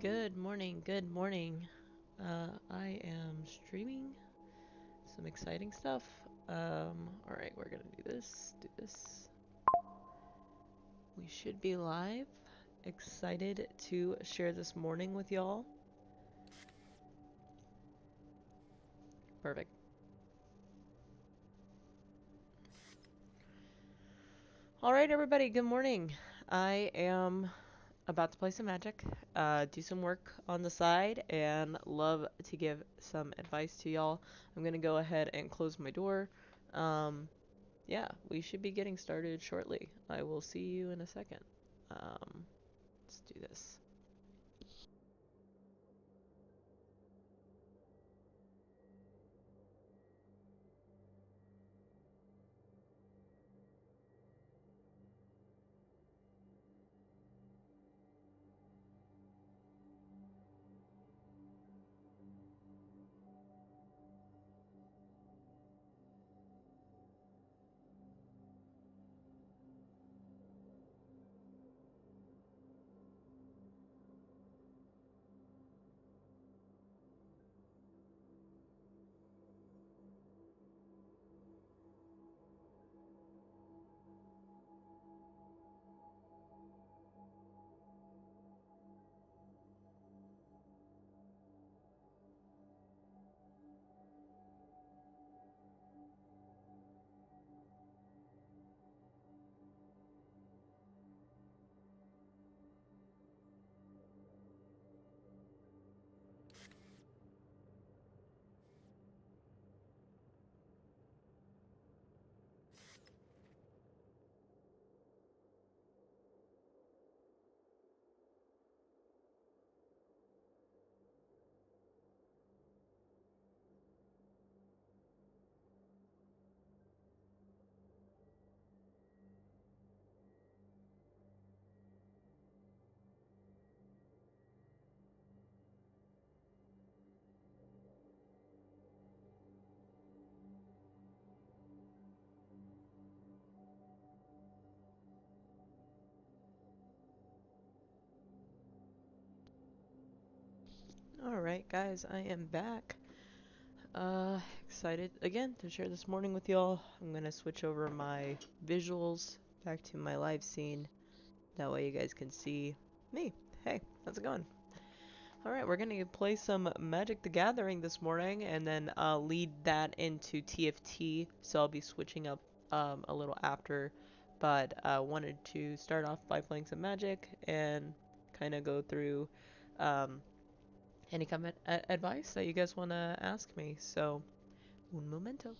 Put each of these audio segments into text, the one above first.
Good morning, good morning. I am streaming some exciting stuff. Alright, we're gonna do this. We should be live. Excited to share this morning with y'all. Perfect. Alright, everybody, good morning. I am about to play some Magic, do some work on the side, and love to give some advice to y'all. I'm gonna go ahead and close my door. Um, yeah, we should be getting started shortly. I will see you in a second. Let's do this. Alright, guys, I am back. Excited again to share this morning with y'all. I'm gonna switch over my visuals back to my live scene. That way you guys can see me. Hey, how's it going? Alright, we're gonna play some Magic the Gathering this morning and then lead that into TFT. So I'll be switching up a little after. But I wanted to start off by playing some Magic and kind of go through um, any comment advice that you guys want to ask me. So, un momento.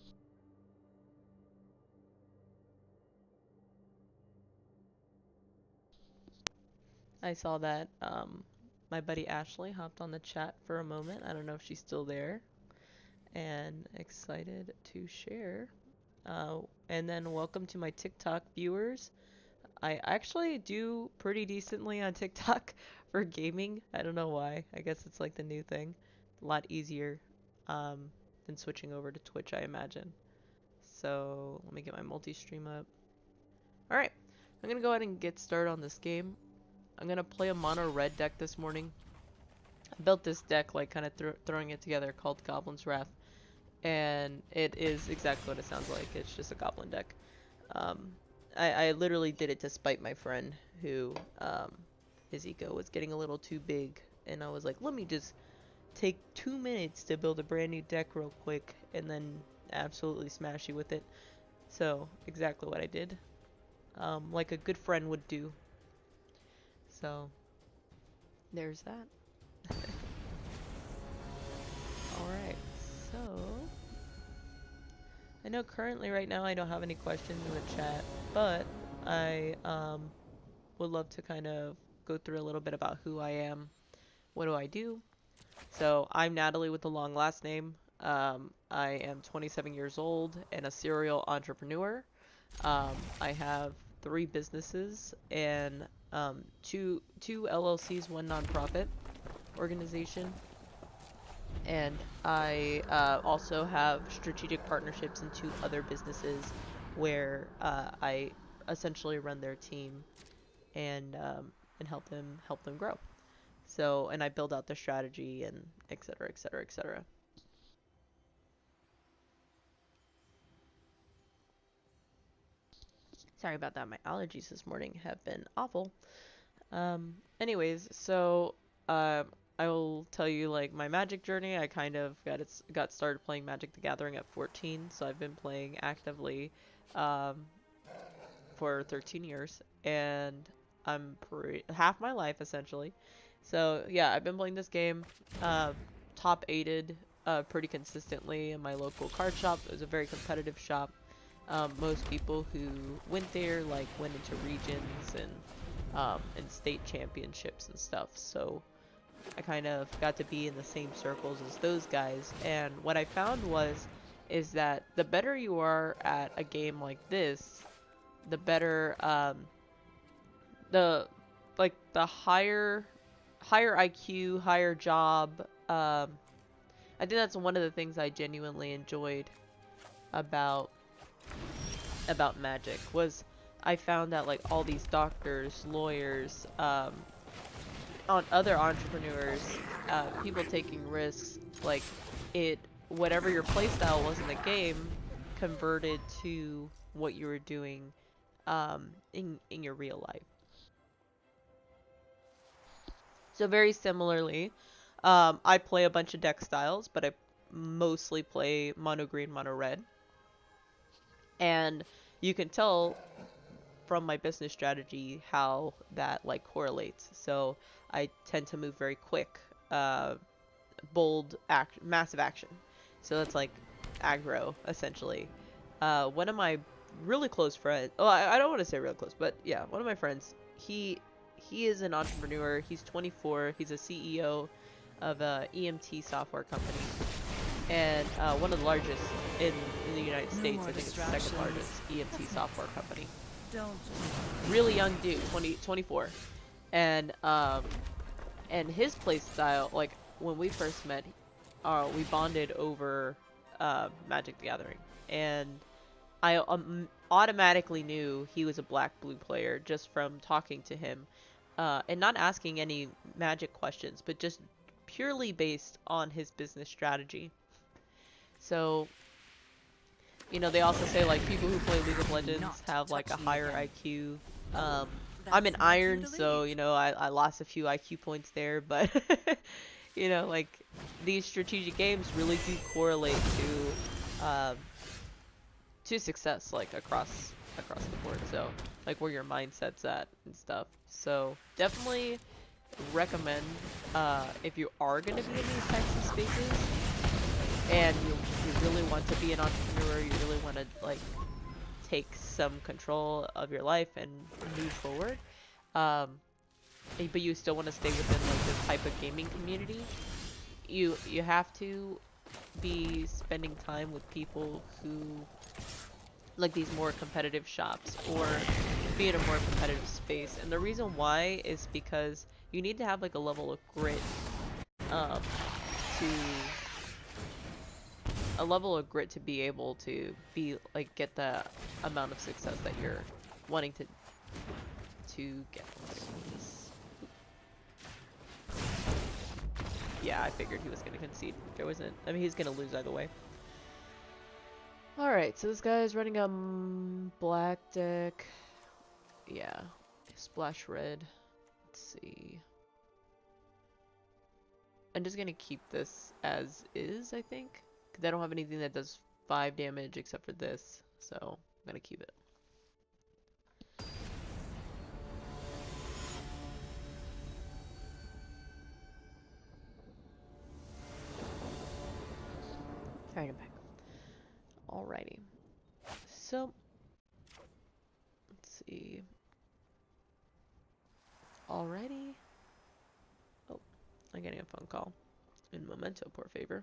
I saw that my buddy Ashley hopped on the chat for a moment. I don't know if she's still there. And excited to share. And then welcome to my TikTok viewers. I actually do pretty decently on TikTok for gaming. I don't know why. I guess it's like the new thing. A lot easier um, than switching over to Twitch, I imagine. So let me get my multi-stream up. Alright, I'm gonna go ahead and get started on this game. I'm gonna play a mono red deck this morning. I built this deck like kind of throwing it together called Goblin's Wrath. And it is exactly what it sounds like. It's just a goblin deck. Um, I literally did it to spite my friend who his ego was getting a little too big. And I was like, let me just take 2 minutes to build a brand new deck real quick and then absolutely smash you with it. So, exactly what I did. Like a good friend would do. So, there's that. Alright, so I know currently right now I don't have any questions in the chat, but I would love to kind of go through a little bit about who I am. What do I do? So I'm Natalie with the long last name. I am 27 years old and a serial entrepreneur. I have 3 businesses and two LLCs, one nonprofit organization. And I also have strategic partnerships in 2 other businesses where I essentially run their team and help them grow. So, and I build out the strategy and et cetera, et cetera, et cetera. Sorry about that. My allergies this morning have been awful. Anyways, so uh, I will tell you like my Magic journey. I kind of got started playing Magic the Gathering at 14, so I've been playing actively um, for 13 years, and I'm half my life essentially. So yeah, I've been playing this game, uh, top aided pretty consistently in my local card shop. It was a very competitive shop. Most people who went there like went into regions and state championships and stuff. So I kind of got to be in the same circles as those guys. And what I found is that the better you are at a game like this, the better the the higher IQ, higher job. I think that's one of the things I genuinely enjoyed about Magic was I found that like all these doctors, lawyers, on other entrepreneurs, people taking risks, like it whatever your playstyle was in the game converted to what you were doing in your real life. So very similarly, I play a bunch of deck styles, but I mostly play mono green, mono red. And you can tell from my business strategy how that like correlates. So I tend to move very quick, bold, massive action. So that's like aggro essentially. One of my really close friends. Oh, I don't want to say really close, but yeah, one of my friends. He is an entrepreneur. He's 24. He's a CEO of a EMT software company, and one of the largest in the United States. I think it's the second largest EMT software company. Don't. Really young dude, 24, and his play style, like when we first met, we bonded over Magic the Gathering, and I automatically knew he was a black blue player just from talking to him, and not asking any Magic questions, but just purely based on his business strategy. So, you know, they also say like people who play League of Legends have like a higher IQ. Um, I'm an Iron, so you know I lost a few IQ points there, but you know like these strategic games really do correlate to success like across the board. So like where your mindset's at and stuff. So definitely recommend if you are gonna be in these types of spaces and you really want to be an entrepreneur, you really want to like take some control of your life and move forward. Um, but you still want to stay within like this type of gaming community. You have to be spending time with people who like these more competitive shops or be in a more competitive space. And the reason why is because you need to have like a level of grit um, to be able to be like get the amount of success that you're wanting to get. Yeah, I figured he was gonna concede. There wasn't. I mean, he's gonna lose either way. All right, so this guy is running a black deck. Yeah, splash red. Let's see. I'm just gonna keep this as is, I think, because I don't have anything that does 5 damage except for this, so I'm gonna keep it. Alright, I'm back. Alrighty. So, let's see. Alrighty. Oh, I'm getting a phone call. In Memento, poor favor.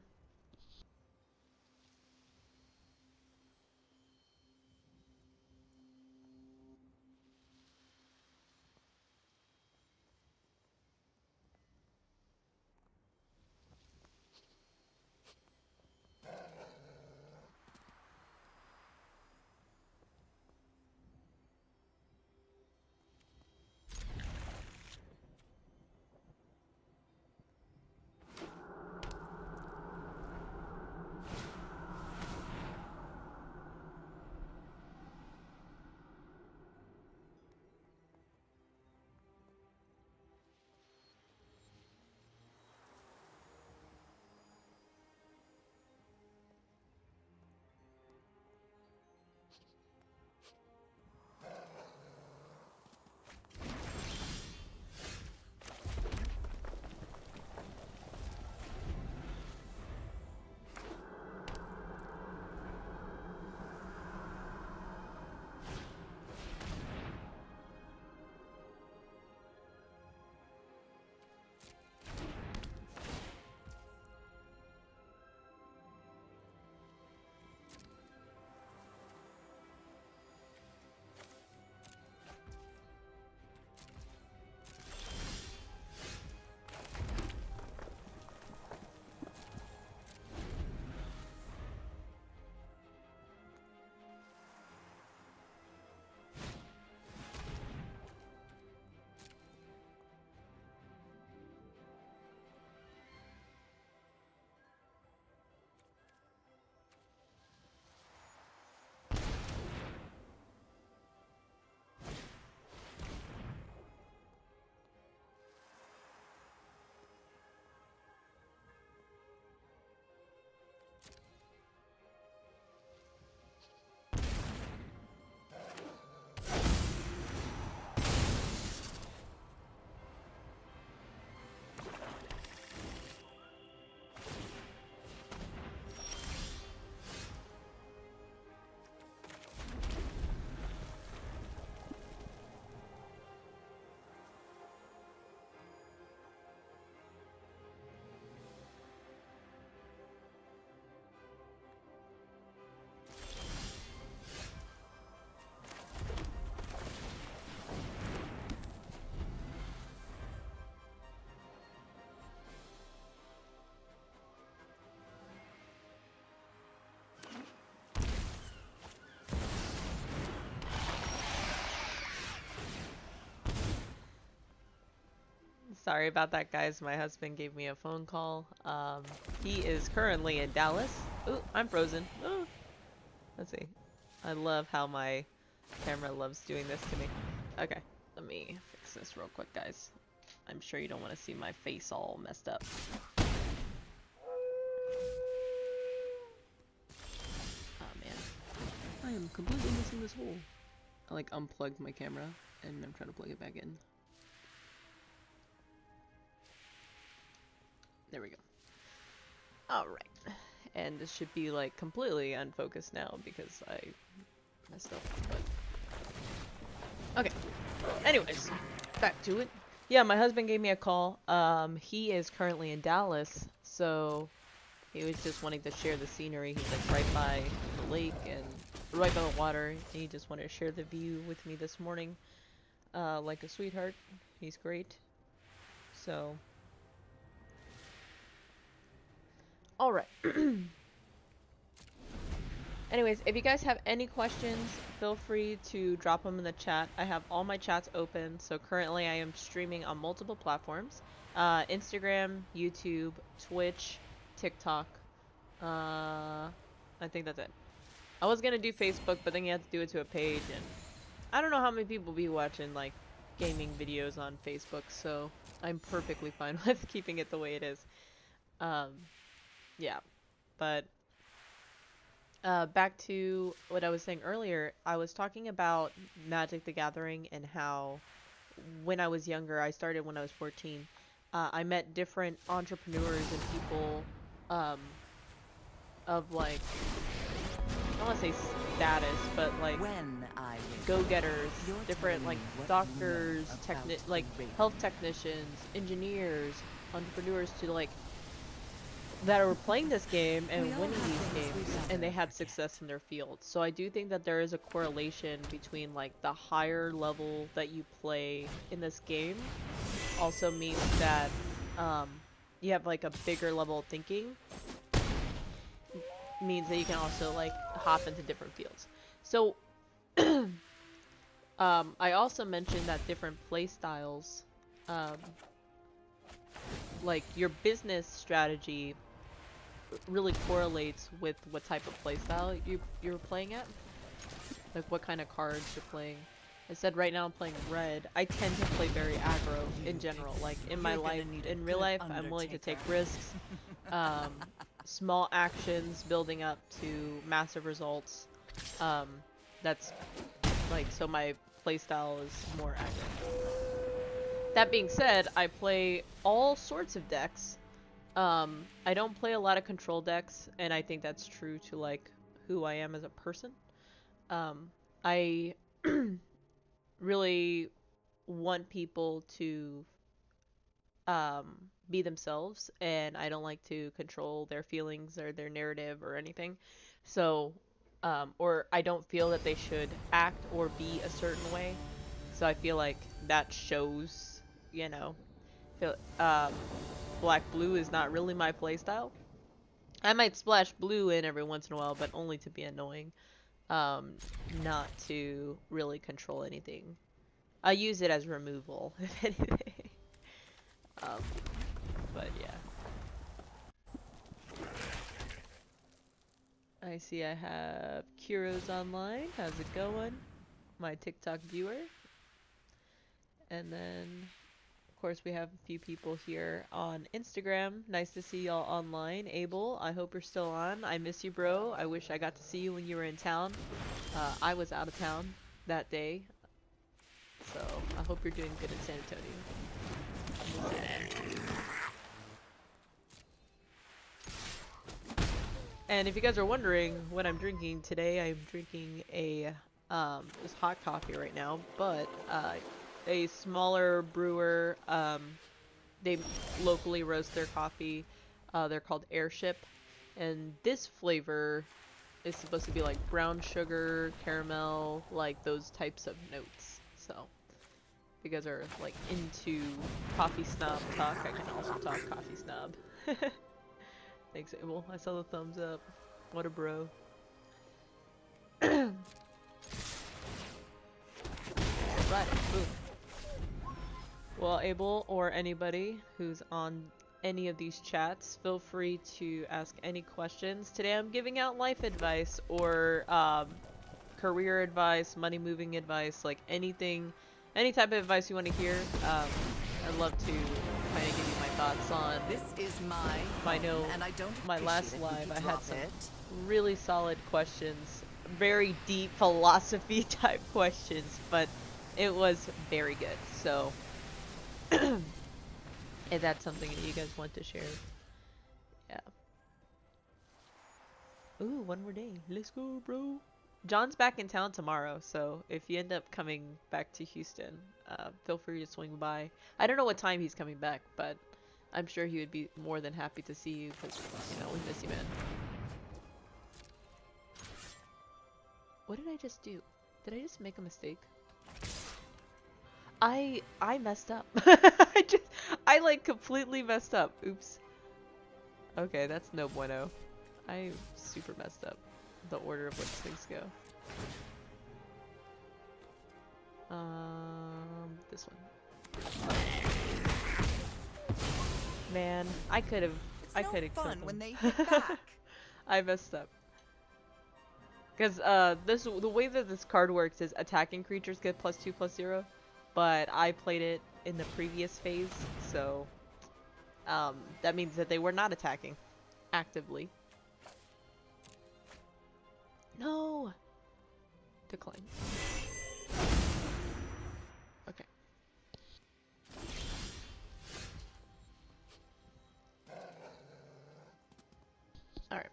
Sorry about that, guys. My husband gave me a phone call. He is currently in Dallas. Ooh, I'm frozen. Ooh. Let's see. I love how my camera loves doing this to me. Okay, let me fix this real quick, guys. I'm sure you don't want to see my face all messed up. Oh man, I am completely missing this hole. I like unplugged my camera and I'm trying to plug it back in. There we go. Alright. And this should be like completely unfocused now because I messed up. But... okay. Anyways, back to it. Yeah, my husband gave me a call. He is currently in Dallas, so he was just wanting to share the scenery. He's like right by the lake and right by the water. And he just wanted to share the view with me this morning. Like a sweetheart. He's great. So... alright. Anyways, if you guys have any questions, feel free to drop them in the chat. I have all my chats open, so currently I am streaming on multiple platforms. Instagram, YouTube, Twitch, TikTok. I think that's it. I was gonna do Facebook, but then you have to do it to a page, and I don't know how many people be watching, like, gaming videos on Facebook, so I'm perfectly fine with keeping it the way it is. Yeah, but back to what I was saying earlier, I was talking about Magic the Gathering and how when I was younger, I started when I was 14, I met different entrepreneurs and people of like, I don't want to say status, but like go-getters, different like doctors, like health technicians, engineers, entrepreneurs to like that are playing this game and winning these games, and they had success in their field. So I do think that there is a correlation between like the higher level that you play in this game also means that you have like a bigger level of thinking, means that you can also like hop into different fields. So I also mentioned that different play styles, like your business strategy really correlates with what type of playstyle you're playing at, like what kind of cards you're playing. I said right now I'm playing red. I tend to play very aggro in general. Like in my life, in real life, I'm willing to take risks, small actions building up to massive results. That's like, so my playstyle is more aggro. That being said, I play all sorts of decks. I don't play a lot of control decks, and I think that's true to like who I am as a person. I really want people to be themselves, and I don't like to control their feelings or their narrative or anything. So, or I don't feel that they should act or be a certain way. So I feel like that shows, you know, black blue is not really my playstyle. I might splash blue in every once in a while, but only to be annoying. Not to really control anything. I use it as removal, if anything. But yeah. I see I have Kuro's online. How's it going? My TikTok viewer. And then, of course, we have a few people here on Instagram. Nice to see y'all online. Abel, I hope you're still on. I miss you, bro. I wish I got to see you when you were in town. I was out of town that day. So, I hope you're doing good in San Antonio. And if you guys are wondering what I'm drinking today, I'm drinking a just hot coffee right now, but a smaller brewer, they locally roast their coffee. They're called Airship, and this flavor is supposed to be like brown sugar, caramel, like those types of notes. So if you guys are like into coffee snob talk, I can also talk coffee snob. Thanks, Abel. I saw the thumbs up. What a bro. Right, boom. Well, Abel or anybody who's on any of these chats, feel free to ask any questions. Today I'm giving out life advice or career advice, money moving advice, like anything, any type of advice you want to hear. I'd love to kind of give you my thoughts on. This is I know and I don't my last live I had some it. really solid questions, very deep philosophy type questions, but it was very good. So if that's something that you guys want to share, yeah. Ooh, one more day. Let's go, bro. John's back in town tomorrow, so if you end up coming back to Houston, feel free to swing by. I don't know what time he's coming back, but I'm sure he would be more than happy to see you because, you know, we miss you, man. What did I just do? Did I just make a mistake? I messed up. I like completely messed up. Oops. Okay, that's no bueno. I super messed up the order of which things go. This one. Man, I could have killed him. When they hit back. I messed up. Because the way that this card works is attacking creatures get +2/+0, but I played it in the previous phase, so that means that they were not attacking actively. No! Decline. Okay. Alright.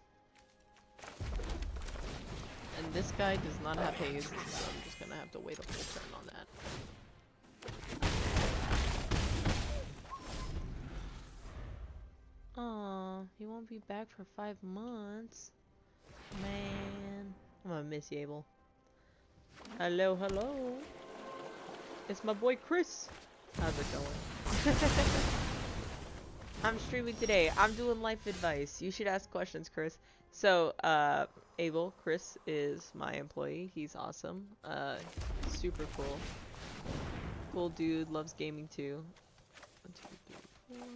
And this guy does not have haste, so I'm just gonna have to wait a full turn on that. Aw, he won't be back for 5 months. Man. I'm gonna miss you, Abel. Hello, hello. It's my boy Chris. How's it going? I'm streaming today. I'm doing life advice. You should ask questions, Chris. So, Abel, Chris is my employee. He's awesome. Super cool. Cool dude, loves gaming too. 1, 2, 3, 4.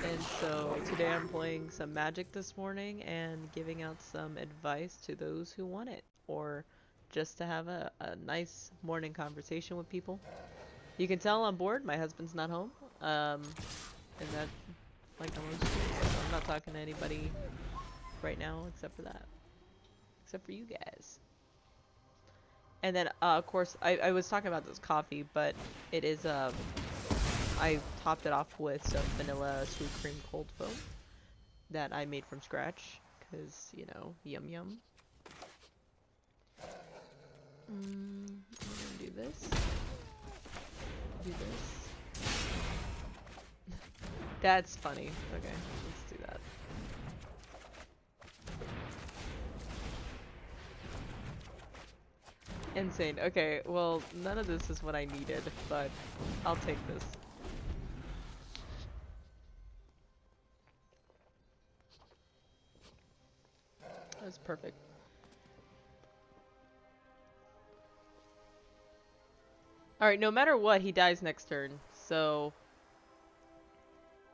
And so today I'm playing some Magic this morning and giving out some advice to those who want it, or just to have a nice morning conversation with people. You can tell I'm bored. My husband's not home. And that, like I'm not talking to anybody right now except for that. Except for you guys. And then, of course, I was talking about this coffee, but it is, I topped it off with some vanilla sweet cream cold foam that I made from scratch, because, you know, yum yum. I'm gonna do this. Do this. That's funny. Okay, let's do that. Insane. Okay, well, none of this is what I needed, but I'll take this. That was perfect. Alright, no matter what, he dies next turn, so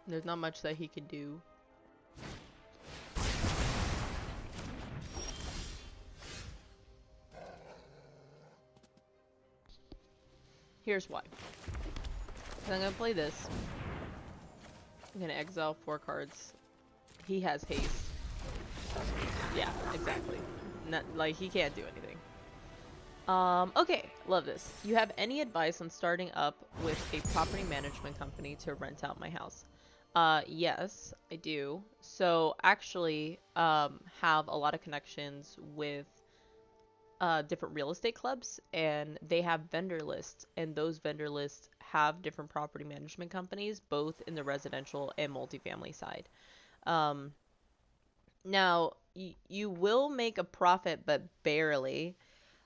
there's not much that he can do. Here's why. So I'm gonna play this. I'm gonna exile 4 cards. He has haste. Yeah, exactly. Not, like, he can't do anything. Okay, love this. You have any advice on starting up with a property management company to rent out my house? Yes, I do. So, actually, have a lot of connections with different real estate clubs, and they have vendor lists, and those vendor lists have different property management companies, both in the residential and multifamily side. Now, you will make a profit, but barely.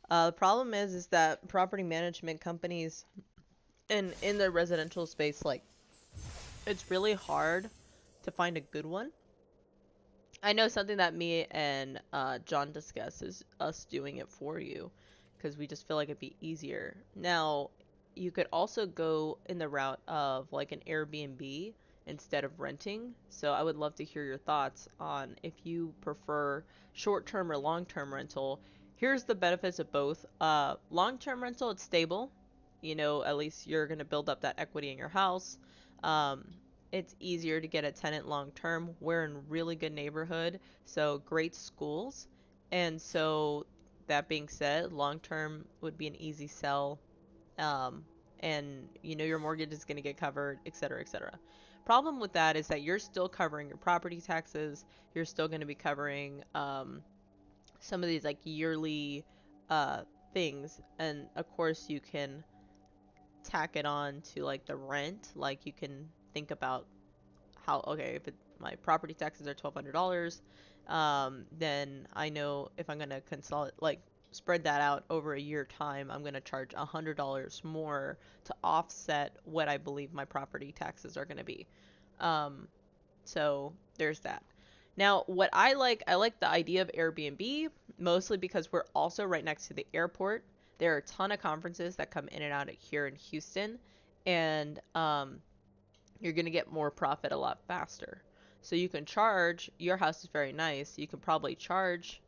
The problem is that property management companies in the residential space, like, it's really hard to find a good one. I know something that me and John discussed is us doing it for you, because we just feel like it'd be easier. Now, you could also go in the route of like an Airbnb instead of renting. So I would love to hear your thoughts on if you prefer short-term or long-term rental. Here's the benefits of both. Long-term rental, it's stable. You know, at least you're going to build up that equity in your house. Um, it's easier to get a tenant long-term. We're in really good neighborhood, so great schools. And so that being said, long-term would be an easy sell, um, and you know your mortgage is going to get covered, etc., etc. Problem with that is that you're still covering your property taxes. You're still going to be covering some of these like yearly uh, things, and of course you can tack it on to like the rent. Like you can think about how, okay, if my property taxes are $1,200, then I know if I'm gonna consolidate, like spread that out over a year time, I'm gonna charge $100 more to offset what I believe my property taxes are gonna be. Um, so there's that. Now, what I like the idea of Airbnb mostly because we're also right next to the airport. There are a ton of conferences that come in and out here in Houston, and you're going to get more profit a lot faster. So you can charge, your house is very nice. You can probably charge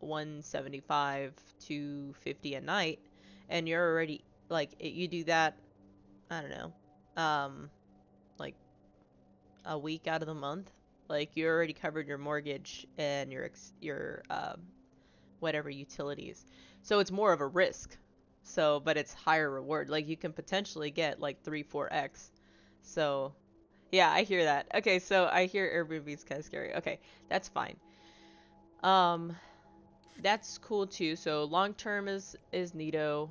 175 to 50 a night, and you're already like you do that, I don't know. Like a week out of the month. Like you already covered your mortgage and your whatever utilities. So it's more of a risk. So, but it's higher reward. Like you can potentially get like 3, 4x. So yeah, I hear that. Okay, so I hear Airbnb's kind of scary. Okay, that's fine. Um, that's cool too. So long term is neato.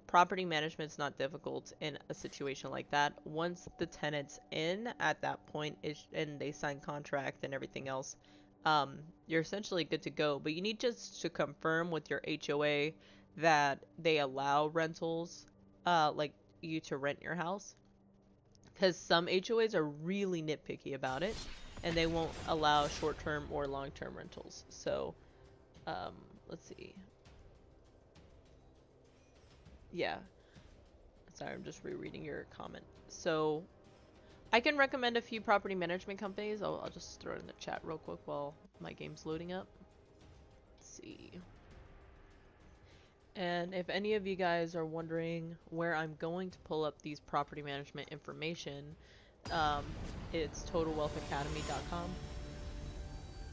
Property management's not difficult in a situation like that. Once the tenant's in at that point is and they sign contract and everything else, you're essentially good to go. But you need just to confirm with your HOA that they allow rentals, like you to rent your house, because some HOAs are really nitpicky about it, and they won't allow short-term or long-term rentals. So, um, let's see. Yeah, sorry, I'm just rereading your comment. So, I can recommend a few property management companies. I'll just throw it in the chat real quick while my game's loading up. Let's see. And if any of you guys are wondering where I'm going to pull up these property management information, um, it's totalwealthacademy.com.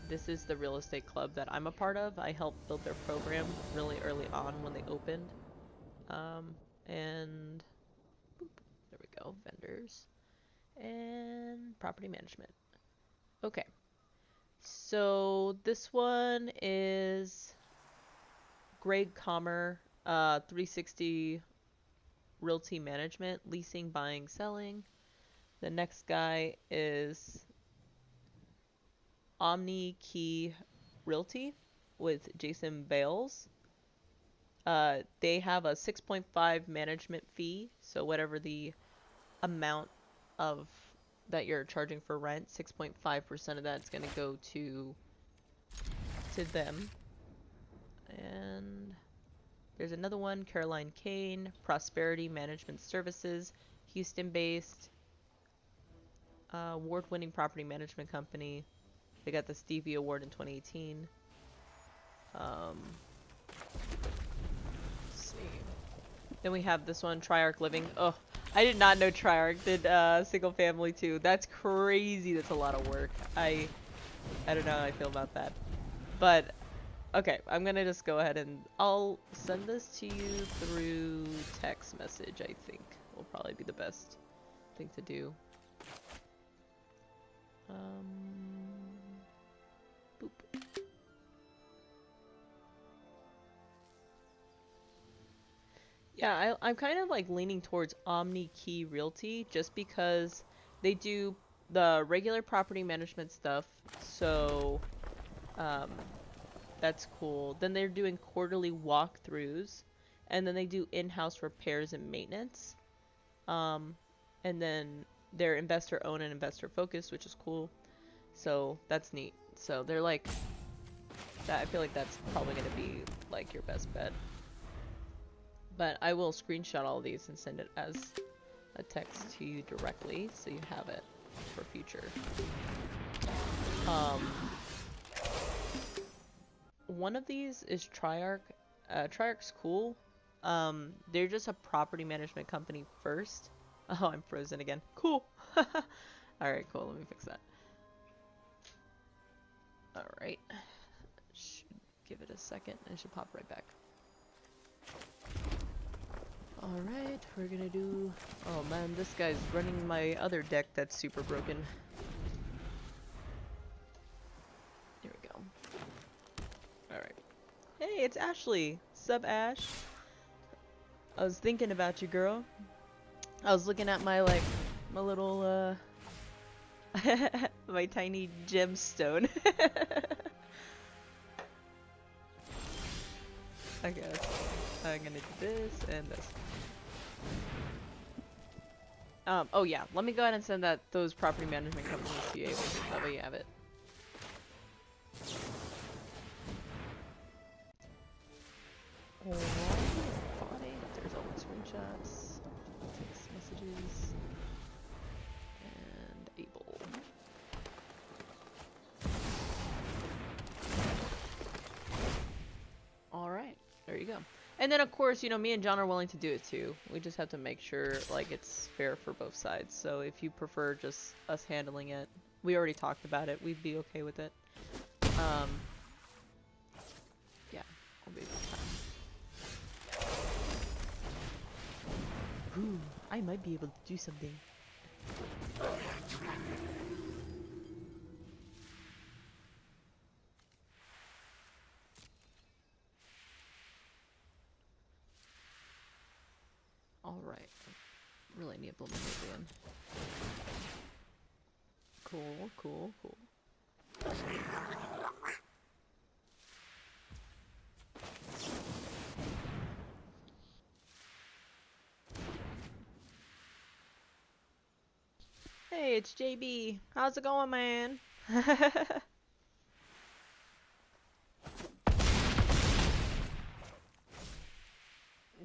This is the real estate club that I'm a part of. I helped build their program really early on when they opened. And boop, there we go, vendors and property management. Okay, so this one is Greg Comer, 360 Realty Management, leasing, buying, selling. The next guy is Omni Key Realty with Jason Bales. They have a 6.5 management fee, so whatever the amount of that you're charging for rent, 6.5% of that's going to go to them. And there's another one, Caroline Kane, Prosperity Management Services, Houston-based, award-winning property management company. They got the Stevie Award in 2018. Let's see. Then we have this one, Triarch Living. Oh, I did not know Triarch did single family too. That's crazy. That's a lot of work. I don't know how I feel about that. But okay, I'm gonna just go ahead and I'll send this to you through text message. I think will probably be the best thing to do. Boop. Yeah, I'm kind of like leaning towards Omni Key Realty just because they do the regular property management stuff. So, um, that's cool. Then they're doing quarterly walkthroughs, and then they do in-house repairs and maintenance. And then they're investor owned and investor focused, which is cool. So that's neat. So they're like that. I feel like that's probably gonna be like your best bet. But I will screenshot all these and send it as a text to you directly, so you have it for future. One of these is Triarch. Triarch's cool. They're just a property management company first. Oh, I'm frozen again. Cool. Alright, cool. Let me fix that. Alright. Should give it a second. I should pop right back. Alright, we're gonna do... Oh man, this guy's running my other deck that's super broken. Here we go. Alright. Hey, it's Ashley! Sup, Ash? I was thinking about you, girl. I was looking at my, like, my little, my tiny gemstone. I guess. I'm gonna do this and this. Oh yeah, let me go ahead and send those property management companies to you. That way you have it. Alright, there's all the screenshots, text messages, and able. Alright, there you go. And then of course, you know, me and John are willing to do it too. We just have to make sure, like, it's fair for both sides. So if you prefer just us handling it, we already talked about it, we'd be okay with it. Yeah, I'll be fine. Ooh, I might be able to do something. Alright. Really need to blow my nose in. Cool, cool, cool. Hey, it's JB. How's it going, man?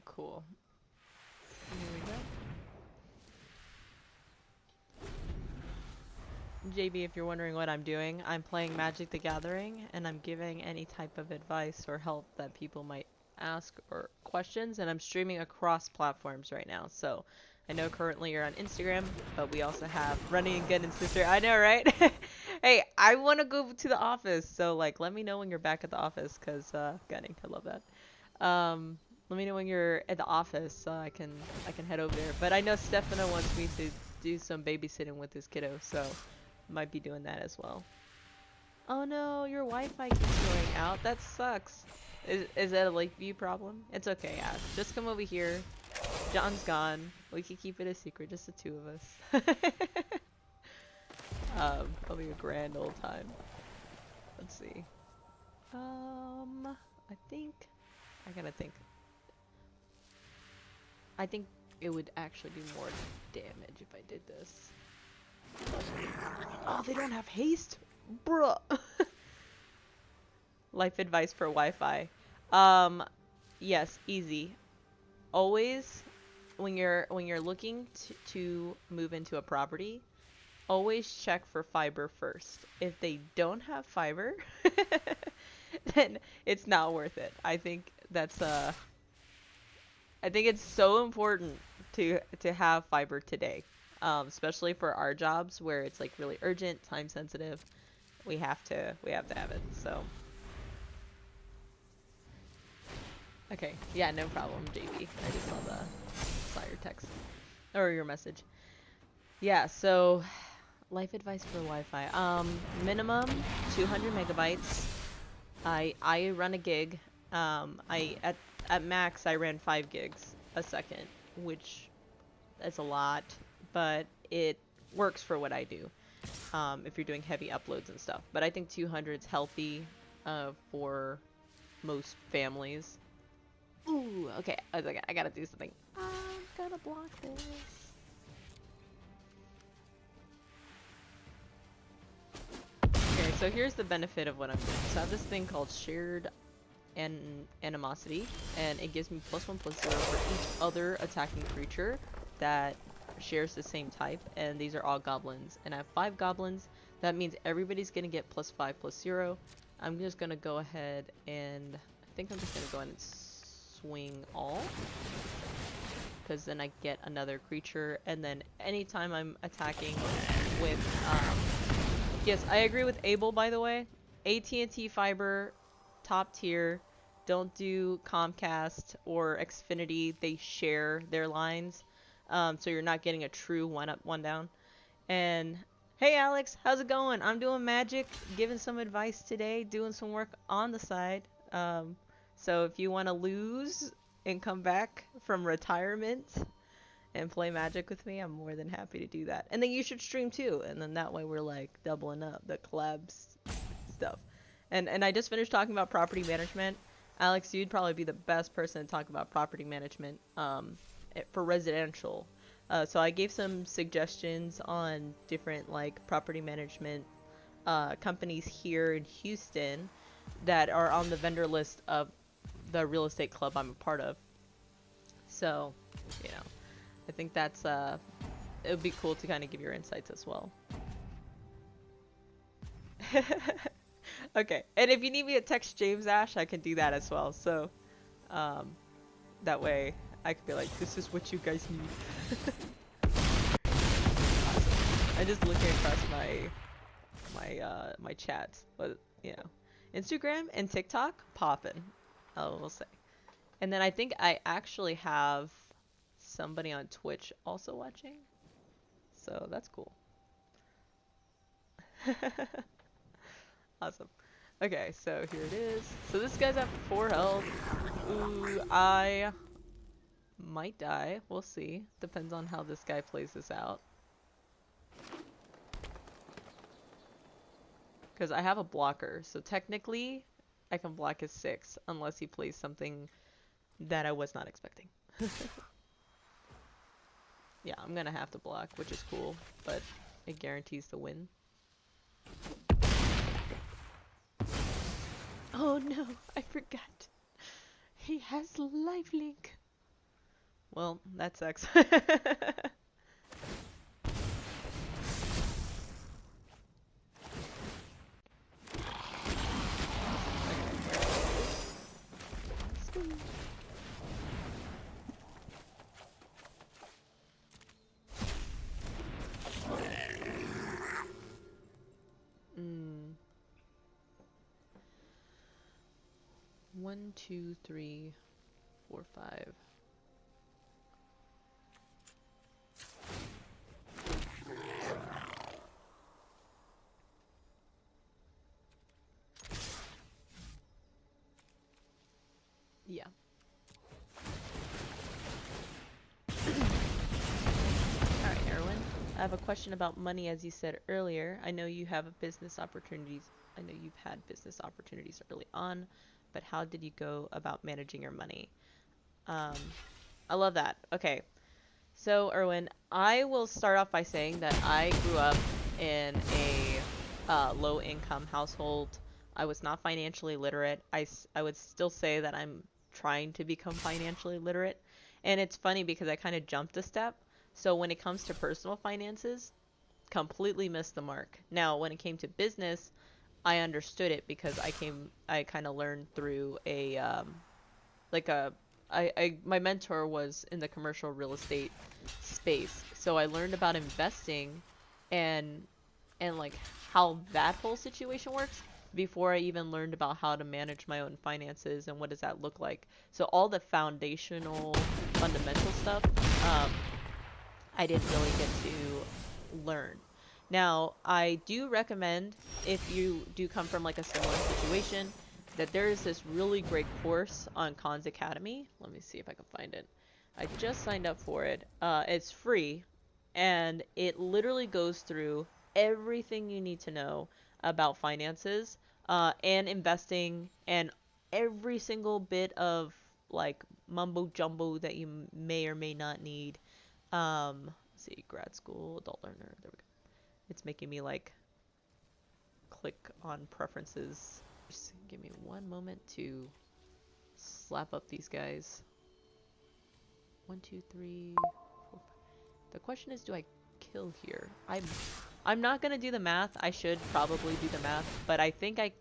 Cool. Here we go. JB, if you're wondering what I'm doing, I'm playing Magic the Gathering, and I'm giving any type of advice or help that people might ask or questions, and I'm streaming across platforms right now. So I know currently you're on Instagram, but we also have Running and Gun and Sister. I know, right? Hey, I want to go to the office, so like let me know when you're back at the office, cause gunning, I love that. Let me know when you're at the office so I can head over there. But I know Stefano wants me to do some babysitting with his kiddo, so might be doing that as well. Oh no, your Wi-Fi keeps going out. That sucks. Is that a Lakeview problem? It's okay, Ash. Just come over here. John's gone. We can keep it a secret, just the two of us. It'll be a grand old time. Let's see. I think I gotta think. I think it would actually do more damage if I did this. Oh, they don't have haste? Bruh. Life advice for Wi-Fi. Yes, easy. Always, when you're looking to move into a property, always check for fiber first. If they don't have fiber, then it's not worth it. I think that's I think it's so important to have fiber today, especially for our jobs where it's like really urgent, time sensitive. We have to have it. So, okay, yeah, no problem, JB. I just saw your text or your message. Yeah, so life advice for Wi-Fi. Minimum 200 megabytes. I run a gig. At max, I ran 5 gigs a second, which is a lot, but it works for what I do, if you're doing heavy uploads and stuff. But I think 200 is healthy for most families. Ooh, okay, I gotta do something. I'm gonna block this. Okay, so here's the benefit of what I'm doing. So I have this thing called shared and animosity, and it gives me +1/+0 for each other attacking creature that shares the same type, and these are all goblins. And I have 5 goblins. That means everybody's gonna get +5/+0. I'm just gonna go ahead and I think I'm just gonna go ahead and swing all, because then I get another creature, and then anytime I'm attacking with yes, I agree with Abel, by the way. AT&T fiber, top tier. Don't do Comcast or Xfinity. They share their lines, so you're not getting a true one up, one down. And hey, Alex, how's it going? I'm doing magic, giving some advice today, doing some work on the side. So if you want to lose and come back from retirement and play Magic with me, I'm more than happy to do that. And then you should stream too, and then that way we're like doubling up the collabs stuff. And I just finished talking about property management. Alex, you'd probably be the best person to talk about property management for residential. So I gave some suggestions on different like property management companies here in Houston that are on the vendor list of the real estate club I'm a part of. So, you know, I think that's it would be cool to kind of give your insights as well. Okay, and if you need me to text James Ash, I can do that as well. So, that way I could be like, this is what you guys need. Awesome. I'm just looking across my chats, but you know, Instagram and TikTok poppin', I will say. And then I think I actually have somebody on Twitch also watching, so that's cool. Awesome. Okay, so here it is. So this guy's at 4 health. Ooh, I might die. We'll see. Depends on how this guy plays this out. Because I have a blocker, so technically I can block his 6 unless he plays something that I was not expecting. Yeah, I'm gonna have to block, which is cool, but it guarantees the win. Oh no, I forgot. He has lifelink. Well, that sucks. Mm. 1, 2, 3, 4, 5. Yeah. Alright, Erwin. I have a question about money, as you said earlier. I know you have business opportunities. I know you've had business opportunities early on, but how did you go about managing your money? I love that. Okay. So, Erwin, I will start off by saying that I grew up in a low-income household. I was not financially literate. I would still say that I'm trying to become financially literate. And it's funny because I kind of jumped a step. So when it comes to personal finances, completely missed the mark. Now, when it came to business, I understood it because I kind of learned through like a my mentor was in the commercial real estate space, so I learned about investing and like how that whole situation works before I even learned about how to manage my own finances and what does that look like. So all the foundational fundamental stuff I didn't really get to learn. Now, I do recommend, if you do come from like a similar situation, that there is this really great course on Khan's Academy. Let me see if I can find it. I just signed up for it. It's free, and it literally goes through everything you need to know about finances and investing and every single bit of like mumbo jumbo that you may or may not need. Let's see, grad school, adult learner. There we go. It's making me like click on preferences. Just give me one moment to slap up these guys. 1, 2, 3, 4, 5. The question is, do I kill here? I'm not gonna do the math. I should probably do the math, but I think I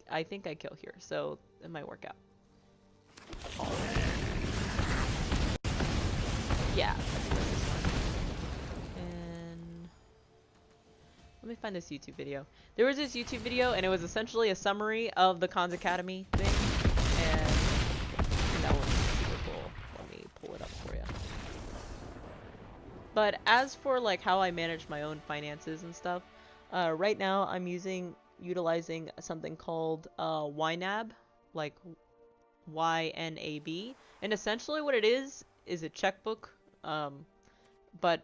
kill here, so it might work out. Oh. Yeah, that's this one. And let me find this YouTube video. There was this YouTube video, and it was essentially a summary of the Khan's Academy thing, and that was super cool. Let me pull it up for you. But as for like how I manage my own finances and stuff, right now I'm utilizing something called YNAB, like YNAB, and essentially what it is a checkbook. But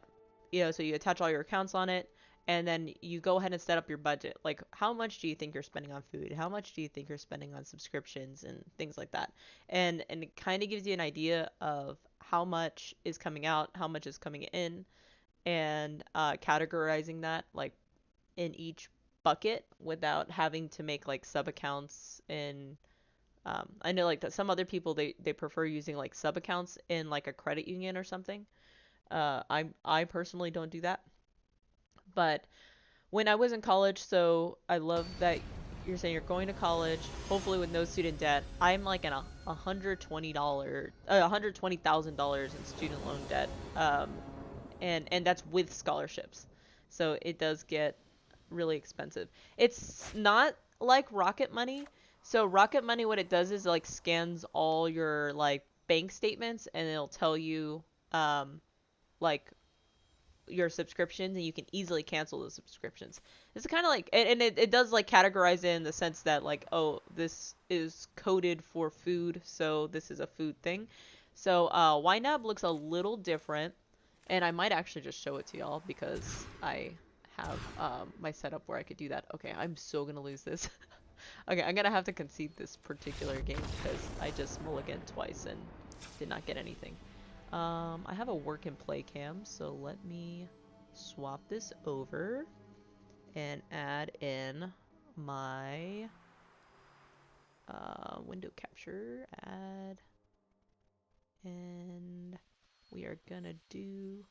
you know, so you attach all your accounts on it, and then you go ahead and set up your budget. Like, how much do you think you're spending on food? How much do you think you're spending on subscriptions and things like that? And it kind of gives you an idea of how much is coming out, how much is coming in, and categorizing that like in each bucket without having to make like sub accounts in. I know like that some other people they prefer using like sub accounts in like a credit union or something. I personally don't do that. But when I was in college, so I love that you're saying you're going to college, hopefully with no student debt. I'm like in $120,000 in student loan debt, and that's with scholarships. So it does get really expensive. It's not like Rocket Money. So Rocket Money, what it does is like scans all your like bank statements, and it'll tell you like your subscriptions, and you can easily cancel those subscriptions. It's kind of like, and it does like categorize it in the sense that like, oh, this is coded for food, so this is a food thing. So YNAB looks a little different, and I might actually just show it to y'all because I have my setup where I could do that. Okay, I'm so gonna lose this. Okay, I'm gonna have to concede this particular game because I just mulliganed twice and did not get anything. I have a work and play cam, so let me swap this over and add in my window capture, add, and we are gonna do,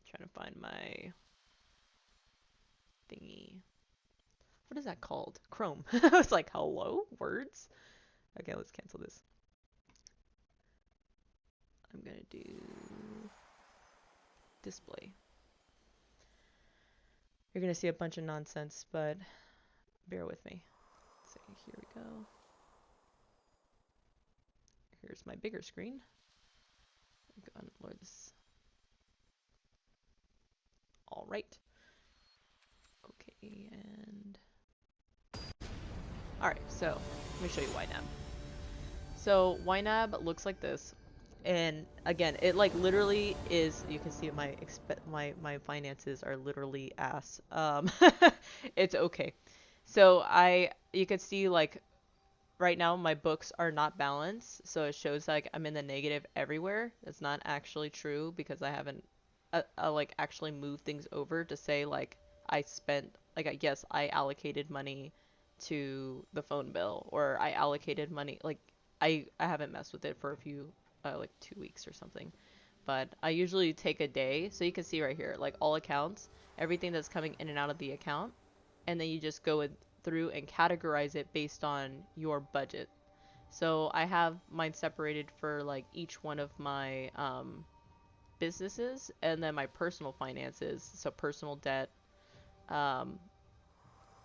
trying to find my thingy. What is that called? Chrome. I was like, hello? Words? Okay, let's cancel this. I'm gonna do display. You're gonna see a bunch of nonsense, but bear with me. So here we go. Here's my bigger screen. Go ahead and lower this. All right. Okay, and all right. So let me show you YNAB. So YNAB looks like this. And again, it like literally is, you can see my finances are literally ass. It's okay. So you can see like right now my books are not balanced, so it shows like I'm in the negative everywhere. That's not actually true because I haven't like actually moved things over to say like I spent, like I guess I allocated money to the phone bill, or I allocated money, like I haven't messed with it for a few like 2 weeks or something. But I usually take a day, so you can see right here, like all accounts, everything that's coming in and out of the account, and then you just go through and categorize it based on your budget. So I have mine separated for like each one of my businesses, and then my personal finances, so personal debt,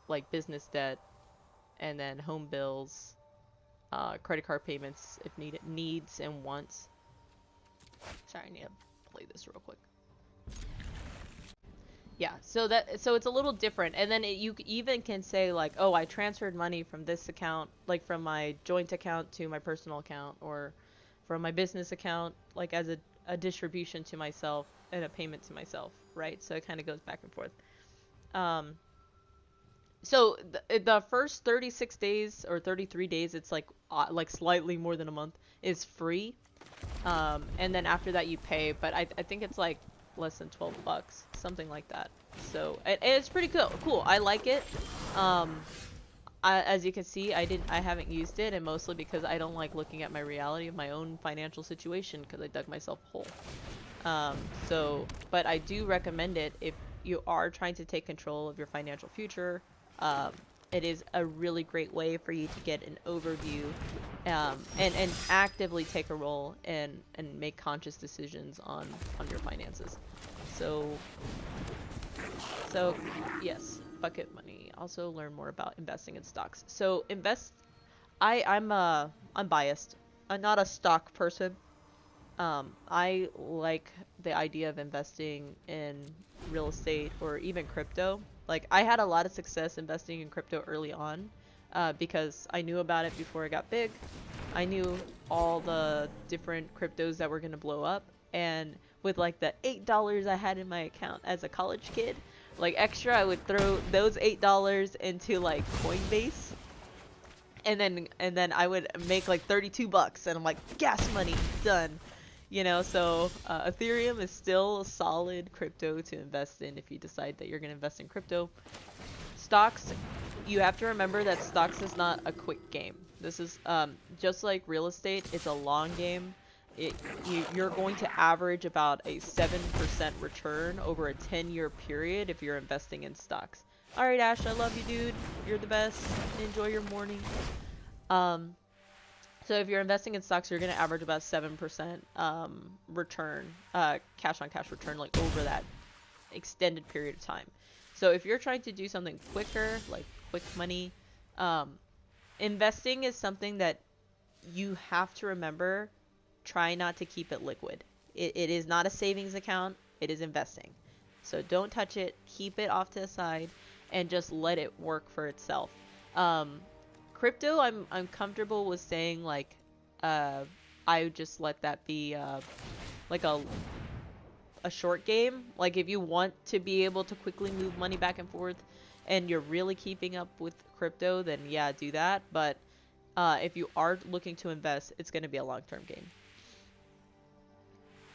like business debt, and then home bills, credit card payments if needed, needs and wants. Sorry, I need to play this real quick. Yeah, so it's a little different, and then you even can say like, oh, I transferred money from this account, like from my joint account to my personal account, or from my business account, like as a distribution to myself and a payment to myself, right? So it kind of goes back and forth. So the first 36 days or 33 days, it's like slightly more than a month, is free. And then after that you pay, but I think it's like less than $12, something like that. So it's pretty cool. I like it. as you can see, I haven't used it, and mostly because I don't like looking at my reality of my own financial situation because I dug myself a hole. But I do recommend it if you are trying to take control of your financial future. Um, it is a really great way for you to get an overview, and actively take a role and make conscious decisions on your finances. So, so yes, bucket money. Also learn more about investing in stocks. So I'm biased. I'm not a stock person. I like the idea of investing in real estate or even crypto. Like, I had a lot of success investing in crypto early on, because I knew about it before it got big. I knew all the different cryptos that were going to blow up. And with like the $8 I had in my account as a college kid, like extra, I would throw those $8 into like Coinbase, and then I would make like 32 bucks, and I'm like, gas money, done. So Ethereum is still a solid crypto to invest in if you decide that you're going to invest in crypto. Stocks, you have to remember that stocks is not a quick game. This is just like real estate, it's a long game. You're going to average about a 7% return over a 10-year period if you're investing in stocks. Alright, Ash, I love you, dude. You're the best. Enjoy your morning. Um, so if you're investing in stocks, you're going to average about 7% return, cash on cash return, like over that extended period of time. So if you're trying to do something quicker, like quick money, investing is something that you have to remember. Try not to keep it liquid. It is not a savings account. It is investing. So don't touch it. Keep it off to the side and just let it work for itself. Crypto, I'm comfortable with saying like, I would just let that be like a short game. Like if you want to be able to quickly move money back and forth, and you're really keeping up with crypto, then yeah, do that. But if you are looking to invest, it's going to be a long-term game.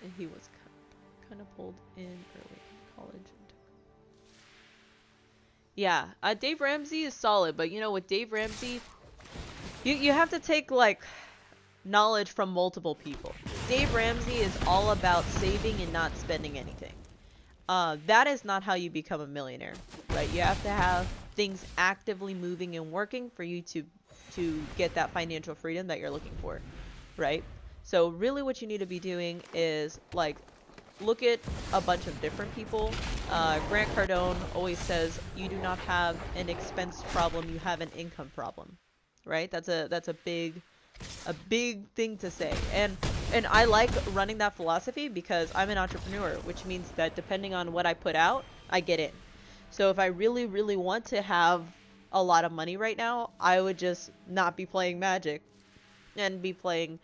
And he was kind of pulled in early in college. Yeah, Dave Ramsey is solid, but with Dave Ramsey, you have to take like knowledge from multiple people. Dave Ramsey is all about saving and not spending anything. That is not how you become a millionaire, right? You have to have things actively moving and working for you to get that financial freedom that you're looking for, right? So really what you need to be doing is like look at a bunch of different people. Grant Cardone always says you do not have an expense problem, you have an income problem, right? That's a big thing to say. And I like running that philosophy because I'm an entrepreneur, which means that depending on what I put out, I get in. So if I really, really want to have a lot of money right now, I would just not be playing Magic and be playing,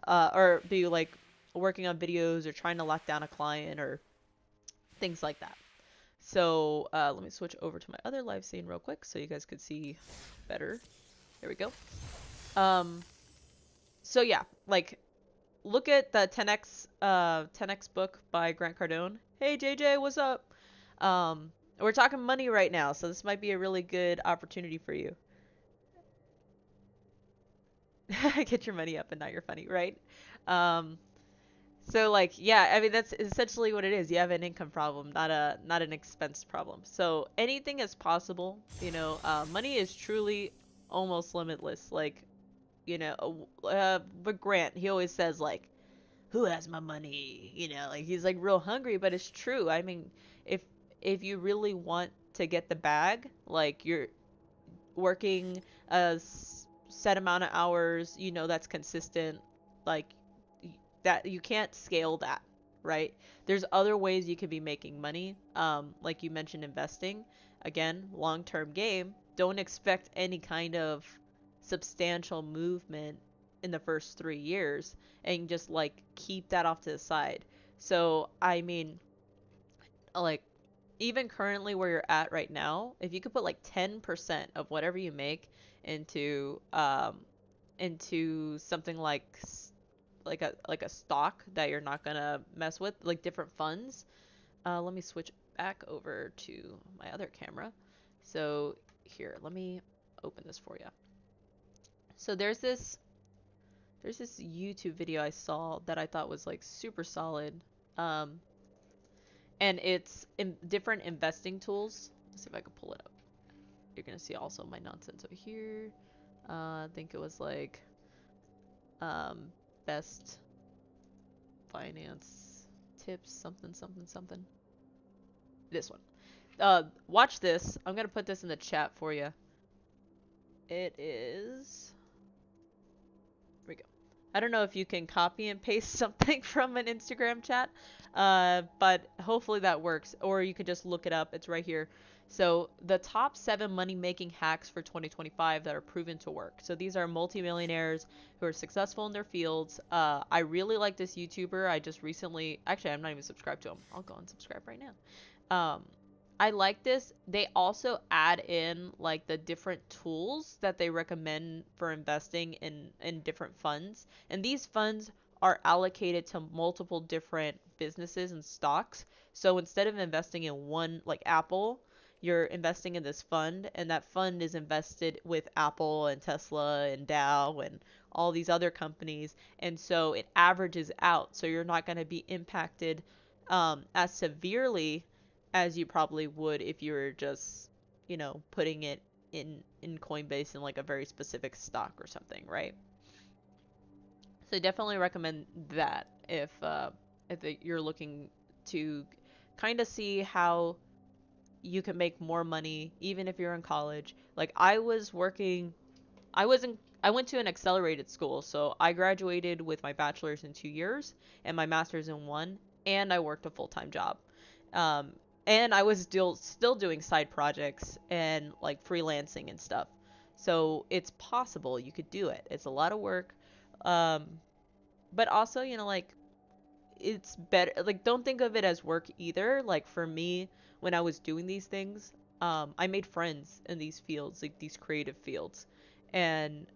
or be like working on videos or trying to lock down a client or things like that. So let me switch over to my other live scene real quick so you guys could see better. There we go. So yeah, like look at the 10x book by Grant Cardone. Hey JJ, what's up? We're talking money right now, so this might be a really good opportunity for you. Get your money up and not your funny, right? Um, so like yeah, I mean that's essentially what it is. You have an income problem, not an expense problem. So anything is possible. Money is truly almost limitless. Like but Grant, he always says like, who has my money? Like he's like real hungry, but it's true. I mean, if you really want to get the bag, like you're working a set amount of hours, that's consistent, like that you can't scale that, right? There's other ways you could be making money. Like you mentioned, investing. Again, long-term game. Don't expect any kind of substantial movement in the first 3 years, and just like keep that off to the side. So I mean, like even currently where you're at right now, if you could put like 10% of whatever you make into something like a stock that you're not gonna mess with, like different funds. Let me switch back over to my other camera. So here, let me open this for you. So there's this YouTube video I saw that I thought was like super solid. Um, and it's in different investing tools. Let's see if I can pull it up. You're gonna see also my nonsense over here. I think it was like best finance tips, something, something, something. This one. Watch this. I'm gonna put this in the chat for you. It is. Here we go. I don't know if you can copy and paste something from an Instagram chat, but hopefully that works. Or you could just look it up. It's right here. So the top 7 money-making hacks for 2025 that are proven to work. So these are multimillionaires who are successful in their fields. I really like this YouTuber. I just recently, actually, I'm not even subscribed to him. I'll go and subscribe right now. I like this. They also add in like the different tools that they recommend for investing in different funds. And these funds are allocated to multiple different businesses and stocks. So instead of investing in one, like Apple, you're investing in this fund, and that fund is invested with Apple and Tesla and Dow and all these other companies. And so it averages out. So you're not going to be impacted as severely as you probably would if you were just, putting it in Coinbase in like a very specific stock or something, right? So I definitely recommend that if you're looking to kind of see how you can make more money even if you're in college. Like I was working I went to an accelerated school, so I graduated with my bachelor's in 2 years and my master's in one, and I worked a full-time job. Um, and I was still doing side projects and like freelancing and stuff. So it's possible you could do it. It's a lot of work. Um, but also, like it's better, like don't think of it as work either. Like for me, when I was doing these things, I made friends in these fields, like these creative fields. And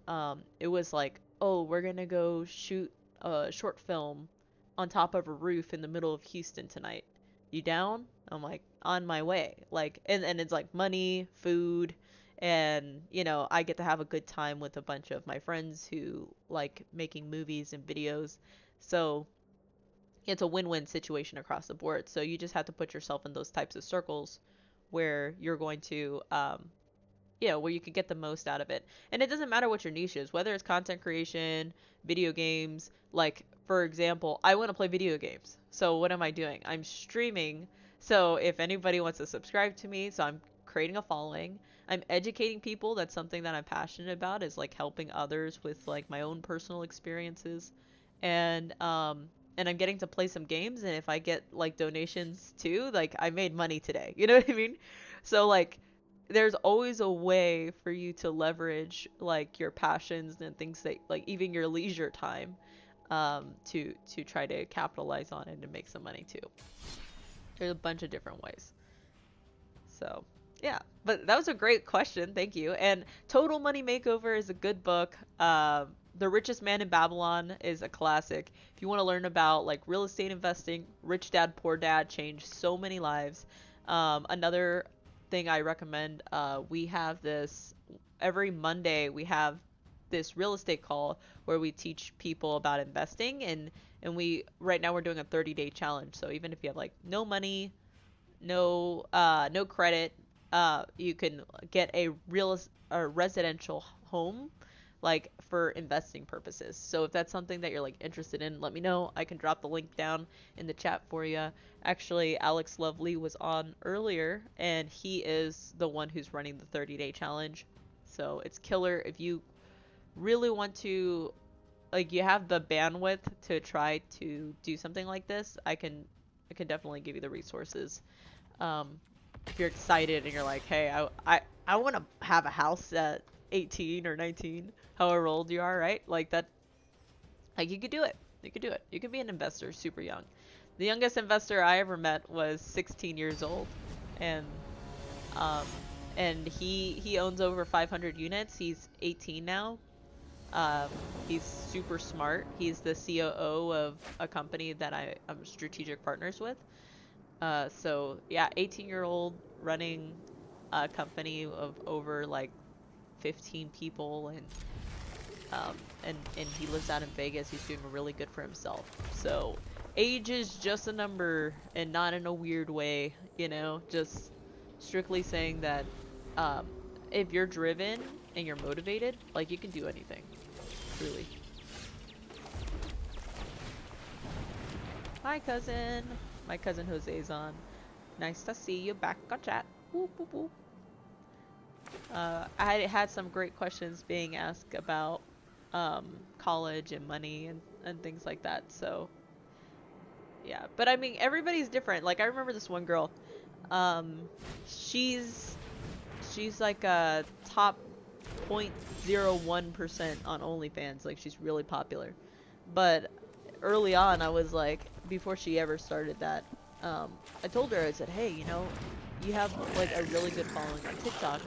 it was like, oh, we're gonna go shoot a short film on top of a roof in the middle of Houston tonight. You down? I'm like, on my way. Like, and it's like money, food, and I get to have a good time with a bunch of my friends who like making movies and videos. So it's a win-win situation across the board. So you just have to put yourself in those types of circles where you're going to, where you could get the most out of it. And it doesn't matter what your niche is, whether it's content creation, video games. Like, for example, I want to play video games. So what am I doing? I'm streaming. So if anybody wants to subscribe to me, so I'm creating a following. I'm educating people. That's something that I'm passionate about, is like helping others with like my own personal experiences. And I'm getting to play some games, and if I get like donations too, like I made money today. You know what I mean? So like there's always a way for you to leverage like your passions and things that like even your leisure time to try to capitalize on it and make some money too. There's a bunch of different ways. So, yeah, but that was a great question. Thank you. And Total Money Makeover is a good book. The Richest Man in Babylon is a classic. If you want to learn about like real estate investing, Rich Dad Poor Dad changed so many lives. Another thing I recommend, we have this every Monday. We have this real estate call where we teach people about investing, and we right now we're doing a 30-day challenge. So even if you have like no money, no credit, you can get a residential home like for investing purposes. So if that's something that you're like interested in, let me know. I can drop the link down in the chat for you. Actually, Alex Lovely was on earlier, and he is the one who's running the 30-day challenge. So it's killer. If you really want to, like, you have the bandwidth to try to do something like this, I can definitely give you the resources. Um, if you're excited and you're like, hey, I want to have a house at 18 or 19, however old you are, right? Like that, like you could do it. You could do it. You could be an investor super young. The youngest investor I ever met was 16 years old, and um, and he owns over 500 units. He's 18 now. Um, he's super smart. He's the COO of a company that I'm strategic partners with. So yeah, 18-year-old running a company of over like 15 people, and he lives out in Vegas. He's doing really good for himself. So age is just a number, and not in a weird way, you know, just strictly saying that um, if you're driven and you're motivated, like, you can do anything, truly. Hi, cousin. My cousin Jose's on. Nice to see you back on chat. Whoop, whoop, whoop. I had some great questions being asked about college and money and things like that. So, yeah. But I mean, everybody's different. Like, I remember this one girl. Um, she's like a top 0.01% on OnlyFans. Like, she's really popular. But early on, I was like, before she ever started that, I told her, I said, hey, you know, you have like a really good following on TikTok.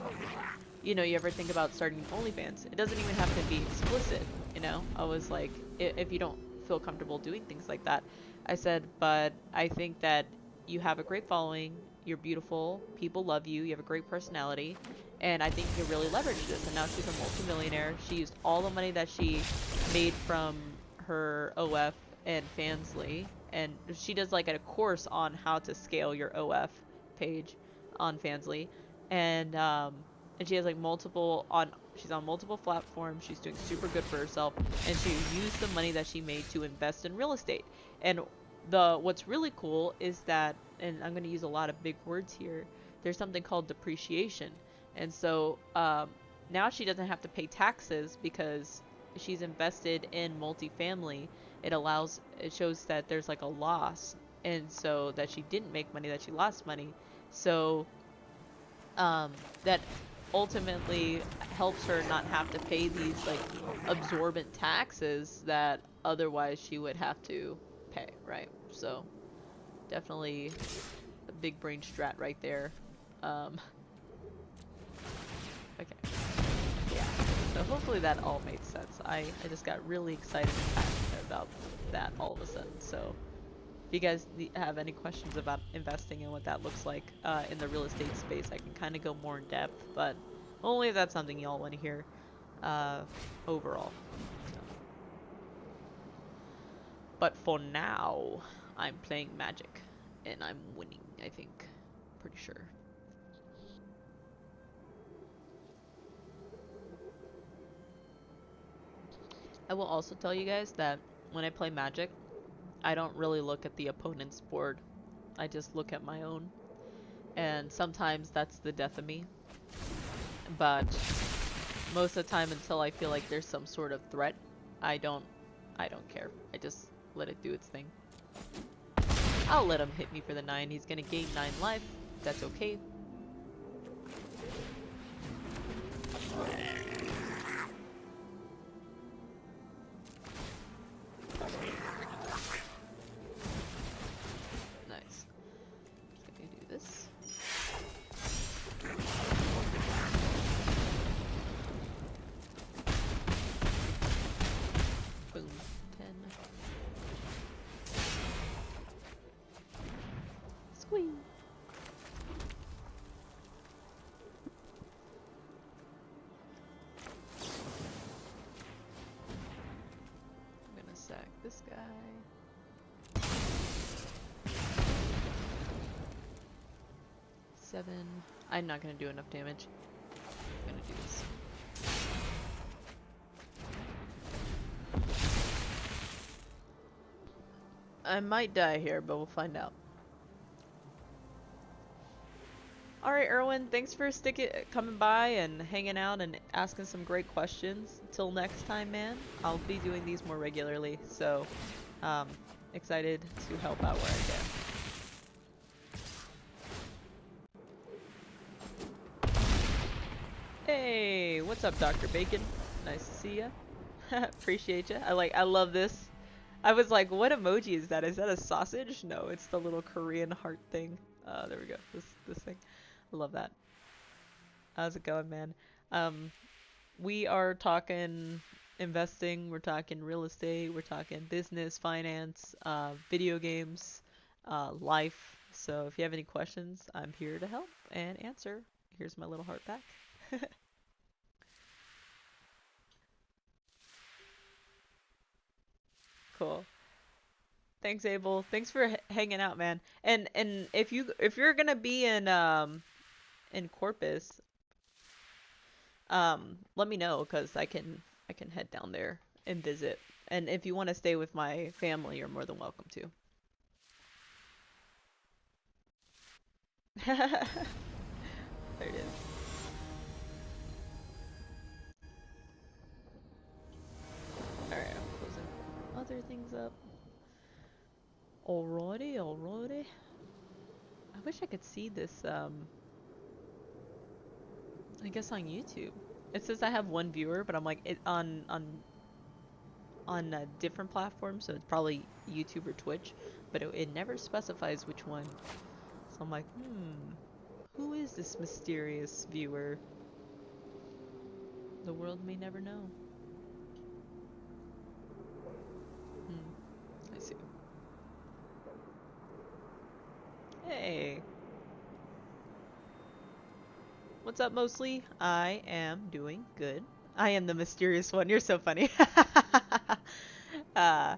You know, you ever think about starting OnlyFans? It doesn't even have to be explicit, you know? I was like, if you don't feel comfortable doing things like that, I said, but I think that you have a great following, you're beautiful, people love you, you have a great personality, and I think you can really leverage this. And now she's a multimillionaire. She used all the money that she made from her OF and Fansly, and she does like a course on how to scale your OF page on Fansly, and she has like she's on multiple platforms. She's doing super good for herself, and she used the money that she made to invest in real estate. And what's really cool is that, and I'm going to use a lot of big words here, there's something called depreciation. And so now she doesn't have to pay taxes because she's invested in multifamily. It shows that there's like a loss, and so that she didn't make money, that she lost money. So that ultimately helps her not have to pay these like absorbent taxes that otherwise she would have to pay, right? So definitely a big brain strat right there. Okay. Yeah. So hopefully that all made sense. I just got really excited and passionate about that all of a sudden. So if you guys have any questions about investing and what that looks like in the real estate space, I can kind of go more in depth, but only if that's something y'all want to hear overall. So. But for now, I'm playing Magic, and I'm winning, I think. Pretty sure. I will also tell you guys that when I play Magic, I don't really look at the opponent's board. I just look at my own. And sometimes that's the death of me. But most of the time, until I feel like there's some sort of threat, I don't care. I just let it do its thing. I'll let him hit me for the 9. He's gonna gain 9 life. That's okay. Nice. Just gonna do this. Boom. 10. Squeeze. I'm gonna sack this guy. Seven. I'm not gonna do enough damage. I'm gonna do this. I might die here, but we'll find out. Alright, Erwin, thanks for coming by and hanging out and asking some great questions. Until next time, man, I'll be doing these more regularly, so excited to help out where I can. Hey, what's up, Dr. Bacon? Nice to see ya. Appreciate ya. I love this. I was like, what emoji is that? Is that a sausage? No, it's the little Korean heart thing. There we go. This thing. I love that. How's it going, man? We are talking investing, we're talking real estate, we're talking business, finance, video games, life. So if you have any questions, I'm here to help and answer. Here's my little heart back. Cool. Thanks, Abel. Thanks for hanging out, man. And if you're gonna be in Corpus, let me know because I can head down there and visit. And if you want to stay with my family, you're more than welcome to. There it is. Alright, I'm closing other things up. Alrighty, alrighty. I wish I could see this, I guess on YouTube. It says I have one viewer, but I'm like, it on a different platform, so it's probably YouTube or Twitch, but it never specifies which one. So I'm like, who is this mysterious viewer? The world may never know. I see. Hey. What's up, mostly? I am doing good. I am the mysterious one. You're so funny. uh,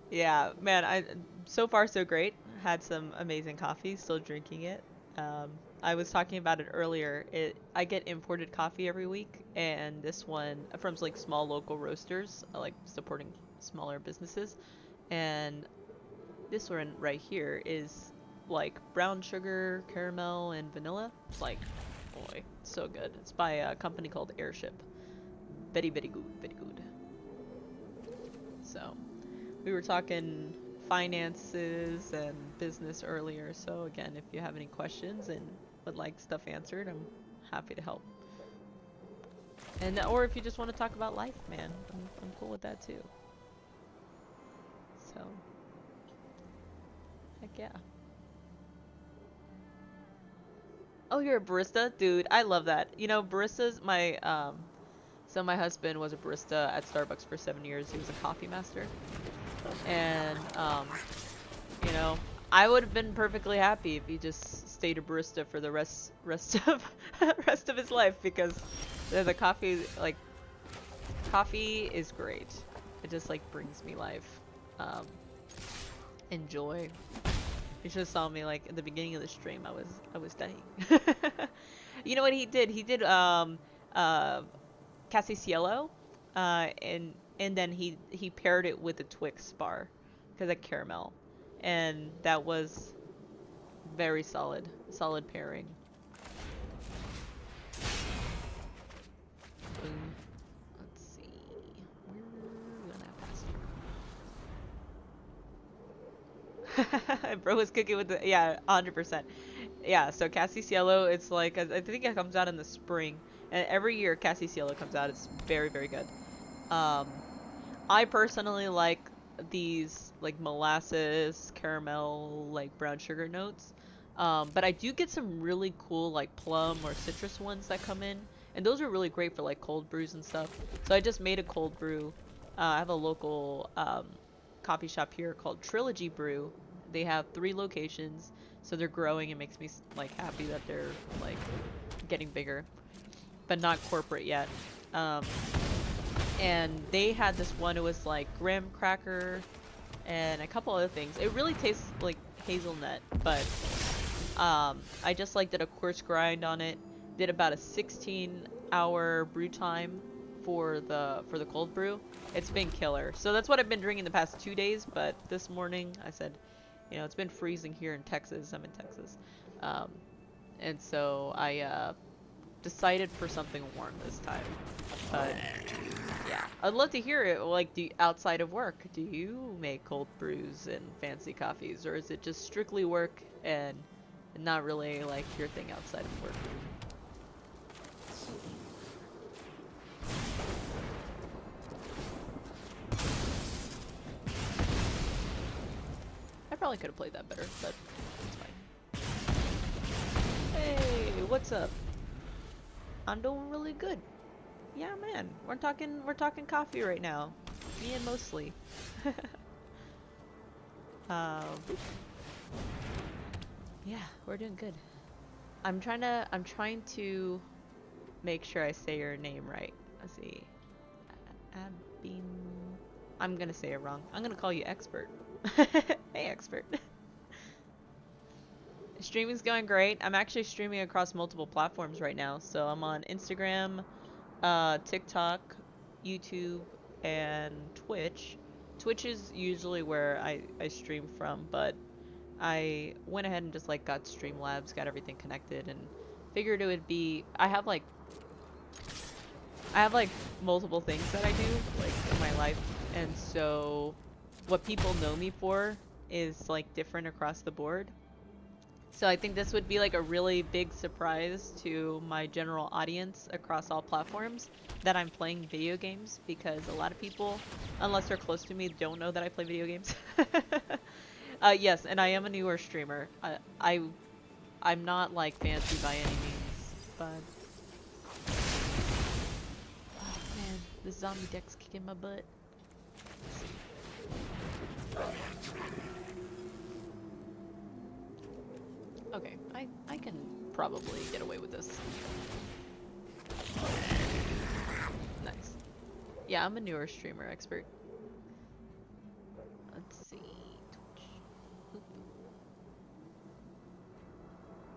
yeah, man, so far so great. Had some amazing coffee, still drinking it. Um, I was talking about it earlier. I get imported coffee every week, and this one from like small local roasters, like supporting smaller businesses. And this one right here is like brown sugar, caramel, and vanilla. It's like, boy, so good. It's by a company called Airship. Very, very good, very good. So, we were talking finances and business earlier. So again, if you have any questions and would like stuff answered, I'm happy to help. And or if you just want to talk about life, man, I'm cool with that too. So, heck yeah. Oh, you're a barista? Dude, I love that. You know, baristas, so my husband was a barista at Starbucks for 7 years. He was a coffee master. And, you know, I would have been perfectly happy if he just stayed a barista for the rest of rest of his life because the coffee, like, coffee is great. It just like brings me life, and joy. You should have saw me like at the beginning of the stream. I was dying. You know what he did? He did uh Cassie Cielo, and then he paired it with a Twix bar, because of caramel, and that was very solid pairing. Let's see, we're gonna pass. Bro was cooking with the, yeah, 100%. Yeah, so Cassie Cielo, it's like, I think it comes out in the spring, and every year Cassie Cielo comes out. It's very, very good. Um, I personally like these like molasses, caramel, like brown sugar notes. But I do get some really cool like plum or citrus ones that come in, and those are really great for like cold brews and stuff. So I just made a cold brew. I have a local coffee shop here called Trilogy Brew. They have 3 locations, so they're growing. It makes me like happy that they're like getting bigger, but not corporate yet. Um, and they had this one. It was like graham cracker and a couple other things. It really tastes like hazelnut, but I just like did a coarse grind on it. Did about a 16-hour brew time for the cold brew. It's been killer. So that's what I've been drinking the past 2 days. But this morning I said, you know, it's been freezing here in Texas. I'm in Texas, um, and so I decided for something warm this time. But yeah, I'd love to hear it. Like, outside of work, do you make cold brews and fancy coffees, or is it just strictly work and not really like your thing outside of work? I probably could have played that better, but it's fine. Hey, what's up? I'm doing really good. Yeah, man. We're talking coffee right now. Me and mostly. um, yeah, we're doing good. I'm trying to make sure I say your name right. Let's see. Abin. I'm gonna say it wrong. I'm gonna call you expert. Hey, expert. Streaming's going great. I'm actually streaming across multiple platforms right now. So I'm on Instagram, TikTok, YouTube, and Twitch. Twitch is usually where I stream from, but I went ahead and just like got Streamlabs, got everything connected, and figured it would be. I have like multiple things that I do like in my life, and so what people know me for is like different across the board. So I think this would be like a really big surprise to my general audience across all platforms that I'm playing video games, because a lot of people, unless they're close to me, don't know that I play video games. Yes, and I am a newer streamer. I'm not like fancy by any means, but oh man, this zombie deck's kicking my butt. Okay, I can probably get away with this. Nice. Yeah, I'm a newer streamer expert. Let's see. Twitch. Oop.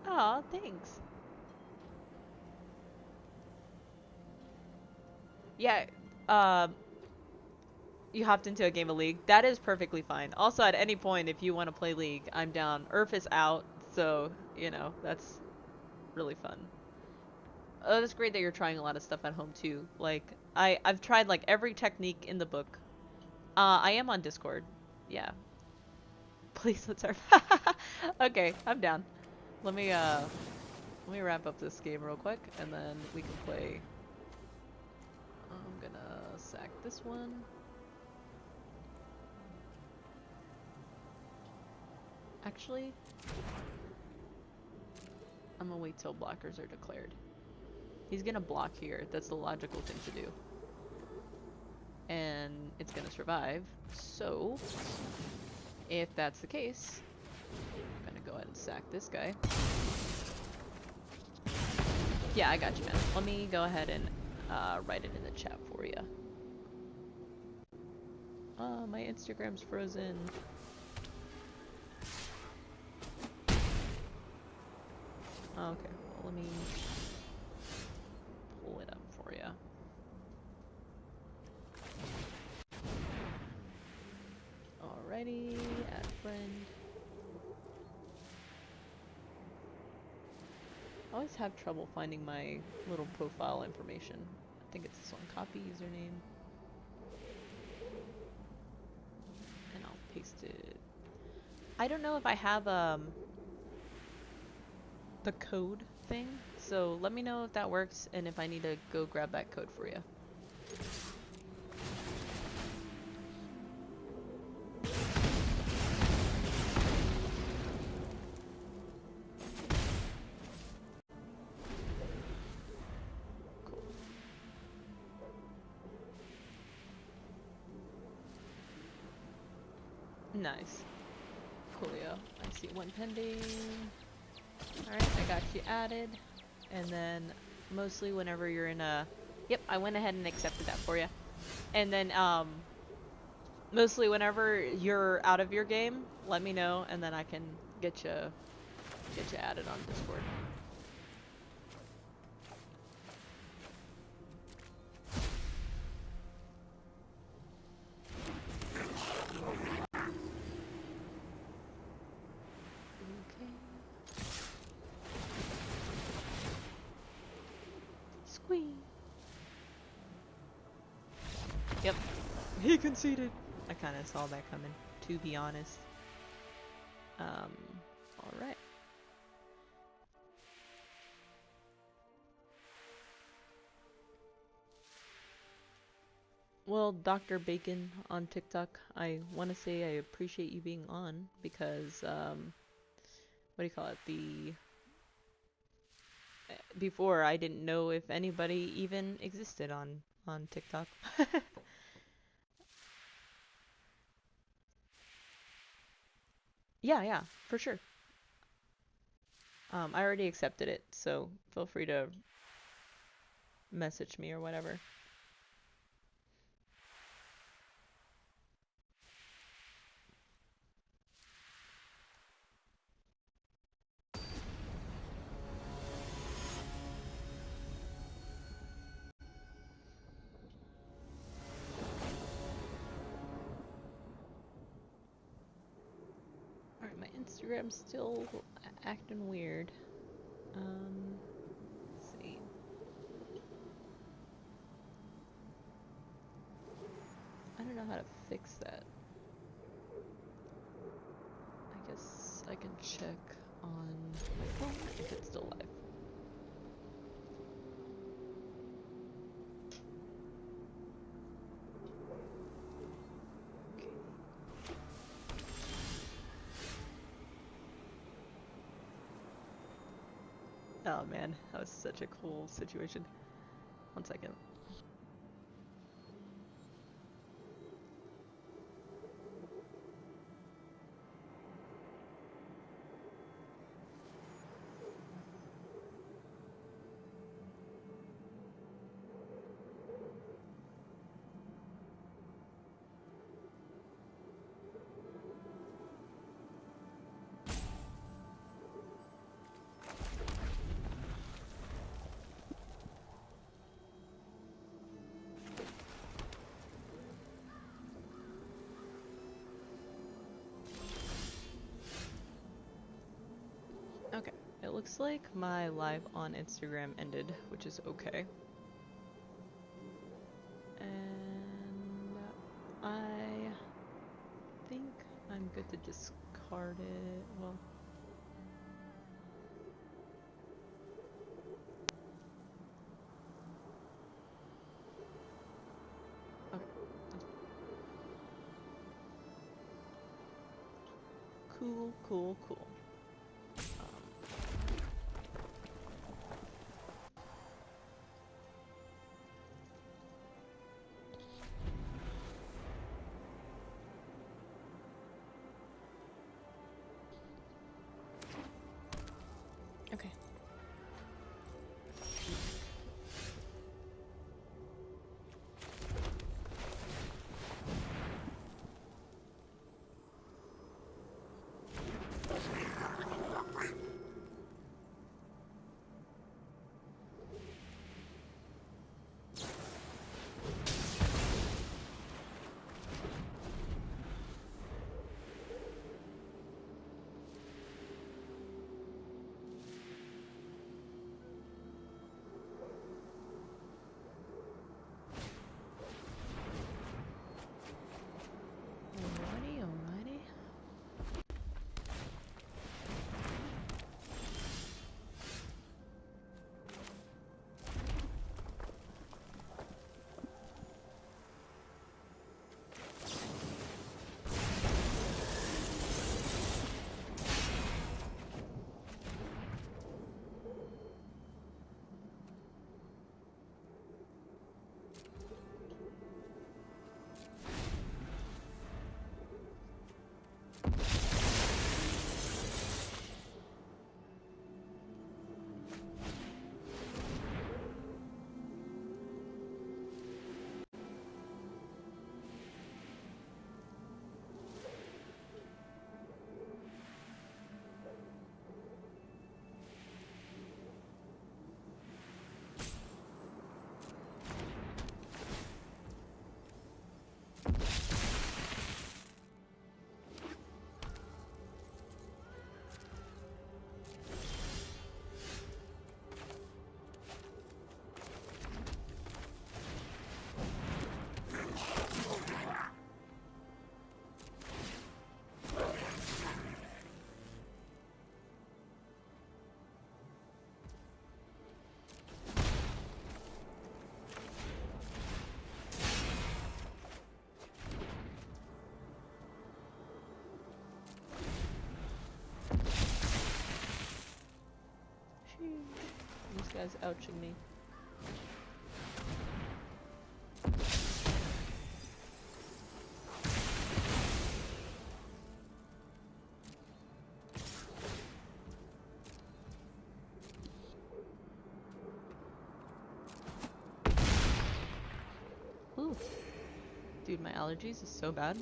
Aw, thanks. Yeah, um, you hopped into a game of League. That is perfectly fine. Also, at any point, if you want to play League, I'm down. Earth is out, so, you know, that's really fun. Oh, that's great that you're trying a lot of stuff at home, too. Like, I've tried, like, every technique in the book. I am on Discord. Yeah. Please, let's serve. Okay, I'm down. Let me wrap up this game real quick, and then we can play. I'm gonna sack this one. Actually, I'm gonna wait till blockers are declared. He's gonna block here. That's the logical thing to do. And it's gonna survive. So, if that's the case, I'm gonna go ahead and sack this guy. Yeah, I got you, man. Let me go ahead and write it in the chat for you. My Instagram's frozen. Okay, well, let me pull it up for you. Alrighty, add friend. I always have trouble finding my little profile information. I think it's this one, copy username. And I'll paste it. I don't know if I have the code thing, so let me know if that works and if I need to go grab that code for you. Cool. Nice. Coolio. I see one pending. Alright, I got you added. And then mostly whenever you're in a... Yep, I went ahead and accepted that for you. And then mostly whenever you're out of your game, let me know and then I can get you added on Discord. Squee. Yep. He conceded. I kind of saw that coming, to be honest. Alright. Well, Dr. Bacon on TikTok, I want to say I appreciate you being on because, what do you call it? Before I didn't know if anybody even existed on TikTok. Yeah, for sure. I already accepted it, so feel free to message me or whatever. Instagram's still acting weird. Let's see. I don't know how to fix that. I guess I can check on my phone if it's still live. Oh man, that was such a cool situation. 1 second. Okay, it looks like my live on Instagram ended, which is okay. And I think I'm good to discard it. Well, okay. Cool. Okay. Alrighty. This guy's ouching me. Ooh. Dude, my allergies is so bad.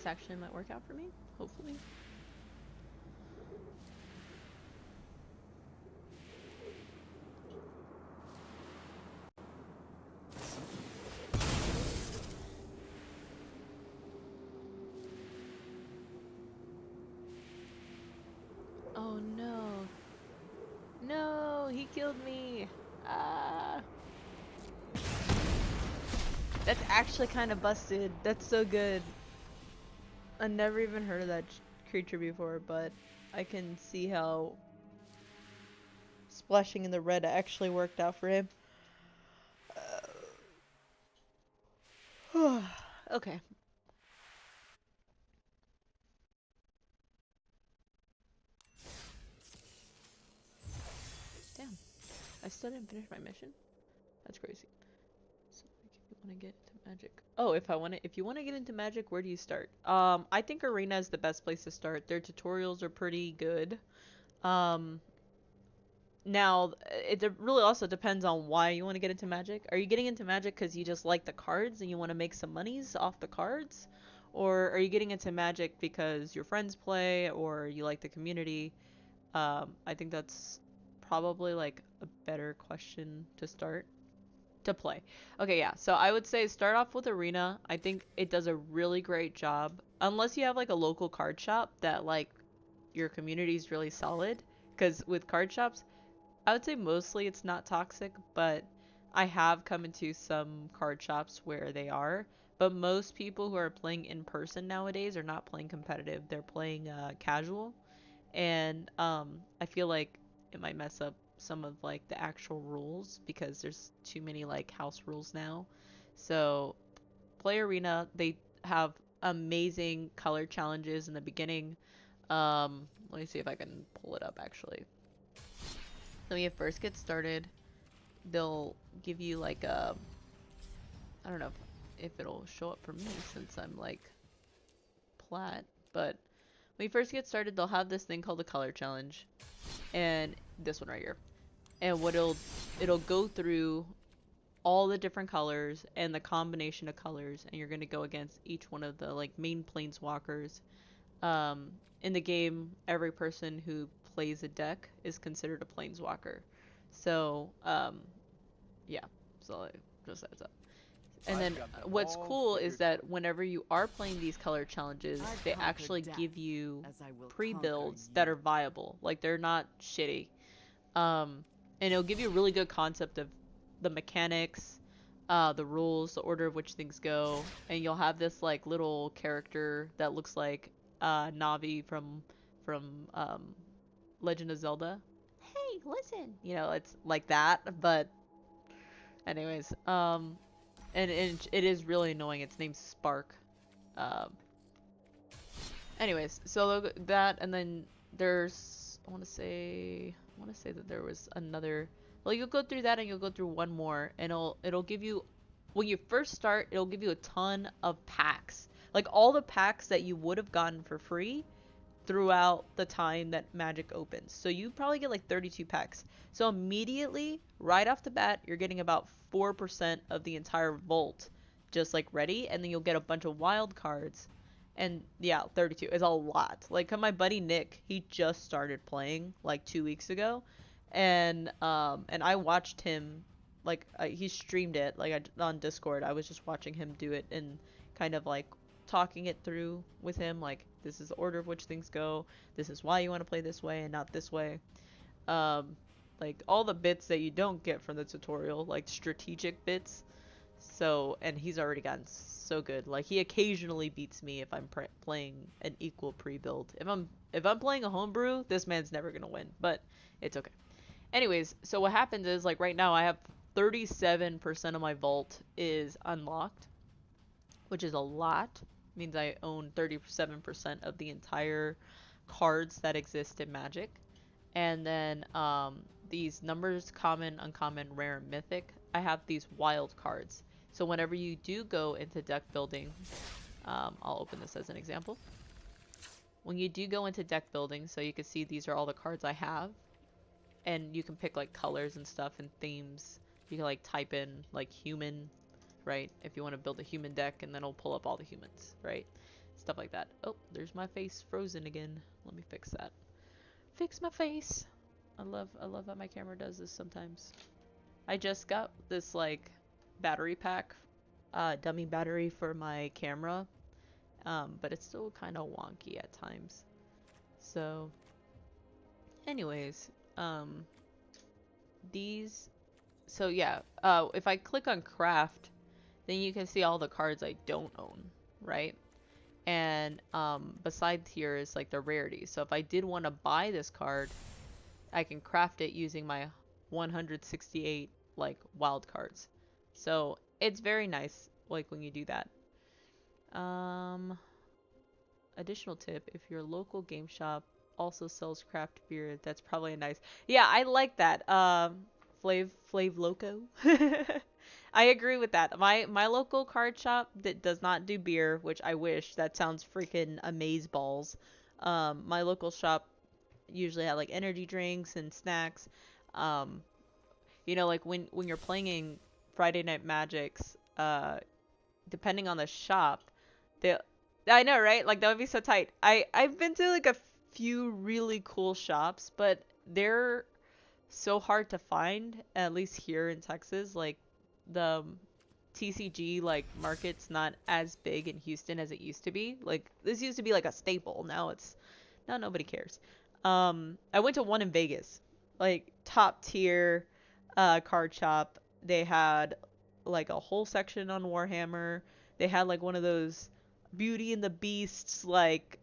this actually might work out for me, hopefully. Oh no. No, he killed me. Ah. That's actually kind of busted. That's so good. I never even heard of that creature before, but I can see how splashing in the red actually worked out for him. Okay. Damn. I still didn't finish my mission? That's crazy. So, like, if you want to get into Magic. Oh, if you want to get into Magic, where do you start? I think Arena is the best place to start. Their tutorials are pretty good. Now, it really also depends on why you want to get into Magic. Are you getting into Magic because you just like the cards and you want to make some monies off the cards? Or are you getting into Magic because your friends play or you like the community? I think that's probably like a better question to start to play. Okay, yeah. So I would say start off with Arena. I think it does a really great job. Unless you have like a local card shop that like your community is really solid. Because with card shops, I would say mostly it's not toxic, but I have come into some card shops where they are. But most people who are playing in person nowadays are not playing competitive. They're playing casual, and I feel like it might mess up some of like the actual rules because there's too many like house rules now. So play Arena. They have amazing color challenges in the beginning. Let me see if I can pull it up actually. So when you first get started, they'll give you like a, I don't know if it'll show up for me since I'm like plat, but when you first get started, they'll have this thing called the color challenge, and this one right here. And what it'll go through all the different colors and the combination of colors, and you're gonna go against each one of the like main planeswalkers. In the game, every person who plays a deck is considered a planeswalker. So, yeah. So like, just heads up. And then what's cool is that whenever you are playing these color challenges, they actually give you pre-builds that are viable. Like they're not shitty. And it'll give you a really good concept of the mechanics, the rules, the order of which things go, and you'll have this like little character that looks like Navi from Legend of Zelda. Hey, listen. You know, it's like that, but anyways, and it is really annoying. Its name's Spark. Um, anyways, so that, and then there's I want to say that there was another. Well, you'll go through that and you'll go through one more, and it'll give you when you first start, it'll give you a ton of packs, like all the packs that you would have gotten for free throughout the time that Magic opens. So you probably get like 32 packs. So immediately, right off the bat, you're getting about 4% of the entire vault just like ready, and then you'll get a bunch of wild cards. And yeah, 32 is a lot. Like my buddy Nick, he just started playing like 2 weeks ago, and I watched him like he streamed it like on Discord. I was just watching him do it and kind of like talking it through with him, like this is the order of which things go, this is why you want to play this way and not this way. um like all the bits that you don't get from the tutorial, like strategic bits. So, and he's already gotten so good. Like he occasionally beats me if I'm playing an equal pre-build. If I'm playing a homebrew, this man's never gonna win, but it's okay. Anyways, so what happens is like right now I have 37% of my vault is unlocked, which is a lot. Means I own 37% of the entire cards that exist in Magic. And then these numbers, common, uncommon, rare, and mythic, I have these wild cards. So whenever you do go into deck building, I'll open this as an example. When you do go into deck building, so you can see these are all the cards I have. And you can pick like colors and stuff and themes. You can like type in like human, right? If you want to build a human deck, and then it'll pull up all the humans, right? stuff like that. Oh, there's my face frozen again. Let me fix that. Fix my face. I love how my camera does this sometimes. I just got this like battery pack, dummy battery for my camera, but it's still kind of wonky at times. So, anyways, these. So yeah, if I click on craft, then you can see all the cards I don't own, right? And besides here is like the rarity. So if I did want to buy this card, I can craft it using my 168 like wild cards. So it's very nice like when you do that. Additional tip, if your local game shop also sells craft beer, that's probably a nice. Yeah, I like that. Flav Loco. I agree with that. My local card shop that does not do beer, which I wish. That sounds freaking amaze balls. My local shop usually have like energy drinks and snacks. Um, like when you're playing in Friday Night Magics, depending on the shop, they I know, right? Like that would be so tight. I've been to like a few really cool shops, but they're so hard to find, at least here in Texas. Like the TCG like market's not as big in Houston as it used to be. Like this used to be like a staple. Now nobody cares. I went to one in Vegas, like top tier card shop. They had like a whole section on Warhammer. They had like one of those Beauty and the Beasts like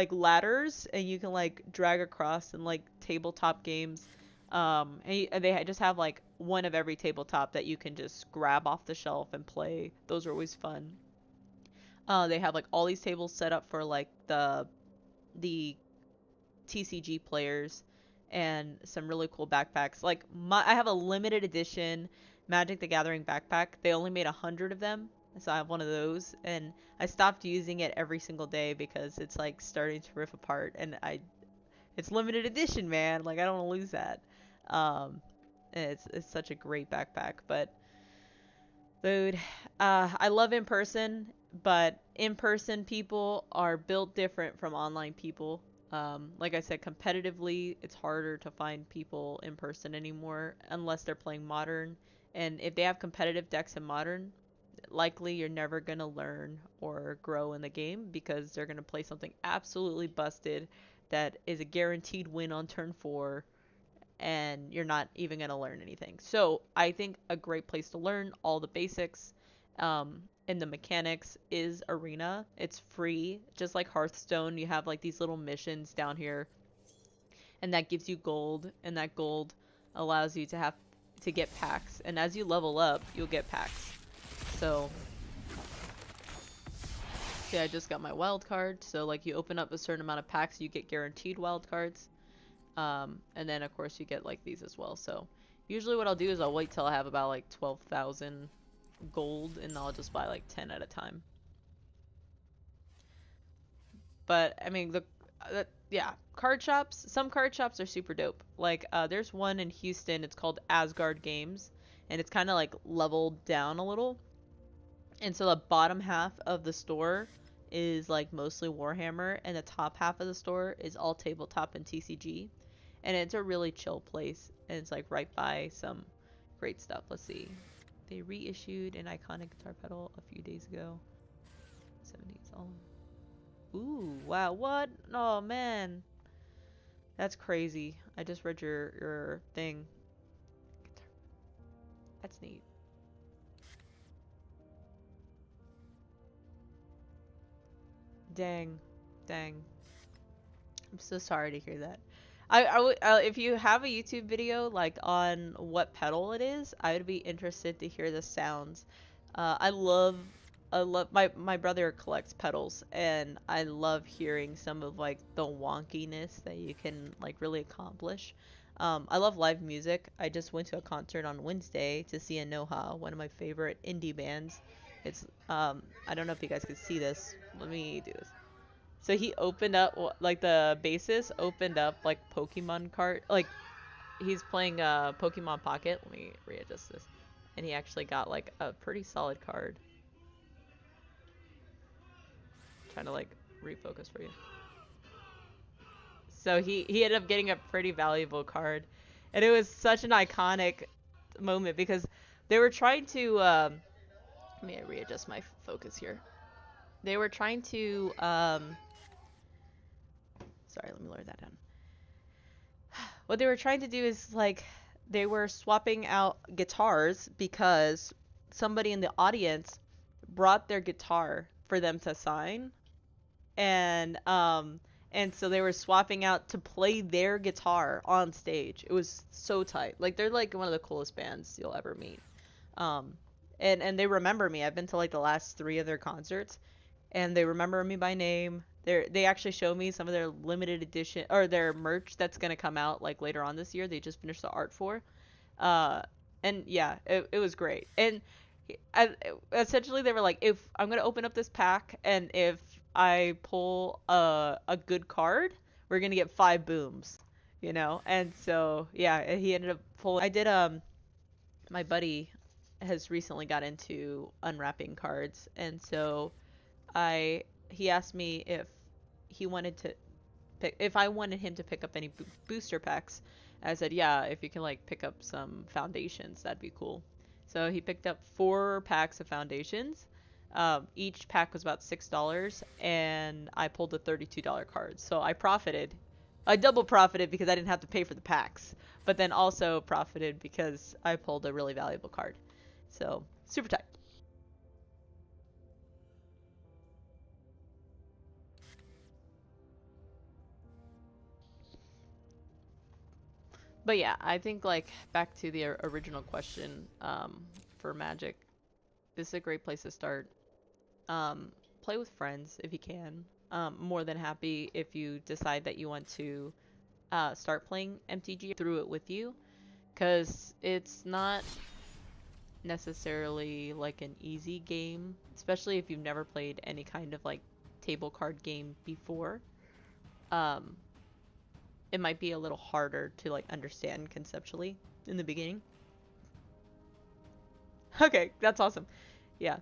ladders, and you can like drag across and like tabletop games. And they just have like one of every tabletop that you can just grab off the shelf and play. Those are always fun. They have like all these tables set up for like the TCG players and some really cool backpacks. Like I have a limited edition Magic the Gathering backpack. They only made 100 of them, so I have one of those, and I stopped using it every single day because it's like starting to rip apart, and it's limited edition, man. Like I don't want to lose that. Um, and it's such a great backpack, but dude, I love in person, but in person people are built different from online people. Like I said, competitively, it's harder to find people in person anymore unless they're playing modern. And if they have competitive decks in modern, likely you're never going to learn or grow in the game because they're going to play something absolutely busted that is a guaranteed win on turn 4, and you're not even going to learn anything. So I think a great place to learn all the basics and the mechanics is Arena. It's free, just like Hearthstone. You have like these little missions down here, and that gives you gold, and that gold allows you to get packs. And as you level up, you'll get packs. So yeah, I just got my wild card. So like you open up a certain amount of packs, you get guaranteed wild cards. And then of course you get like these as well. So usually what I'll do is I'll wait till I have about like 12,000 gold, and I'll just buy like 10 at a time. But I mean yeah, card shops, some card shops are super dope. Like there's one in Houston, it's called Asgard Games, and it's kind of like leveled down a little. And so the bottom half of the store is like mostly Warhammer, and the top half of the store is all tabletop and TCG. And it's a really chill place, and it's like right by some great stuff. Let's see. They reissued an iconic guitar pedal a few days ago. 70s all. Ooh, wow, what? Oh man. That's crazy. I just read your thing. That's neat. Dang. Dang. I'm so sorry to hear that. If you have a YouTube video like on what pedal it is, I would be interested to hear the sounds. I love my brother collects pedals, and I love hearing some of like the wonkiness that you can like really accomplish. I love live music. I just went to a concert on Wednesday to see Anoha, one of my favorite indie bands. It's I don't know if you guys could see this. Let me do this. So he opened up like the bassist opened up like Pokemon card, like he's playing Pokemon Pocket. Let me readjust this, and he actually got like a pretty solid card. trying to like refocus for you. So he ended up getting a pretty valuable card, and it was such an iconic moment because they were trying to. Let me readjust my focus here. They were trying to. Sorry, let me lower that down. What they were trying to do is like they were swapping out guitars because somebody in the audience brought their guitar for them to sign, and so they were swapping out to play their guitar on stage. It was so tight. Like they're like one of the coolest bands you'll ever meet. Um and they remember me. I've been to like the last 3 of their concerts, and they remember me by name. They actually show me some of their limited edition or their merch that's gonna come out like later on this year. They just finished the art for. Uh, and yeah, it was great. And essentially they were like, if I'm gonna open up this pack, and if I pull a good card, we're gonna get 5 booms, you know. And so yeah, he ended up pulling. I did my buddy has recently got into unwrapping cards, and so I he asked me if he wanted to pick if I wanted him to pick up any booster packs. I said, yeah, if you can like pick up some foundations, that'd be cool. So he picked up 4 packs of foundations. Each pack was about $6, and I pulled a $32 card. So I profited. I double profited because I didn't have to pay for the packs, but then also profited because I pulled a really valuable card. So super tight. But yeah, I think like back to the original question, for Magic, this is a great place to start. Play with friends if you can. More than happy if you decide that you want to start playing MTGA through it with you, because it's not necessarily like an easy game, especially if you've never played any kind of like table card game before. Um, it might be a little harder to like understand conceptually in the beginning. Okay, that's awesome. Yeah.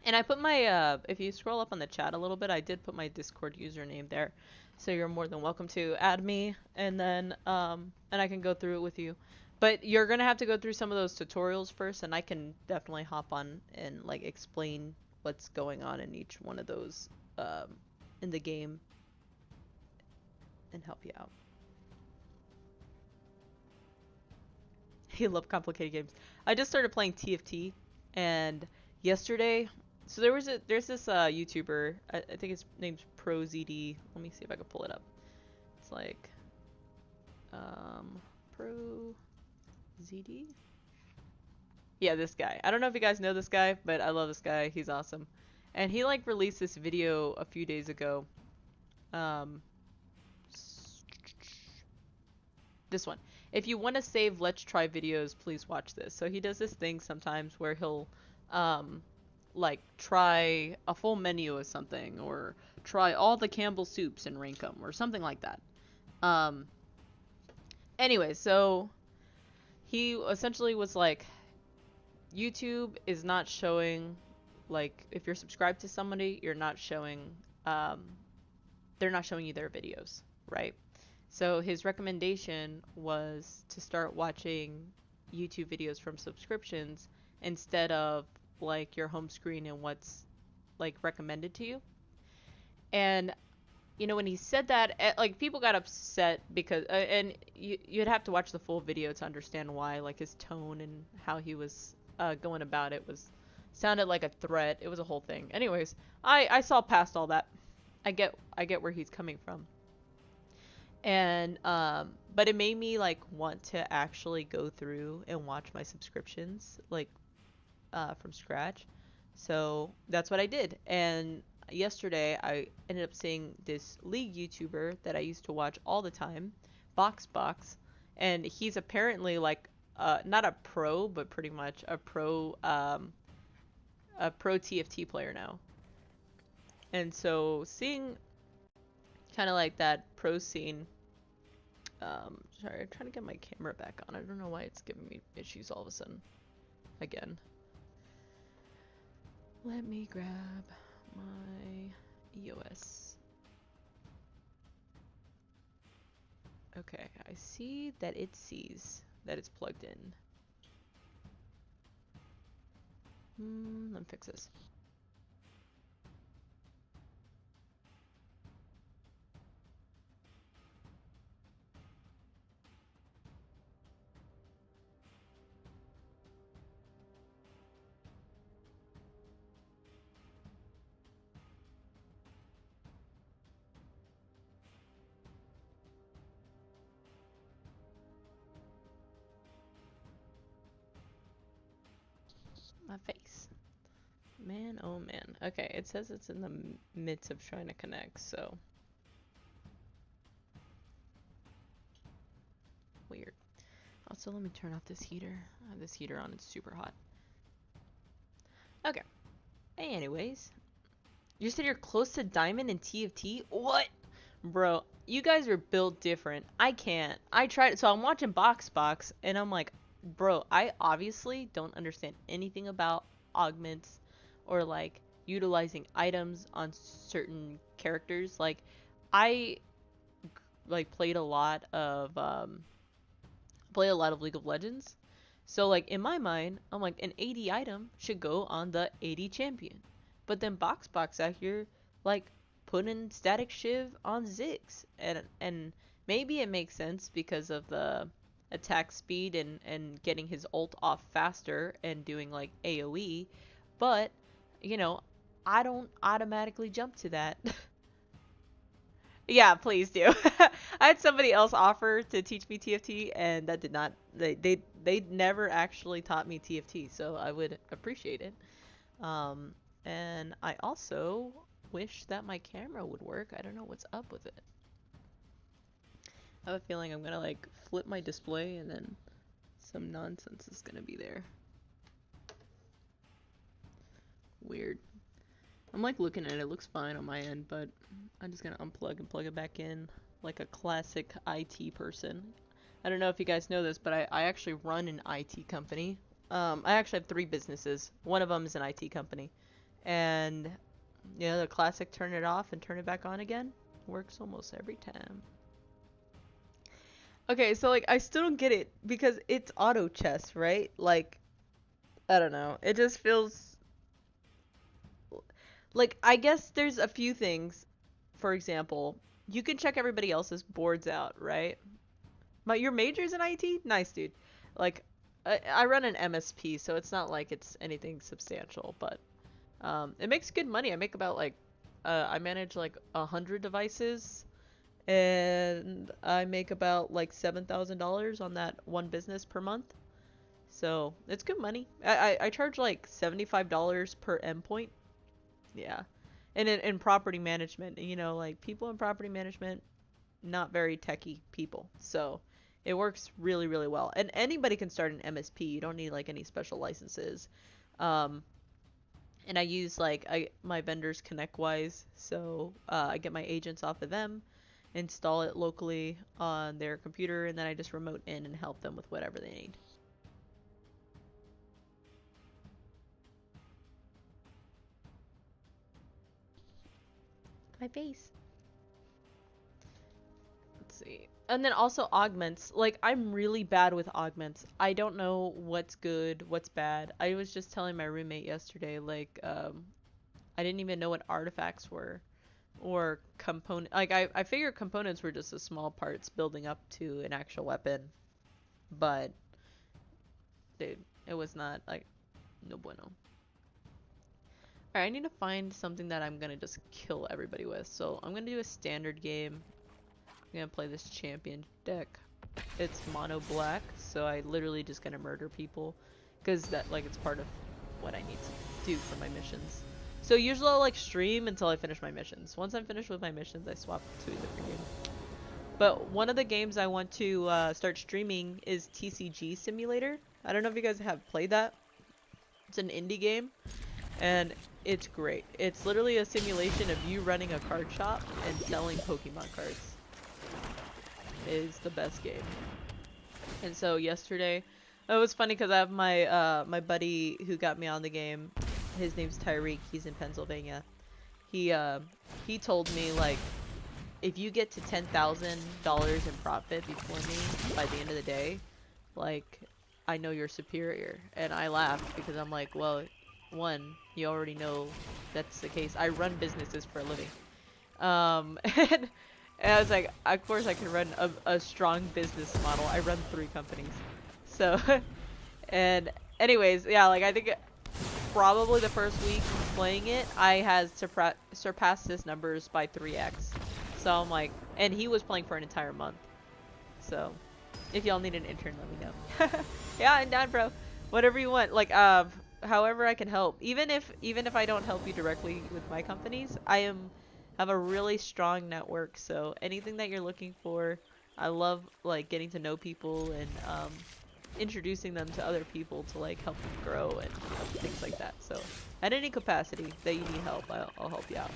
And I put my if you scroll up on the chat a little bit, I did put my Discord username there. So you're more than welcome to add me, and then and I can go through it with you. But you're going to have to go through some of those tutorials first, and I can definitely hop on and like explain what's going on in each one of those in the game and help you out. You love complicated games. I just started playing TFT, and yesterday, so there's this YouTuber. I think his name's ProZD. Let me see if I can pull it up. It's like ProZD. Yeah, this guy. I don't know if you guys know this guy, but I love this guy. He's awesome. And he like released this video a few days ago. Um, this one. If you want to save Let's Try videos, please watch this. So he does this thing sometimes where he'll like try a full menu of something, or try all the Campbell soups and rank them, or something like that. Anyway, so he essentially was like, YouTube is not showing, like, if you're subscribed to somebody, you're not showing, they're not showing you their videos, right? So his recommendation was to start watching YouTube videos from subscriptions instead of like your home screen and what's like recommended to you. And you know, when he said that, like people got upset because and you'd have to watch the full video to understand why, like his tone and how he was going about it was sounded like a threat. It was a whole thing. Anyways, I saw past all that. I get where he's coming from. And but it made me like want to actually go through and watch my subscriptions like from scratch. So that's what I did. And yesterday I ended up seeing this League YouTuber that I used to watch all the time, Box, and he's apparently like not a pro, but pretty much a pro TFT player now. And so seeing kind of like that pro scene. Sorry, I'm trying to get my camera back on. I don't know why it's giving me issues all of a sudden. Again. Let me grab my EOS. Okay, I see that it sees that it's plugged in. Let me fix this. My face. Man, oh man. Okay, it says it's in the midst of trying to connect, so. Weird. Also, let me turn off this heater. I have this heater on, it's super hot. Okay. Anyways. You said you're close to Diamond in TFT? What? Bro, you guys are built different. I can't. I tried, so I'm watching Box, and I'm like, bro, I obviously don't understand anything about augments or like utilizing items on certain characters. Like, I like played a lot of League of Legends. So like in my mind, I'm like an 80 item should go on the 80 champion. But then Box out here like putting Static Shiv on Ziggs. And maybe it makes sense because of the attack speed and getting his ult off faster and doing like AoE, but you know, I don't automatically jump to that. Yeah, please do. I had somebody else offer to teach me TFT, and that did not. They never actually taught me TFT, so I would appreciate it. Um, and I also wish that my camera would work. I don't know what's up with it. I have a feeling I'm gonna like flip my display, and then some nonsense is gonna be there. Weird. I'm like looking at it, it looks fine on my end, but I'm just gonna unplug and plug it back in like a classic IT person. I don't know if you guys know this, but I actually run an IT company. I actually have 3 businesses. One of them is an IT company. And, you know, the classic turn it off and turn it back on again works almost every time. Okay, so like I still don't get it because it's auto chess, right? Like, I don't know. It just feels like I guess there's a few things. For example, you can check everybody else's boards out, right? But your major's in IT? Nice, dude. Like, I run an MSP, so it's not like it's anything substantial, but it makes good money. I make about like, I manage like 100 devices, and I make about like $7,000 on that one business per month. So it's good money. I charge like $75 per endpoint. Yeah. And in property management, you know, like people in property management, not very techy people. So it works really, really well. And anybody can start an MSP. You don't need like any special licenses. Um, and I use like my vendors ConnectWise, so I get my agents off of them, install it locally on their computer, and then I just remote in and help them with whatever they need. My face. Let's see. And then also augments. Like, I'm really bad with augments. I don't know what's good, what's bad. I was just telling my roommate yesterday, like, I didn't even know what artifacts were. Or component. Like, I figured components were just the small parts building up to an actual weapon. But, dude, it was not, like, no bueno. Alright, I need to find something that I'm gonna just kill everybody with. So, I'm gonna do a standard game. I'm gonna play this champion deck. It's mono black, so I literally just gonna murder people, because that like it's part of what I need to do for my missions. So usually I'll like stream until I finish my missions. Once I'm finished with my missions, I swap to a different game. But one of the games I want to start streaming is TCG Simulator. I don't know if you guys have played that. It's an indie game, and it's great. It's literally a simulation of you running a card shop and selling Pokemon cards. Is the best game. And so yesterday, it was funny because I have my my buddy who got me on the game. His name's Tyreek. He's in Pennsylvania, He he told me like, if you get to $10,000 in profit before me by the end of the day, like, I know you're superior. And I laughed because I'm like, well, one, you already know that's the case. I run businesses for a living. And, and I was like, of course I can run a strong business model. I run 3 companies. So, and anyways, yeah, like I think probably the first week playing it, I had surpassed his numbers by 3x. So I'm like, and he was playing for an entire month. So, if y'all need an intern, let me know. Yeah, I'm down, bro. Whatever you want. Like, however I can help. Even if I don't help you directly with my companies, have a really strong network. So anything that you're looking for, I love like getting to know people and introducing them to other people to like help them grow and things like that. So at any capacity that you need help, I'll help you out.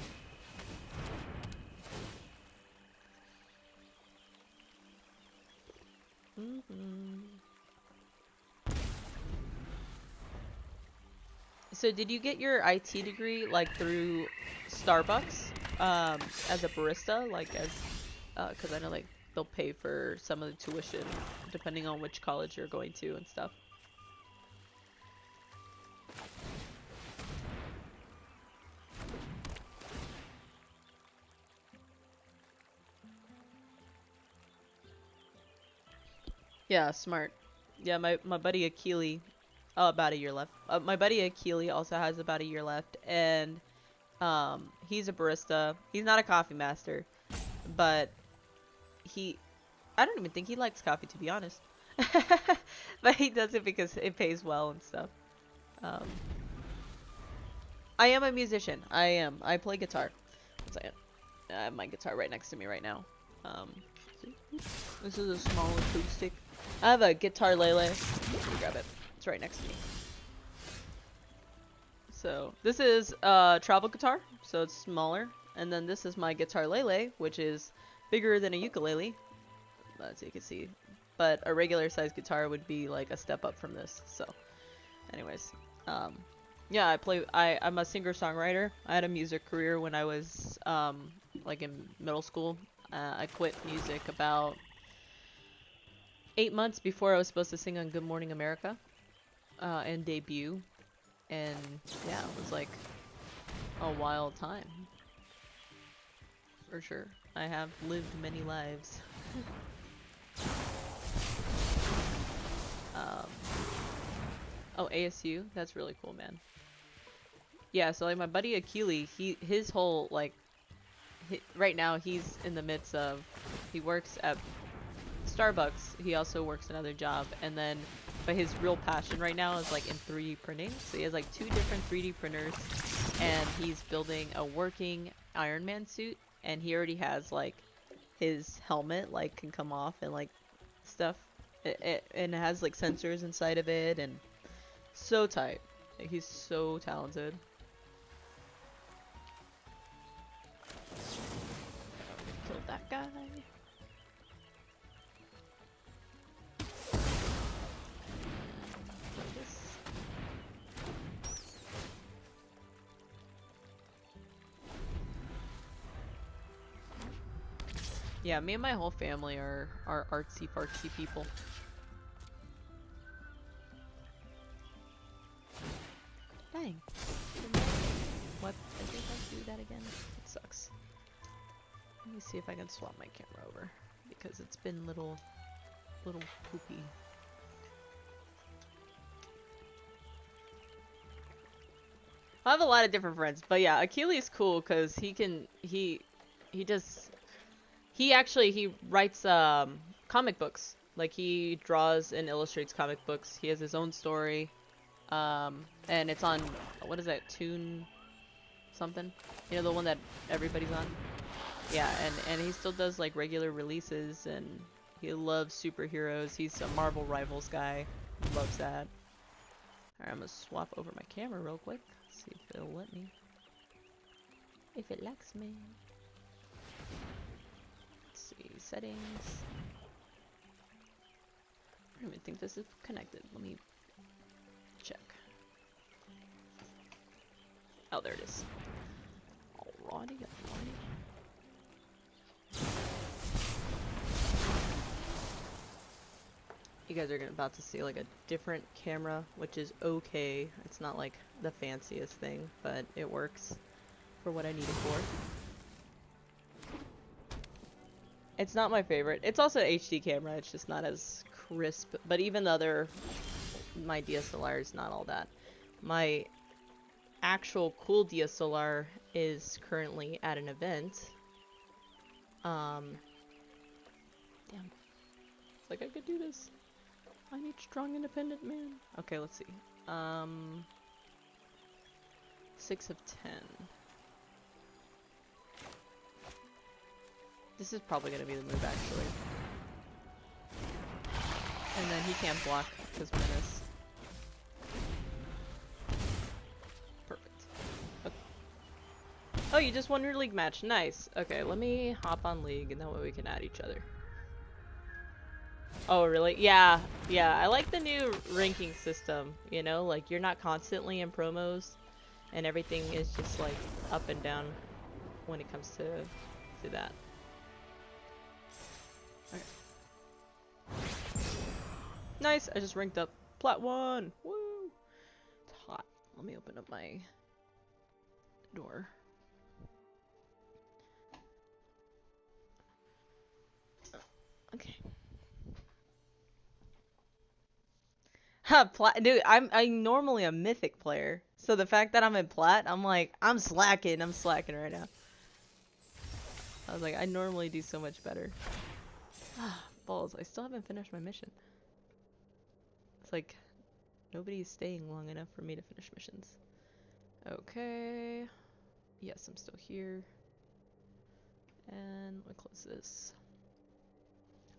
So did you get your IT degree like through Starbucks as a barista, like as because I know like they'll pay for some of the tuition depending on which college you're going to and stuff. Yeah, smart. Yeah, my buddy Akili, oh, about a year left. My buddy Akili also has about a year left, and he's a barista. He's not a coffee master, but he, I don't even think he likes coffee, to be honest. But he does it because it pays well and stuff. Um, I am a musician. I am. I play guitar. 1 second. I have my guitar right next to me right now. Um, this is a small acoustic. I have a guitar lele. Let me grab it. It's right next to me. So this is a travel guitar, so it's smaller. And then this is my guitar lele, which is bigger than a ukulele. So you can see. But a regular size guitar would be like a step up from this. So anyways, yeah, I'm a singer-songwriter. I had a music career when I was like in middle school. I quit music about 8 months before I was supposed to sing on Good Morning America and debut. And yeah, it was like a wild time. For sure. I have lived many lives. Oh, ASU? That's really cool, man. Yeah, so like my buddy Akili, his whole like right now he's in the midst of, he works at Starbucks. He also works another job, and then but his real passion right now is like in 3D printing. So he has like 2 different 3D printers, and he's building a working Iron Man suit, and he already has like his helmet like can come off and like stuff. And it has like sensors inside of it, and so tight. Like, he's so talented. Kill that guy. Yeah, me and my whole family are artsy fartsy people. Dang. What? I think I do that again. It sucks. Let me see if I can swap my camera over, because it's been little poopy. I have a lot of different friends, but yeah, Achilles cool because he writes comic books. Like, he draws and illustrates comic books. He has his own story. And it's on, what is that, Toon something? You know, the one that everybody's on? Yeah, and he still does like regular releases, and he loves superheroes. He's a Marvel Rivals guy. Loves that. Alright, I'm gonna swap over my camera real quick. See if it'll let me. If it lets me. Let's see, settings. I don't even think this is connected. Let me check. Oh, there it is. body, get the body. You guys are about to see like a different camera, which is okay. It's not like the fanciest thing, but it works for what I need it for. It's not my favorite. It's also an HD camera, it's just not as crisp. But even the other, my DSLR is not all that. My actual cool DSLR is currently at an event. Damn. It's like I could do this. I need strong, independent man. Okay, let's see. 6 of 10. This is probably gonna be the move, actually. And then he can't block because menace. Perfect. Okay. Oh, you just won your league match. Nice. Okay, let me hop on league, and that way we can add each other. Oh, really? Yeah, yeah. I like the new ranking system, you know? Like, you're not constantly in promos, and everything is just, like, up and down when it comes to that. Okay. Nice! I just ranked up Plat 1! Woo! It's hot. Let me open up my door. Okay. Ha, plat, dude, I'm normally a mythic player, so the fact that I'm in plat, I'm like, I'm slacking right now. I was like, I normally do so much better. Ah, balls, I still haven't finished my mission. It's like, nobody's staying long enough for me to finish missions. Okay. Yes, I'm still here. And I'll close this.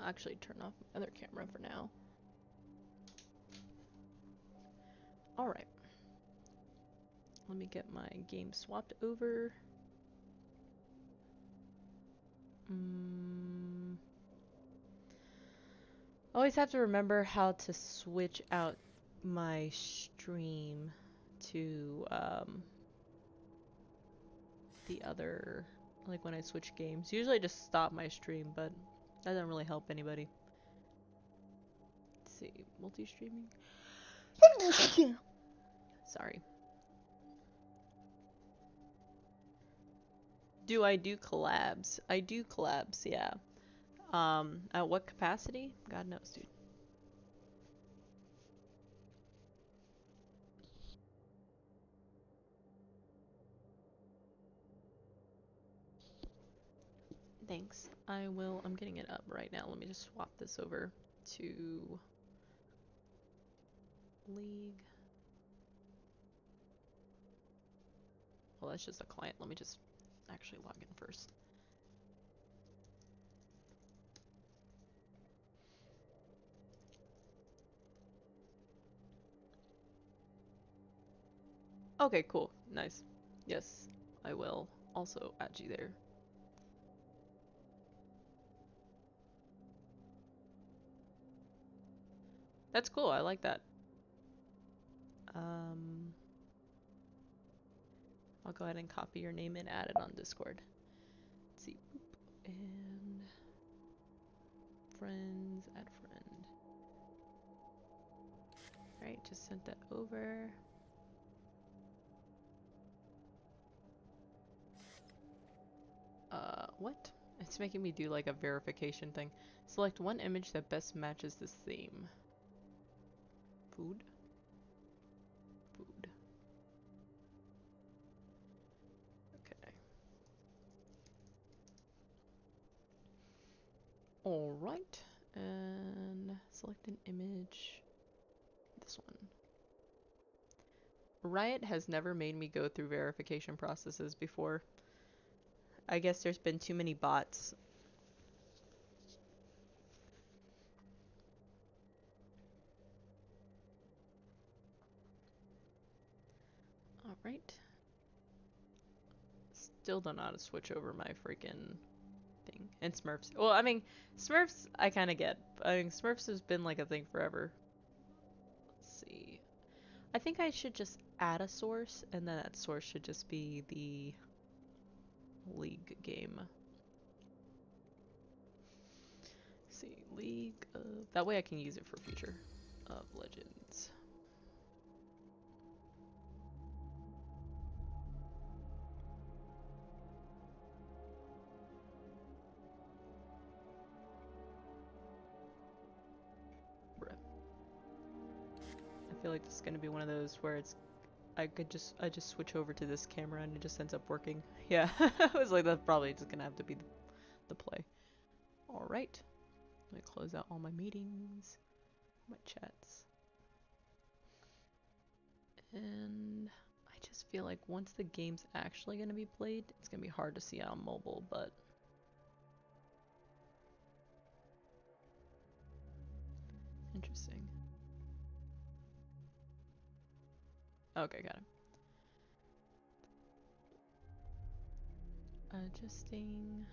I'll actually turn off my other camera for now. Alright. Let me get my game swapped over. Always have to remember how to switch out my stream to the other, like when I switch games. Usually I just stop my stream, but that doesn't really help anybody. Let's see, multi-streaming. Sorry. Do I do collabs? I do collabs, yeah. At what capacity? God knows, dude. Thanks. I'm getting it up right now. Let me just swap this over to League. Well, that's just a client. Let me just actually log in first. Okay, cool. Nice. Yes, I will also add you there. That's cool. I like that. I'll go ahead and copy your name and add it on Discord. Let's see. And friends, add friend. Alright, just sent that over. What? It's making me do like a verification thing. Select one image that best matches this theme. Food? Food. Okay. Alright. And select an image. This one. Riot has never made me go through verification processes before. I guess there's been too many bots. Alright. Still don't know how to switch over my freaking thing. And Smurfs. Well, I mean, Smurfs I kind of get. I mean, Smurfs has been like a thing forever. Let's see. I think I should just add a source, and then that source should just be the League game. Let's see, League of... That way I can use it for future of Legends. I feel like this is gonna be one of those where it's I just switch over to this camera and it just ends up working. Yeah, I was like, that's probably just gonna have to be the play. All right, let me close out all my meetings, my chats, and I just feel like once the game's actually gonna be played, it's gonna be hard to see on mobile, but interesting. Okay, got it. Adjusting.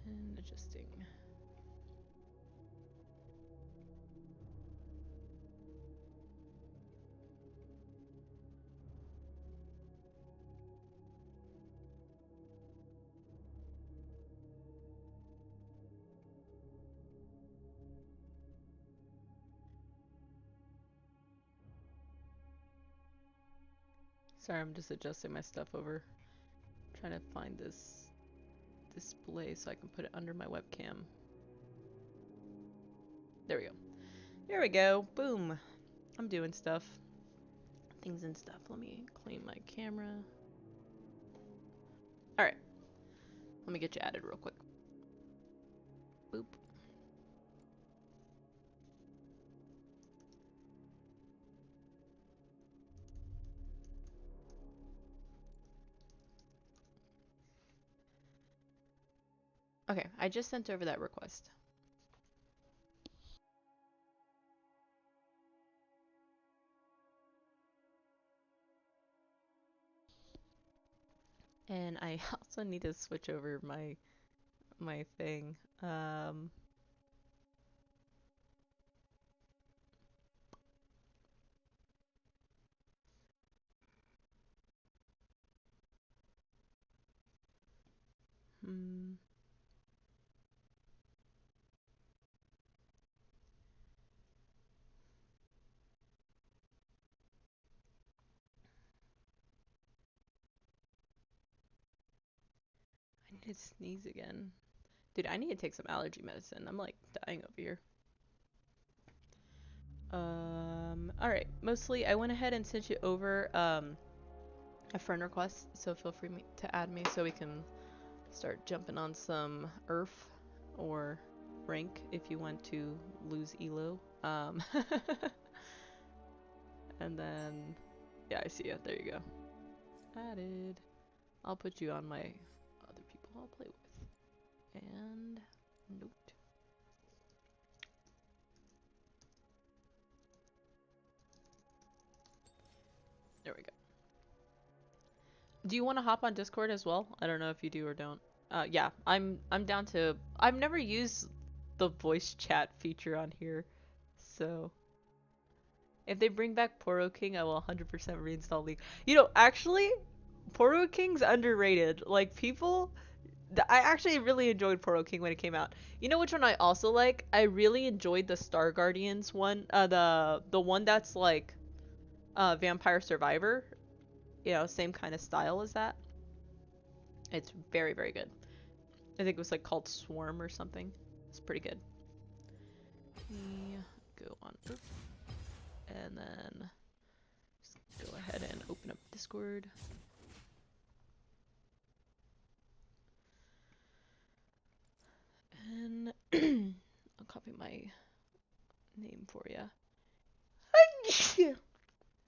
And adjusting. Sorry, I'm just adjusting my stuff over. Trying to find this display so I can put it under my webcam. There we go. There we go. Boom. I'm doing stuff. Things and stuff. Let me clean my camera. Alright. Let me get you added real quick. Boop. Okay, I just sent over that request. And I also need to switch over my thing. Hmm. I need to sneeze again. Dude, I need to take some allergy medicine. I'm like dying over here. Alright. Mostly, I went ahead and sent you over, a friend request, so feel free to add me so we can start jumping on some ERF or rank if you want to lose elo. And then, yeah, I see you. There you go. Added. I'll put you on my other people I'll play with. And note. There we go. Do you want to hop on Discord as well? I don't know if you do or don't. Yeah, I'm down to. I've never used the voice chat feature on here, so if they bring back Poro King, I will 100% reinstall League. You know, actually, Poro King's underrated. Like people, I actually really enjoyed Poro King when it came out. You know which one I also like? I really enjoyed the Star Guardians one. The one that's like, Vampire Survivor. You know, same kind of style as that. It's very, very good. I think it was like called Swarm or something. It's pretty good. We go on Earth, and then just go ahead and open up Discord. And I'll copy my name for you.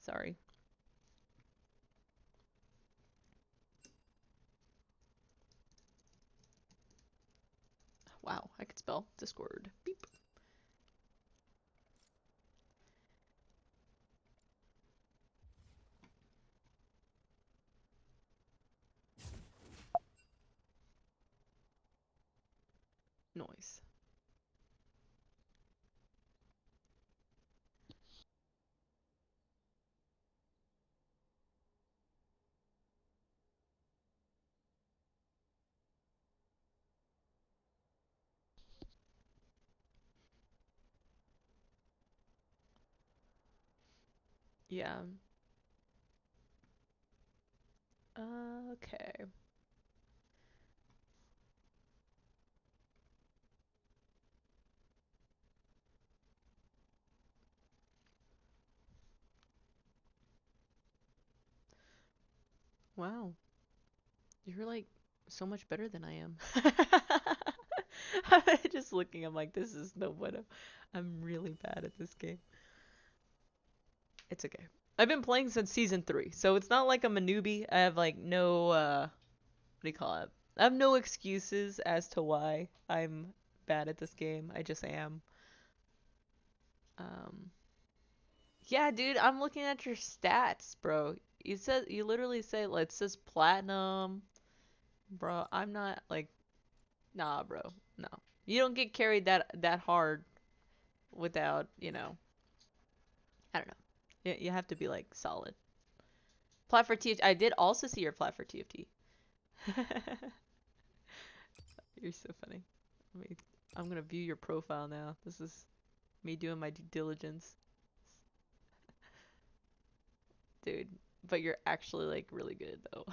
Sorry. Wow, I could spell Discord. Beep. Noise. Yeah. Okay. Wow. You're like so much better than I am. I'm just looking, I'm like, this is no bueno. I'm really bad at this game. It's okay. I've been playing since season 3, so it's not like I'm a newbie. I have like no what do you call it? I have no excuses as to why I'm bad at this game. I just am. Um Yeah, dude, I'm looking at your stats, bro. You literally say like, it says platinum. Bro, I'm not like, nah, bro. No. You don't get carried that hard without, I don't know. You have to be like solid. Plat for TFT. I did also see your plat for TFT. You're so funny. I'm gonna view your profile now. This is me doing my due diligence. Dude, but you're actually like really good though.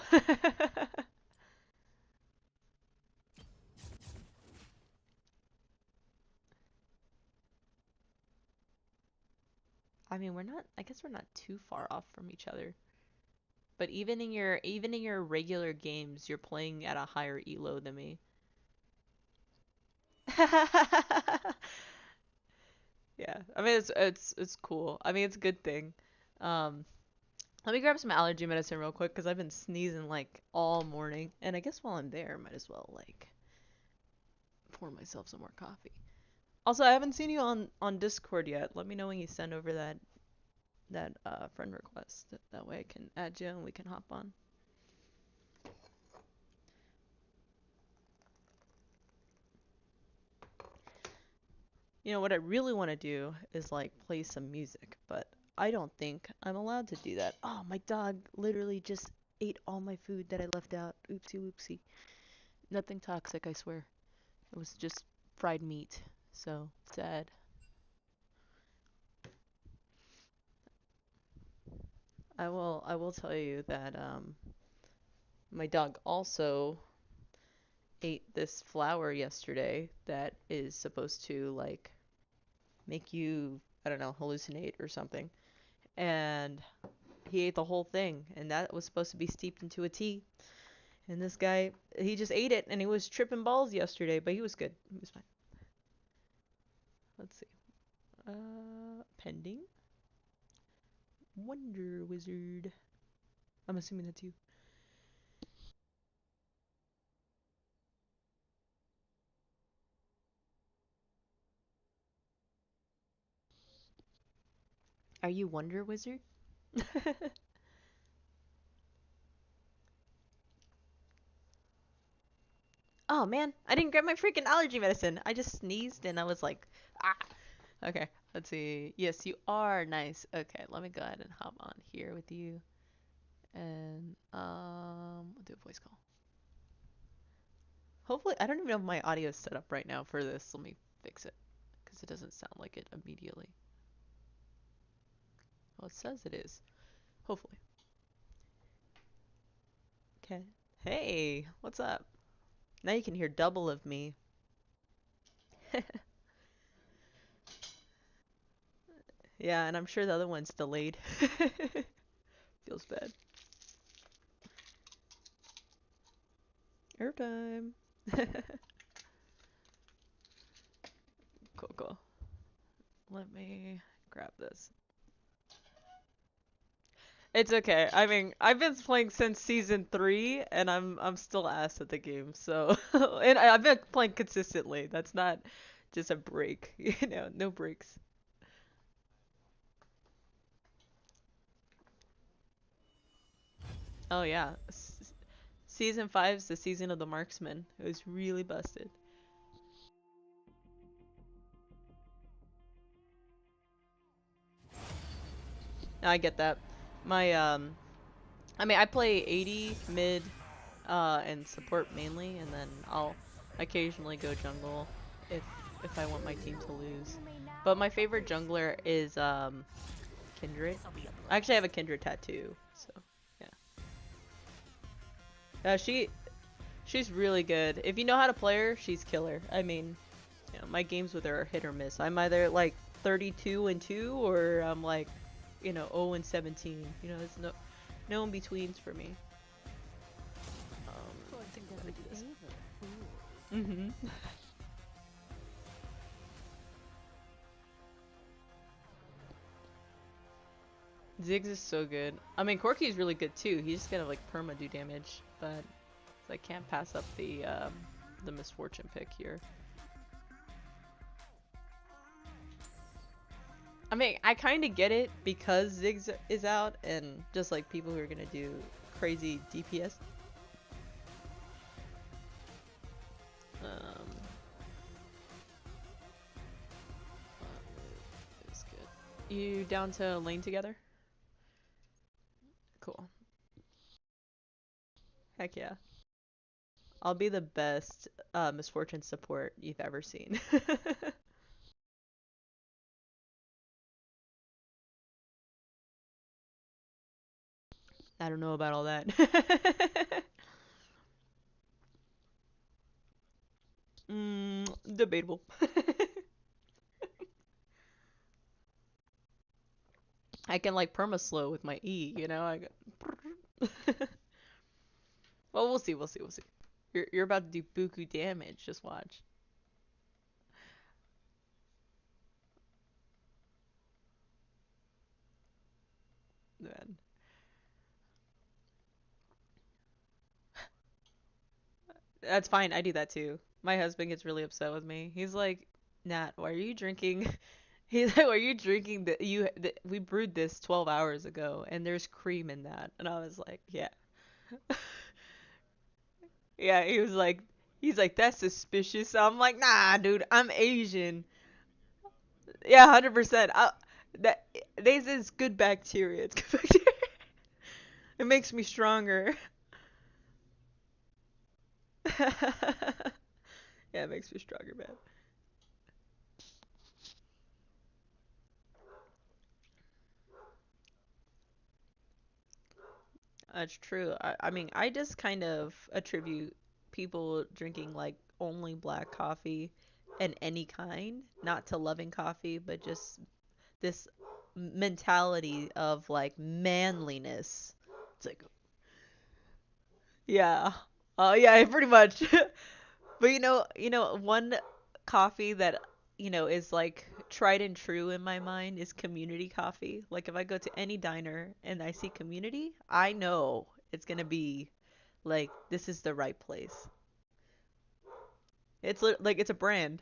I mean, I guess we're not too far off from each other. But even in your regular games, you're playing at a higher elo than me. Yeah. I mean, it's cool. I mean, it's a good thing. Um, Let me grab some allergy medicine real quick because I've been sneezing like all morning, and I guess while I'm there, might as well like pour myself some more coffee. Also, I haven't seen you on Discord yet. Let me know when you send over that friend request. That way I can add you and we can hop on. You know what I really want to do is like play some music, but I don't think I'm allowed to do that. Oh, my dog literally just ate all my food that I left out. Oopsie whoopsie. Nothing toxic, I swear. It was just fried meat. So sad. I will tell you that my dog also ate this flower yesterday that is supposed to like make you, I don't know, hallucinate or something. And he ate the whole thing, and that was supposed to be steeped into a tea. And this guy, he just ate it, and he was tripping balls yesterday, but he was good. He was fine. Let's see. Pending. Wonder Wizard. I'm assuming that's you. Are you Wonder Wizard? Oh man, I didn't grab my freaking allergy medicine. I just sneezed and I was like, ah. Okay, let's see. Yes, you are nice. Okay, let me go ahead and hop on here with you. And we'll do a voice call. Hopefully, I don't even know if my audio is set up right now for this. Let me fix it because it doesn't sound like it immediately. Well, it says it is. Hopefully. Okay. Hey, what's up? Now you can hear double of me. Yeah, and I'm sure the other one's delayed. Feels bad. Airtime. Cool, cool. Let me grab this. It's okay. I mean, I've been playing since season 3, and I'm still ass at the game. So, and I've been playing consistently. That's not just a break. No breaks. Oh yeah, season 5 is the season of the marksman. It was really busted. Now I get that. My I mean, I play 80 mid, and support mainly, and then I'll occasionally go jungle if I want my team to lose. But my favorite jungler is Kindred. I actually have a Kindred tattoo, so yeah. She's really good. If you know how to play her, she's killer. I mean, you know, my games with her are hit or miss. I'm either like 32 and 2 or I'm like, you know, 0 and 17. You know, there's no in betweens for me. I think I'm gonna do this. Mm-hmm. Ziggs is so good. I mean, Corki's really good too. He's just gonna like perma do damage, but I can't pass up the misfortune pick here. I mean, I kind of get it because Ziggs is out and just like people who are gonna do crazy DPS. It's good. You down to lane together? Cool. Heck yeah. I'll be the best misfortune support you've ever seen. I don't know about all that. Debatable. I can like perma slow with my E, you know? I got Well, we'll see, we'll see, we'll see. You're about to do buku damage, just watch. Man. That's fine, I do that too. My husband gets really upset with me. He's like, Nat, why are you drinking? He's like, why are you drinking we brewed this 12 hours ago and there's cream in that. And I was like, yeah. Yeah, he's like, that's suspicious. So I'm like, nah, dude, I'm Asian. Yeah, 100%. That this is good bacteria. It's good bacteria. It makes me stronger. Yeah, it makes me stronger, man. That's true. I mean, I just kind of attribute people drinking like only black coffee and any kind, not to loving coffee, but just this mentality of like manliness. It's like, yeah. Yeah, pretty much. But one coffee that, is like tried and true in my mind is community coffee. Like if I go to any diner and I see community, I know it's gonna be like this is the right place. Like it's a brand.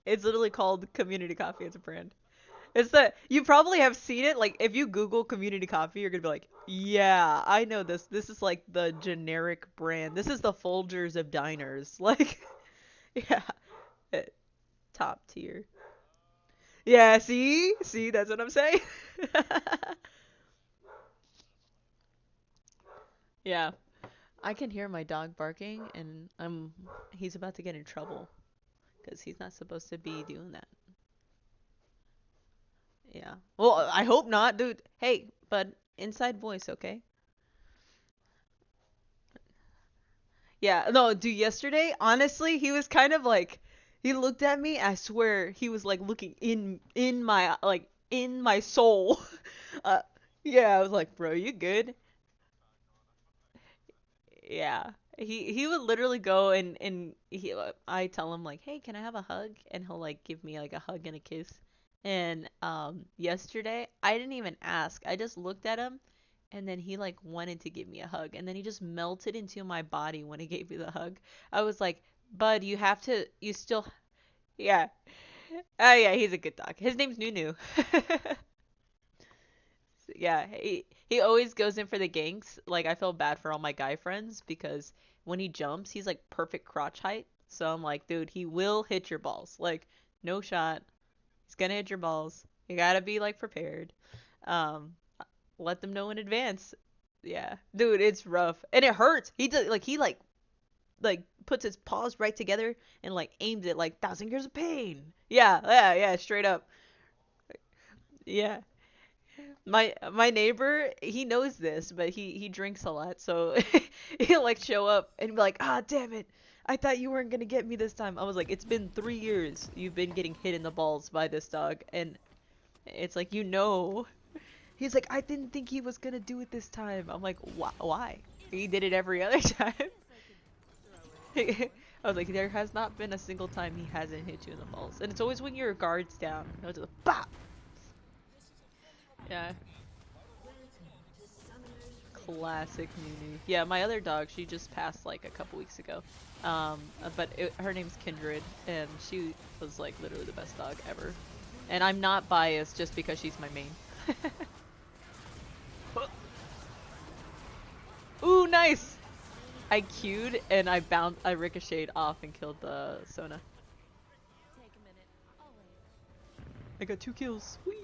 It's literally called community coffee. It's a brand. It's that you probably have seen it. Like if you Google community coffee, you're gonna be like, yeah, I know this. This is like the generic brand. This is the Folgers of diners. Like, yeah, top tier. Yeah, see, that's what I'm saying. Yeah, I can hear my dog barking, and he's about to get in trouble because he's not supposed to be doing that. Yeah. Well, I hope not, dude. Hey, but inside voice, okay? Yeah, no, dude, yesterday, honestly, he was kind of like he looked at me, I swear he was like looking in my soul. Uh yeah, I was like, "Bro, you good?" Yeah. He would literally go and I tell him like, "Hey, can I have a hug?" And he'll like give me like a hug and a kiss. And yesterday, I didn't even ask. I just looked at him and then he like wanted to give me a hug and then he just melted into my body when he gave me the hug. I was like, "Bud, you still yeah. Oh yeah, he's a good dog. His name's Nunu." Yeah, he always goes in for the ganks. Like I feel bad for all my guy friends because when he jumps, he's like perfect crotch height. So I'm like, dude, he will hit your balls. Like no shot. He's gonna hit your balls. You gotta be like prepared. Um, let them know in advance. Yeah, dude, it's rough and it hurts. He puts his paws right together and like aims it like 1,000 years of pain. Yeah, yeah, yeah, straight up. Yeah. My neighbor, he knows this, but he drinks a lot, so he'll like show up and be like, "Ah, damn it. I thought you weren't gonna get me this time." I was like, "It's been 3 years you've been getting hit in the balls by this dog," and it's like, you know. He's like, "I didn't think he was gonna do it this time." I'm like, Why? He did it every other time." I was like, there has not been a single time he hasn't hit you in the balls, and it's always when your guard's down. It was just bop. Yeah. Classic Nunu. Yeah, my other dog, she just passed like a couple weeks ago. But her name's Kindred, and she was like literally the best dog ever. And I'm not biased just because she's my main. Ooh, nice! I queued and I ricocheted off and killed the Sona. I got 2 kills. Whee!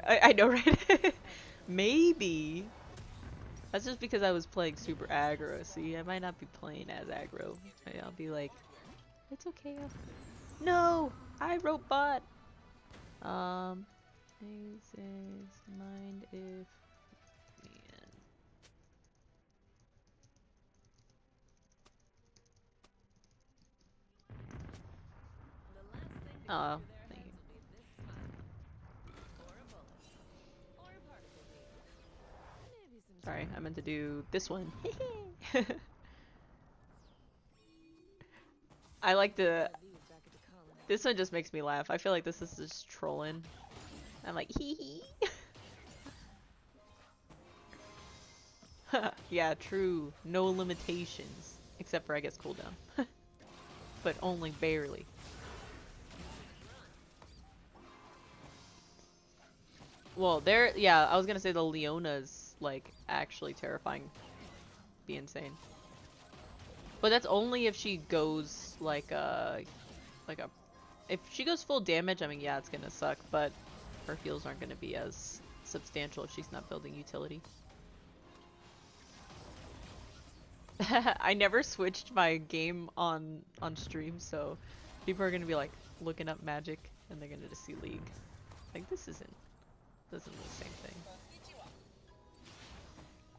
I know, right? Maybe. That's just because I was playing super aggro. See, I might not be playing as aggro. I'll be like, it's okay. No! I wrote bot! Mind if... Oh, thank you. Sorry, I meant to do this one. I like the... This one just makes me laugh. I feel like this is just trolling. I'm like, hee hee. Yeah, true. No limitations. Except for, I guess, cooldown. But only barely. Well, yeah, I was gonna say the Leona's, like, actually terrifying. Be insane. But that's only if she goes, like a... If she goes full damage, I mean, yeah, it's gonna suck, but her heals aren't gonna be as substantial if she's not building utility. I never switched my game on stream, so people are gonna be like looking up Magic and they're gonna just see League. Like, this isn't the same thing.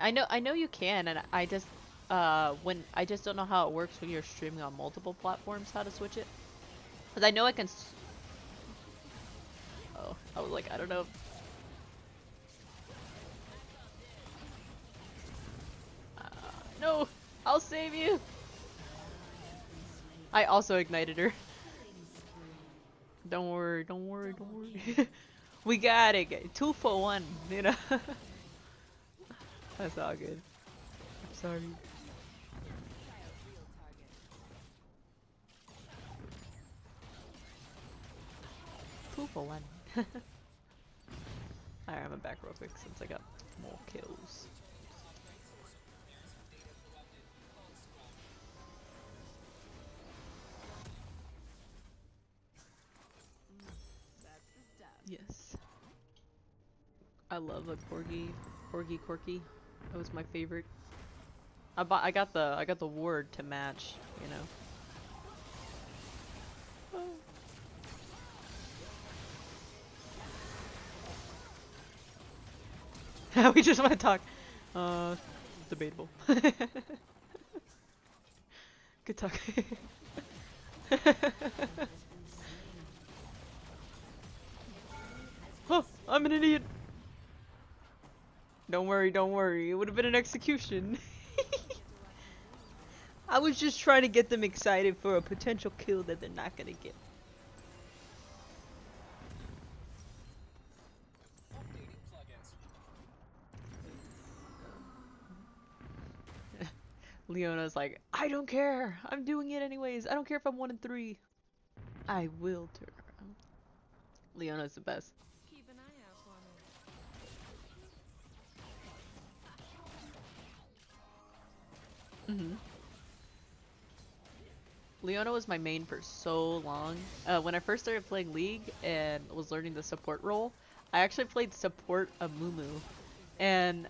I know you can, and I just I just don't know how it works when you're streaming on multiple platforms, how to switch it. Cause I know I can. Oh, I was like, I don't know. No, I'll save you. I also ignited her. Don't worry, don't worry, don't worry. We got it. 2 for 1, you know. That's all good. I'm sorry. Two for 1. Alright, I'm back real quick since I got more kills. Yes. I love a corgi corky. That was my favorite. I got the ward to match, you know. Oh. We just want to talk. Debatable. Good talk. Oh, I'm an idiot. Don't worry, don't worry. It would have been an execution. I was just trying to get them excited for a potential kill that they're not gonna get. Leona's like, I don't care. I'm doing it anyways. I don't care if I'm 1 in 3. I will turn around. Leona's the best. Keep an eye out for me. Leona was my main for so long. When I first started playing League and was learning the support role, I actually played support Amumu. And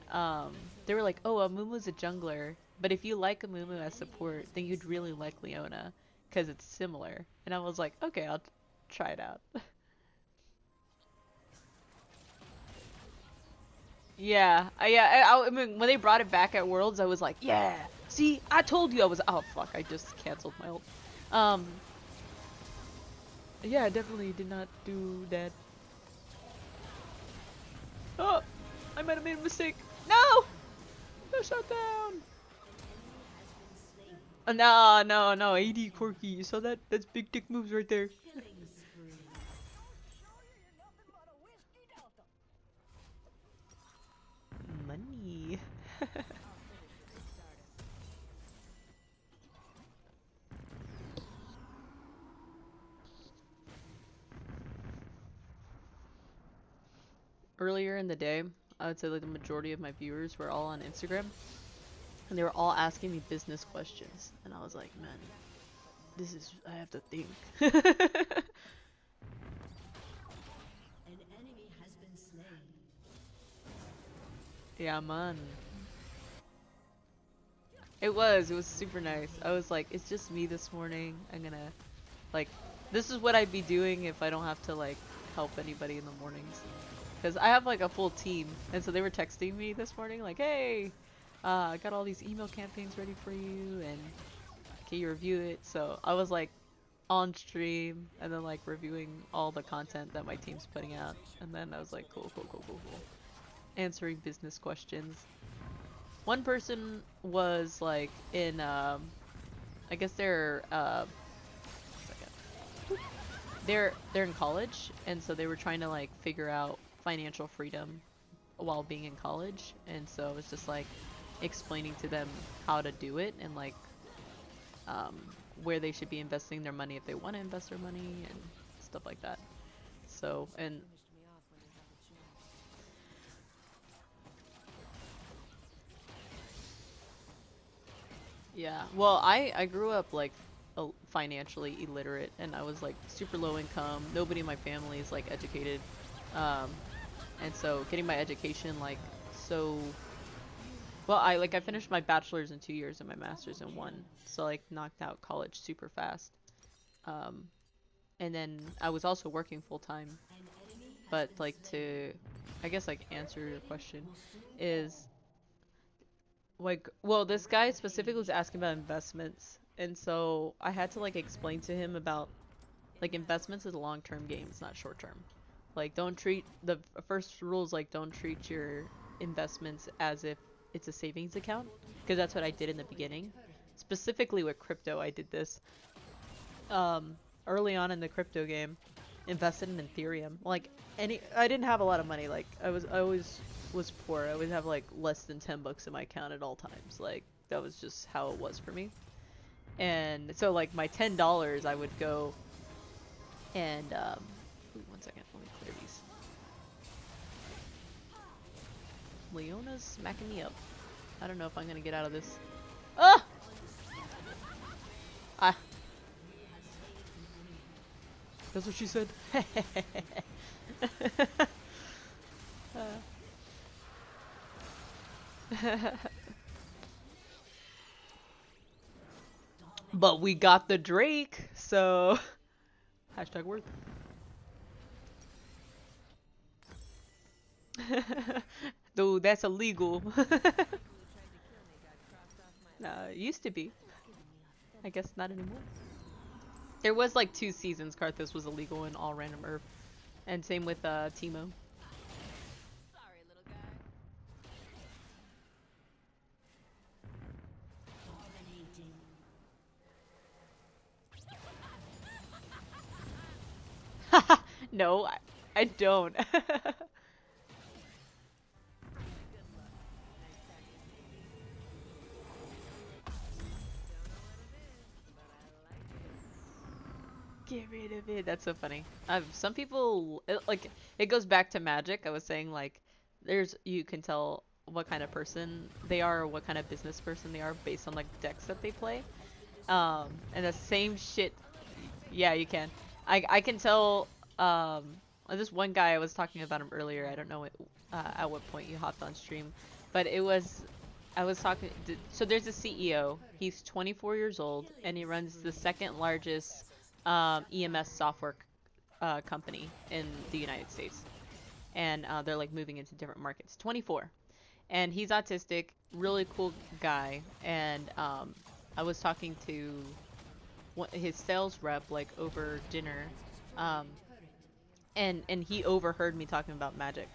they were like, oh, Amumu's a jungler, but if you like Amumu as support, then you'd really like Leona. because it's similar. And I was like, okay, I'll try it out. Yeah, I mean, when they brought it back at Worlds, I was like, yeah, see, I told you I was, oh fuck, I just canceled my ult. Um, yeah, I definitely did not do that. Oh, I might have made a mistake. No! No shutdown! No, no, no, AD Corky, you saw that? That's big dick moves right there. Money. Earlier in the day, I would say like the majority of my viewers were all on Instagram, and they were all asking me business questions, and I was like, man, this is, I have to think. Yeah, man. It was super nice. I was like, it's just me this morning. I'm gonna, like, this is what I'd be doing if I don't have to, like, help anybody in the mornings. Because I have, like, a full team. And so they were texting me this morning, like, hey, I got all these email campaigns ready for you, and can you review it? So I was, like, on stream, and then, like, reviewing all the content that my team's putting out. And then I was like, cool, cool, cool, cool, cool. Answering business questions. One person was like in I guess they're in college, and so they were trying to like figure out financial freedom while being in college, and so it was just like explaining to them how to do it, and like where they should be investing their money if they want to invest their money and stuff like that. So, and yeah, well, I grew up like financially illiterate, and I was like super low income. Nobody in my family is like educated, um, and so getting my education like so. Well, I finished my bachelor's in 2 years and my master's in one, so like knocked out college super fast. Um, and then I was also working full time, but like to, I guess like answer your question, is like, well, this guy specifically was asking about investments, and so I had to like explain to him about like investments is a long-term game, it's not short-term. Like, don't treat the first rule is like don't treat your investments as if it's a savings account, because that's what I did in the beginning. Specifically with crypto, I did this early on in the crypto game, invested in Ethereum. Like I didn't have a lot of money. Like I always was poor. I would have like less than 10 bucks in my account at all times. Like that was just how it was for me. And so like my $10, I would go and ooh, one second, let me clear these. Leona's smacking me up. I don't know if I'm gonna get out of this. Ah! Ah. That's what she said. But we got the Drake, so hashtag worth. Though that's illegal. It used to be. I guess not anymore. There was like 2 seasons Karthus was illegal in all random Earth. And same with Teemo. Sorry, little Haha, no, I don't. Get rid of it. That's so funny. Some people like it goes back to Magic. I was saying like there's you can tell what kind of person they are or what kind of business person they are based on like decks that they play. And the same shit. Yeah, you can. I can tell. This one guy I was talking about him earlier. I don't know at what point you hopped on stream, but it was I was talking. So there's a CEO. He's 24 years old, and he runs the second largest EMS software company in the United States. And they're like moving into different markets. 24, and he's autistic. Really cool guy. And I was talking to his sales rep like over dinner, um, and he overheard me talking about Magic.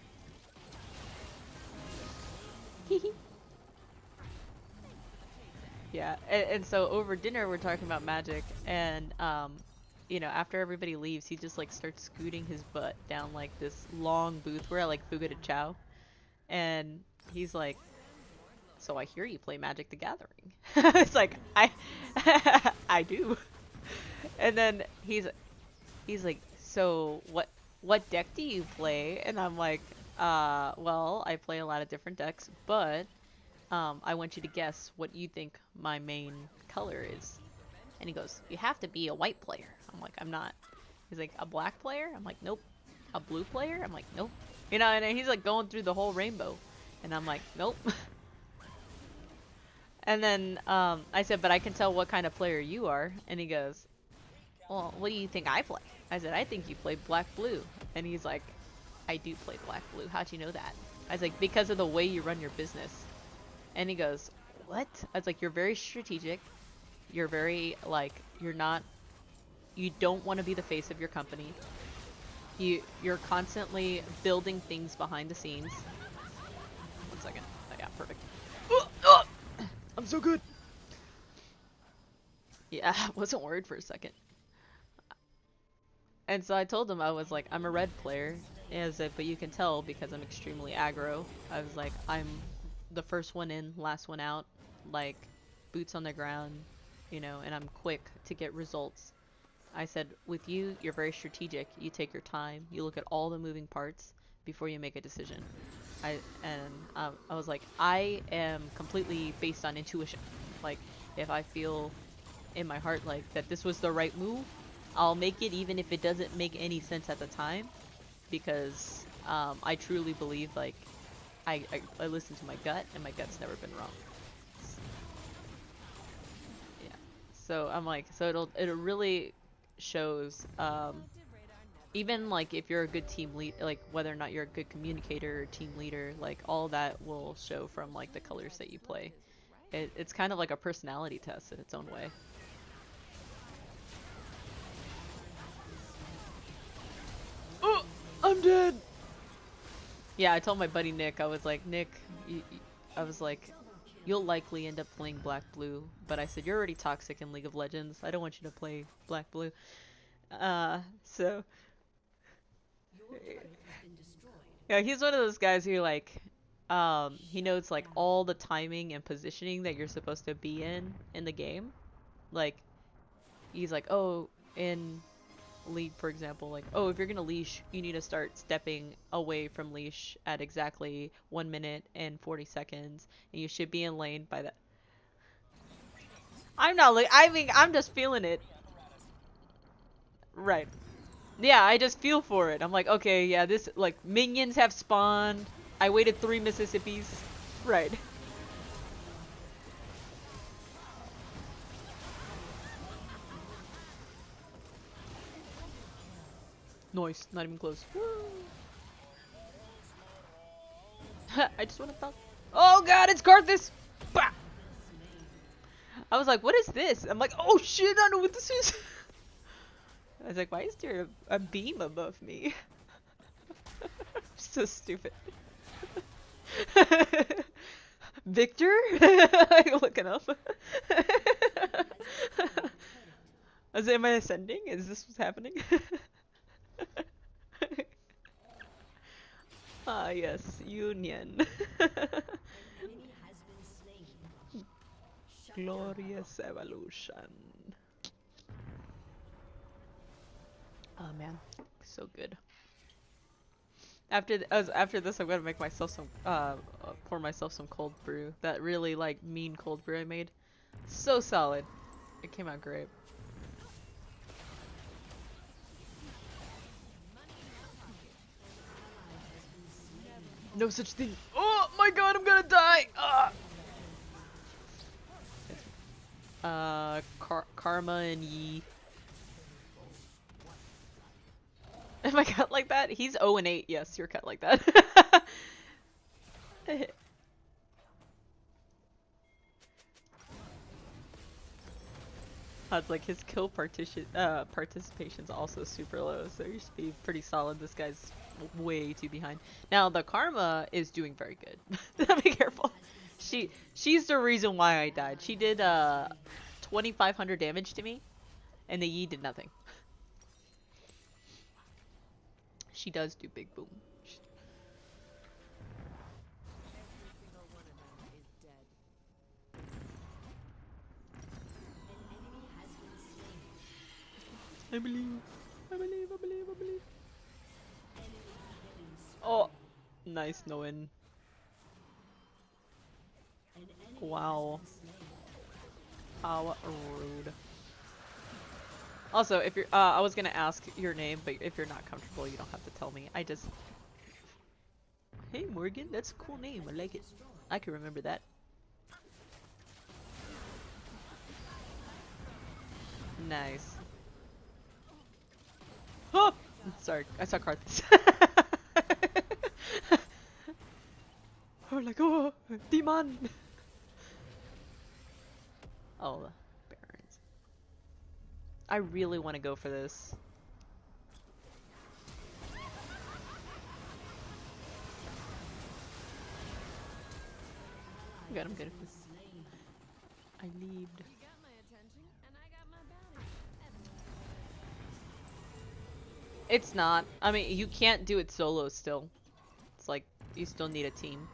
Yeah, and so over dinner we're talking about Magic, and you know, after everybody leaves, he just like starts scooting his butt down like this long booth where I like Fuga de Chow, and he's like, "So I hear you play Magic the Gathering." It's like I do, and then he's like, "So what deck do you play?" And I'm like, well, I play a lot of different decks, but I want you to guess what you think my main color is." And he goes, "You have to be a white player." I'm like, "I'm not." He's like, "A black player?" I'm like, "Nope." "A blue player?" I'm like, "Nope." You know, and he's like going through the whole rainbow. And I'm like, "Nope." And then I said, "But I can tell what kind of player you are." And he goes, "Well, what do you think I play?" I said, "I think you play black blue." And he's like, "I do play black blue. How'd you know that?" I was like, "Because of the way you run your business." And he goes, "What?" I was like, "You're very strategic. You're very, like, you don't want to be the face of your company. You're constantly building things behind the scenes." 1 second. Oh, yeah, perfect. I'm so good. Yeah, I wasn't worried for a second. And so I told him, I was like, "I'm a red player." And I said, "But you can tell because I'm extremely aggro." I was like, "I'm the first one in, last one out, like boots on the ground, you know, and I'm quick to get results." I said, "With you, you're very strategic. You take your time. You look at all the moving parts before you make a decision." I was like, "I am completely based on intuition. Like, if I feel in my heart like that this was the right move, I'll make it even if it doesn't make any sense at the time, because I truly believe like I listen to my gut, and my gut's never been wrong." Yeah. So I'm like, so it'll really shows even like if you're a good team lead, like whether or not you're a good communicator or team leader, like all that will show from like the colors that you play. It's kind of like a personality test in its own way. Oh, I'm dead. Yeah, I told my buddy Nick, I was like, "Nick, I was like, you'll likely end up playing black blue," but I said, "You're already toxic in League of Legends. I don't want you to play black blue." So yeah, he's one of those guys who like he knows like all the timing and positioning that you're supposed to be in the game. Like he's like, "Oh, in lead, for example, like, oh, if you're gonna leash, you need to start stepping away from leash at exactly 1 minute and 40 seconds, and you should be in lane by that." I'm not like, I mean, I'm just feeling it. Right. Yeah, I just feel for it. I'm like, okay, yeah, this, like, minions have spawned. I waited 3 Mississippis. Right. Noise, not even close. I just want to talk. Oh god, it's Karthus! Bah! I was like, "What is this?" I'm like, "Oh shit, I know what this is." I was like, "Why is there a beam above me?" So stupid. Victor? I'm looking up. Am I ascending? Is this what's happening? Ah, yes, Union. Glorious evolution. Oh man, so good. After this, I'm gonna make myself some pour myself some cold brew. That really like mean cold brew I made. So solid. It came out great. No such thing. Oh my god, I'm gonna die. Ah! Karma and Yi. Am I cut like that? He's 0 and 8. Yes, you're cut like that. It's like his kill participation's also super low, so you should be pretty solid. This guy's way too behind. Now the Karma is doing very good. Be careful. She's the reason why I died. She did 2,500 damage to me, and the Yi did nothing. She does do big boom. Every single one of them is dead. I believe. I believe. I believe. I believe. Oh, nice Noin. Wow. How rude. Also, if you're, I was gonna ask your name, but if you're not comfortable, you don't have to tell me. I just. Hey Morgan, that's a cool name. I like it. I can remember that. Nice. Oh! Sorry, I saw Karthus. Oh, like, oh, demon! Oh, Barons. I really want to go for this. Good, I'm good. I need. You got my attention, and I got my bounty. It's not. I mean, you can't do it solo still. It's like, you still need a team.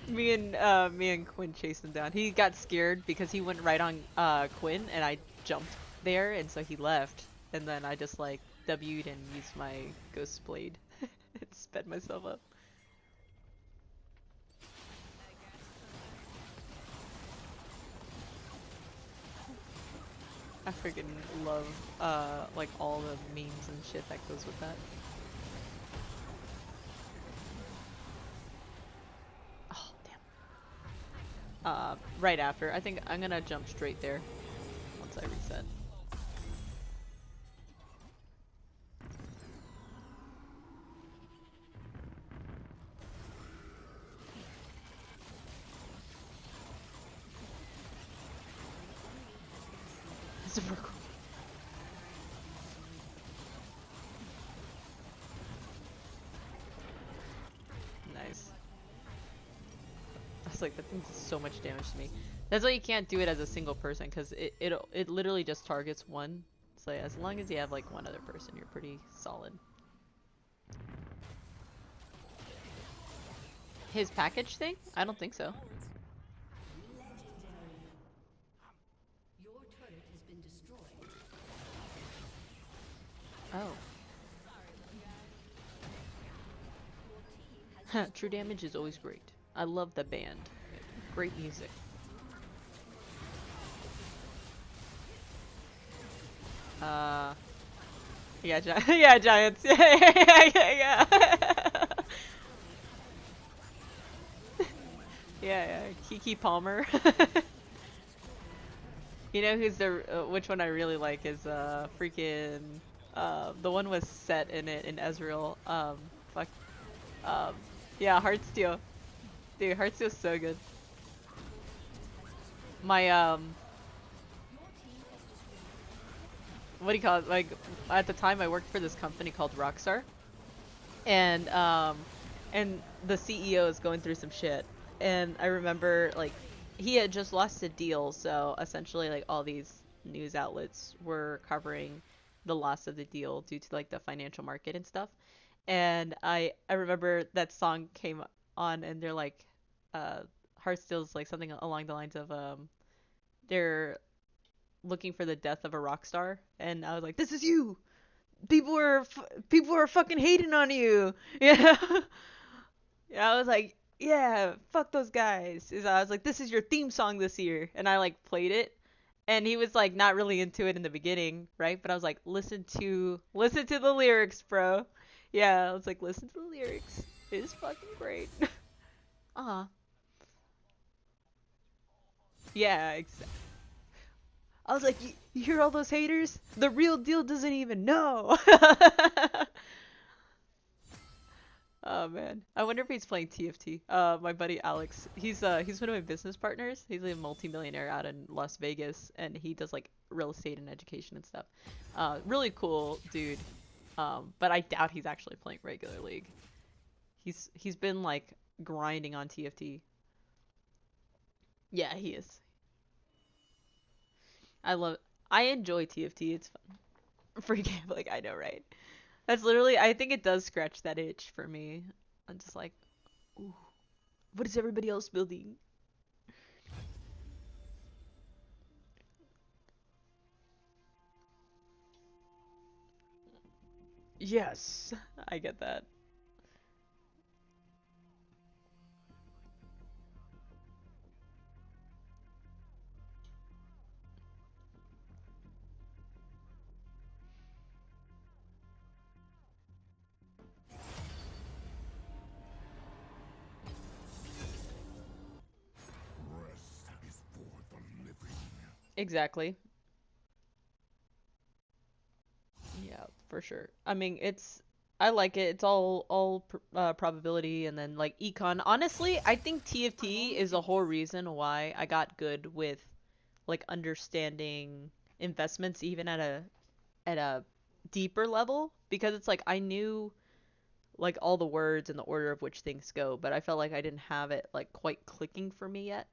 Me and Quinn chased him down. He got scared because he went right on Quinn and I jumped there and so he left. And then I just like W'd and used my ghost blade and sped myself up. I freaking love like all the memes and shit that goes with that. Oh damn. Right after. I think I'm gonna jump straight there once I reset. Super cool. Nice. I was like, that thing does so much damage to me. That's why you can't do it as a single person, because it literally just targets one. So as long as you have like one other person, you're pretty solid. His package thing? I don't think so. Oh. True damage is always great. I love the band. Great music. Yeah, yeah, giants. Yeah. Yeah, Kiki Palmer. You know who's the which one I really like is freaking the one with Set in it in Ezreal. Fuck. Um, yeah, Heartsteel. Dude, Heartsteel's so good. My what do you call it? Like at the time I worked for this company called Rockstar, and the CEO is going through some shit, and I remember like he had just lost a deal, so essentially like all these news outlets were covering the loss of the deal due to like the financial market and stuff. And I remember that song came on and they're like uh Heartsteel's like something along the lines of they're looking for the death of a rock star, and I was like, this is you. People are fucking hating on you. Yeah. Yeah, I was like, yeah, fuck those guys. I was like, this is your theme song this year, and I like played it, and he was like not really into it in the beginning, right? But I was like, listen to the lyrics, bro. Yeah, I was like, listen to the lyrics. It is fucking great. Uh-huh. Yeah, exactly. I was like, you hear all those haters? The real deal doesn't even know. Oh man, I wonder if he's playing TFT. My buddy Alex, he's one of my business partners. He's a multimillionaire out in Las Vegas, and he does like real estate and education and stuff. Really cool dude. But I doubt he's actually playing regular league. He's been like grinding on TFT. Yeah, he is. I love. I enjoy TFT. It's fun. Free gambling. I know, right? That's literally. I think it does scratch that itch for me. I'm just like, ooh, what is everybody else building? Yes, I get that. Exactly. Yeah, for sure. I mean, I like it. It's all probability and then like econ. Honestly, I think TFT is the whole reason why I got good with like understanding investments even at a deeper level because it's like I knew like all the words and the order of which things go, but I felt like I didn't have it like quite clicking for me yet.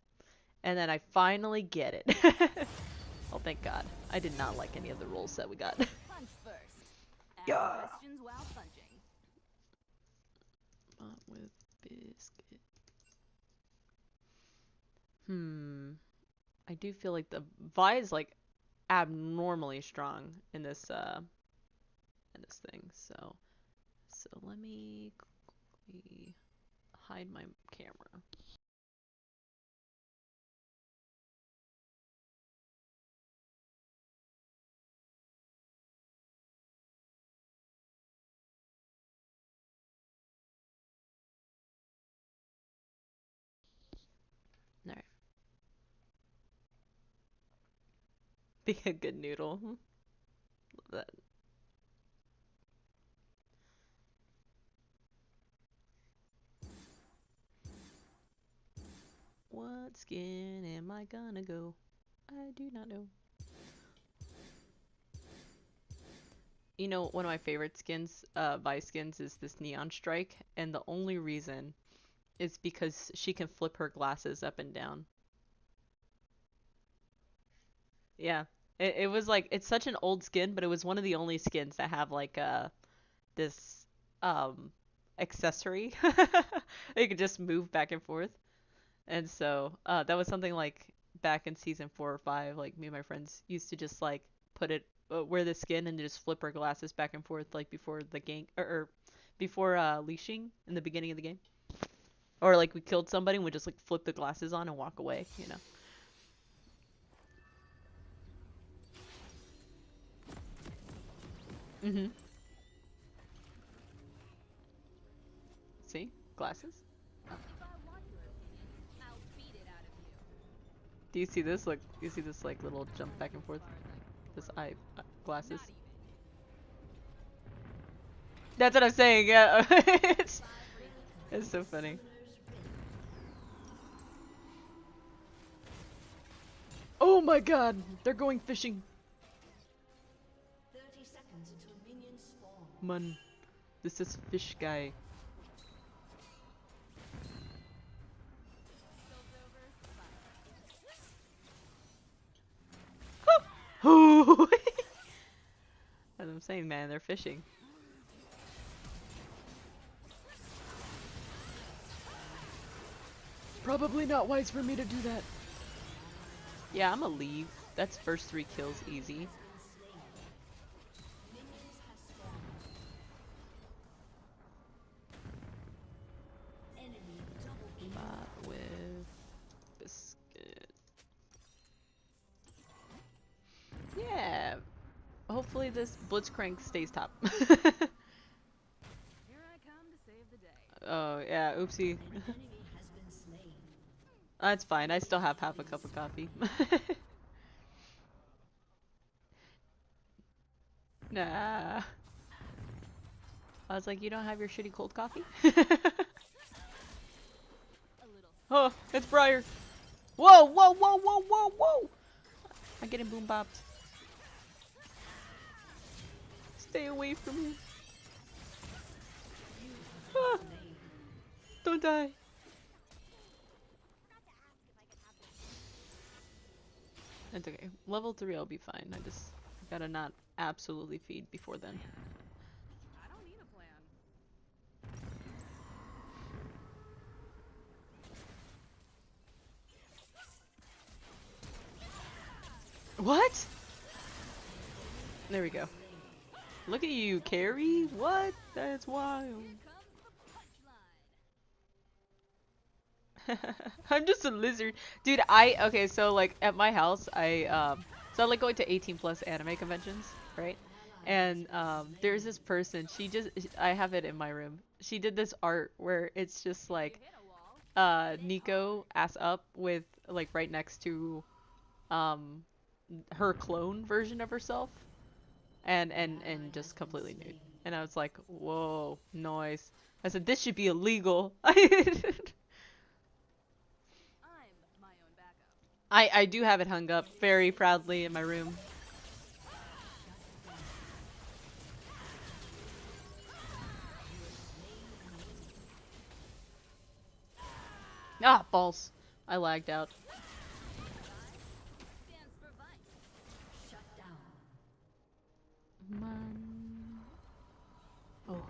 And then I finally get it. Oh, thank God. I did not like any of the rules that we got. Punch first. Ask Yeah. questions while punching. Not with biscuit. Hmm. I do feel like the Vi is like abnormally strong in this thing. So let me quickly hide my camera. All right. Be a good noodle. Love that. What skin am I gonna go? I do not know. You know, one of my favorite skins, Vi skins, is this Neon Strike, and the only reason is because she can flip her glasses up and down. Yeah. It was like it's such an old skin, but it was one of the only skins that have like this um accessory. You could just move back and forth. And so that was something like back in season 4 or 5, like me and my friends used to just like put it wear the skin and just flip our glasses back and forth like before the game or before leashing in the beginning of the game. Or like we killed somebody and we just like flip the glasses on and walk away, you know. Mhm. See? Glasses? Oh. If I want your opinion, I'll beat it out of you. Do you see this? Look, you see this like little jump back and forth? This eye glasses. Not even. That's what I'm saying. Yeah. it's Five reasons. it's so funny. Oh my god, they're going fishing. 30 seconds until minions spawn. Man, this is fish guy. Show's over. Oh, as I'm saying, man, they're fishing. Probably not wise for me to do that. Yeah, I'm gonna leave. That's first 3 kills easy. Enemy double kill. Bot with biscuit. play this, Blitzcrank stays top. Here I come to save the day. Oh, yeah, oopsie. An enemy has been slain. That's fine, I still have half a cup of coffee. Nah. I was like, you don't have your shitty cold coffee? A little Oh, it's Briar. Whoa, whoa, whoa, whoa, whoa, whoa! I'm getting boom bopped. Stay away from me. Ah, don't die. It's okay. Level 3 I'll be fine. I just gotta not absolutely feed before then. I don't need a plan. What? There we go. Look at you, Carrie. What? That's wild. Here comes the punchline. I'm just a lizard. Dude, okay, so like at my house, so I like going to 18 plus anime conventions, right? And there's this person, I have it in my room. She did this art where it's just like Hit a wall. Nico ass up with like right next to her clone version of herself, and just completely nude. And I was like, whoa, noise. I said this should be illegal. I'm my own backup. I do have it hung up very proudly in my room. Ah, balls. I lagged out. Stands for vice. Shut down. Oh.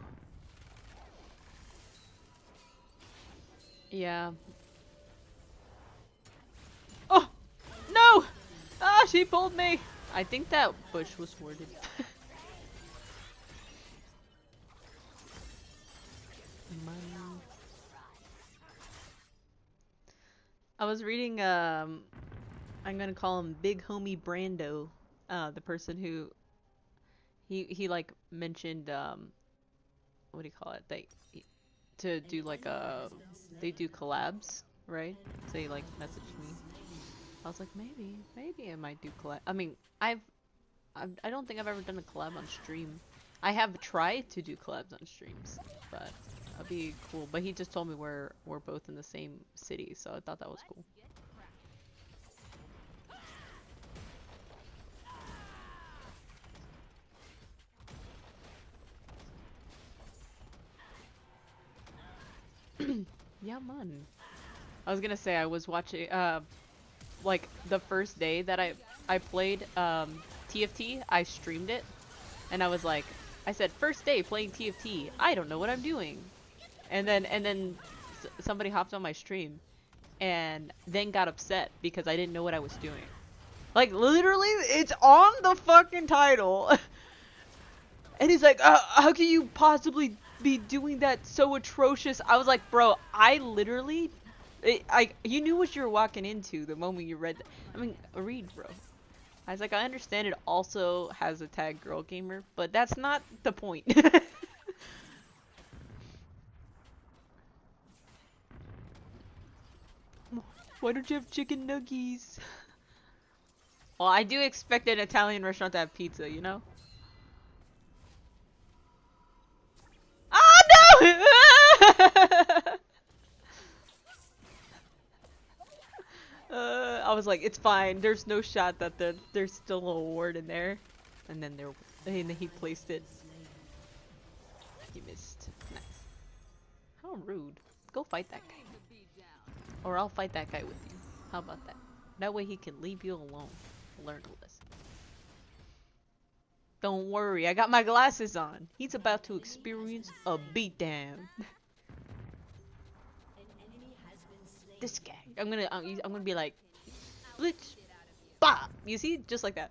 Yeah. Oh! No! Ah, she pulled me! I think that bush was warded. I was reading, I'm gonna call him Big Homie Brando, the person who, he like mentioned, what do you call it? To do like they do collabs, right? So he like messaged me. I was like, maybe I might do collab. I mean, I don't think I've ever done a collab on stream. I have tried to do collabs on streams, but that'd be cool. But he just told me we're both in the same city, so I thought that was cool. Get cracking. Yeah, man. I was gonna say I was watching like the first day that I played TFT, I streamed it, and I was like, I said first day playing TFT, I don't know what I'm doing, and then somebody hopped on my stream, and then got upset because I didn't know what I was doing. Like literally, it's on the fucking title, and he's like, how can you possibly be doing that so atrocious? I was like, bro, I literally, you knew what you were walking into the moment you read that. I mean, read, bro. I was like, I understand it also has a tag girl gamer, but that's not the point. Why don't you have chicken nuggies? Well, I do expect an Italian restaurant to have pizza, you know? Oh no! I was like, it's fine. There's no shot that there's still a ward in there. And then he placed it. He missed. Nice. How rude. Go fight that guy. To be down. Or I'll fight that guy with you. How about that? That way he can leave you alone. Learn a lesson. Don't worry, I got my glasses on. He's about to experience a beatdown. An enemy has been slain. This guy. I'm gonna be like, Blitz, bop. You see, just like that.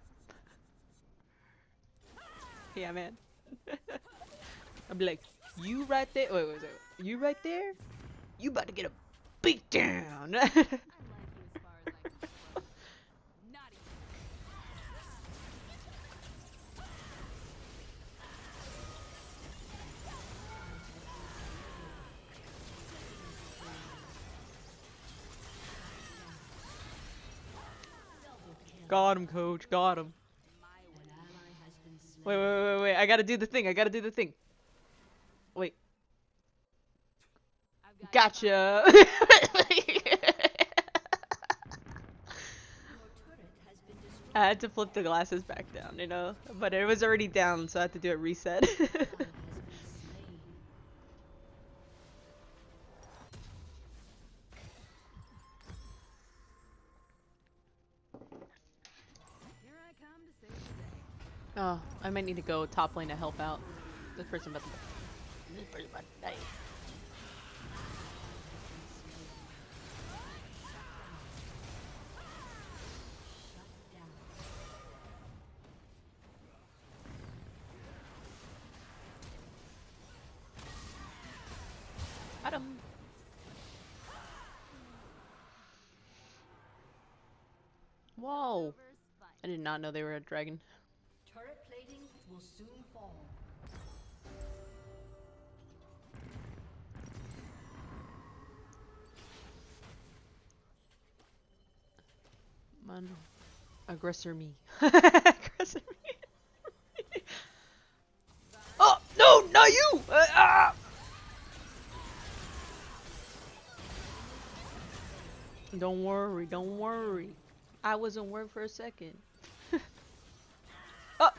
Yeah, man. I'm like, you right there. Wait, you right there? You about to get a beat down. I like you as far as I can. Not even. Got him, coach. Got him. My An way. ally has been slain. Wait. I gotta do the thing. I gotta do the thing. Wait. I've got Gotcha. Your turret has been destroyed. I had to flip the glasses back down, you know? But it was already down, so I had to do a reset. Ally has been slain. Here I come to save the day. Oh, I might need to go top lane to help out. This person about to die. Shut down. Got him. Whoa. Leftovers, fine. I did not know they were a dragon. Turret plating will soon fall. Man. Aggressor me. Aggressor me. Oh, no, not you! Don't worry. I wasn't worried for a second. Oh!